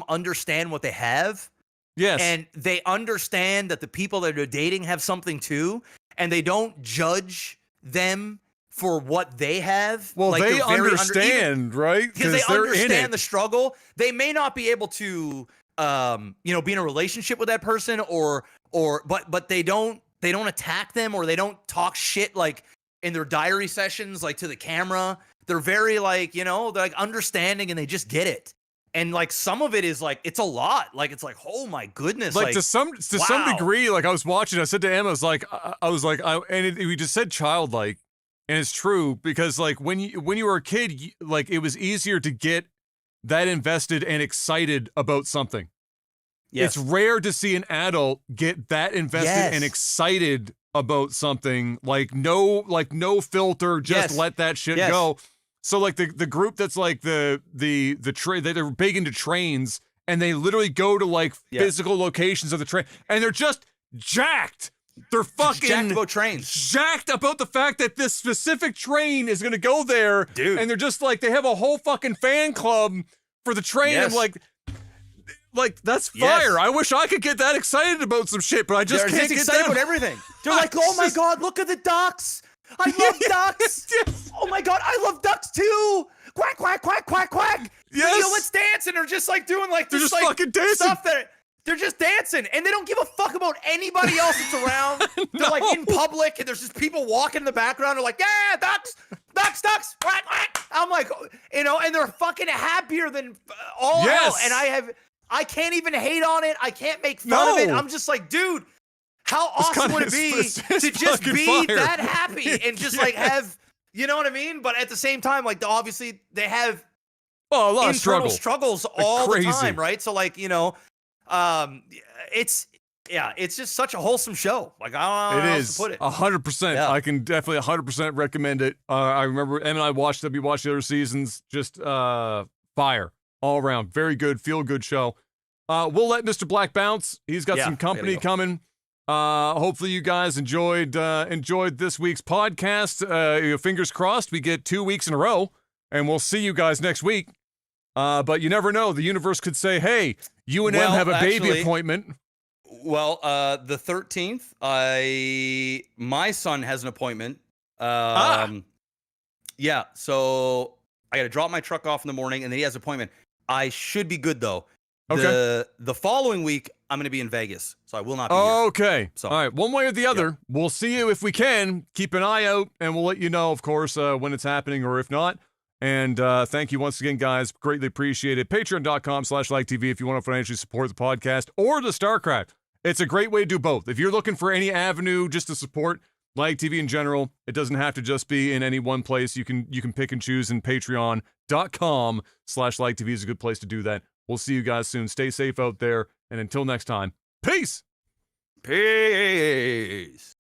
understand what they have. Yes, and they understand that the people that they're dating have something too, and they don't judge them for what they have. Well, like they understand, right? Because they understand the struggle. They may not be able to, be in a relationship with that person, but they don't attack them, or they don't talk shit like in their diary sessions, like to the camera. They're very like, they're like understanding, and they just get it. And like some of it is like it's a lot. Like it's like, oh my goodness. Like to some degree, like I was watching, I said to Emma, we just said childlike. And it's true, because like when you were a kid, like it was easier to get that invested and excited about something. Yes. It's rare to see an adult get that invested and excited about something. Like no filter, just let that shit go. So like the group that's like the train, they're big into trains, and they literally go to like physical locations of the train, and they're just jacked. They're fucking jacked about the fact that this specific train is going to go there. Dude. And they're just like, they have a whole fucking fan club for the train. Yes. I'm like, that's fire. I wish I could get that excited about some shit, but I just can't get excited about everything. They're like, oh my God, look at the ducks. I love ducks. Yes. Oh my God, I love ducks too. Quack, quack, quack, quack, quack. Yes. Let's dance. And are just like doing like They're this just like fucking dancing. stuff that they're just dancing, and they don't give a fuck about anybody else that's around. They're like in public, and there's just people walking in the background. They're like, yeah, ducks, quack, quack. I'm like, you know, and they're fucking happier than all hell. And I can't even hate on it. I can't make fun of it. I'm just like, dude, how awesome would it be to just be that happy and just like have, you know what I mean? But at the same time, like obviously they have a lot of internal struggles all the time, right? So like, you know, it's just such a wholesome show. Like I don't know how else to put it. 100%. Yeah. I can definitely 100% recommend it. I remember Em and I watched the other seasons. Just fire all around. Very good, feel good show. We'll let Mr. Black bounce. He's got some company coming. Hopefully you guys enjoyed this week's podcast. Fingers crossed we get 2 weeks in a row, and we'll see you guys next week. But you never know. The universe could say, hey, you and Em have a baby appointment. Well, the 13th, my son has an appointment. Yeah, so I got to drop my truck off in the morning, and then he has an appointment. I should be good, though. Okay. The following week, I'm going to be in Vegas, so I will not be here. Okay. So, all right. One way or the other, we'll see you if we can. Keep an eye out, and we'll let you know, of course, when it's happening or if not. And thank you once again, guys. Greatly appreciate it. Patreon.com/LikeTV if you want to financially support the podcast or the StarCraft. It's a great way to do both. If you're looking for any avenue just to support Like TV in general, it doesn't have to just be in any one place. You can pick and choose, and Patreon.com/LikeTV is a good place to do that. We'll see you guys soon. Stay safe out there, and until next time, peace. Peace.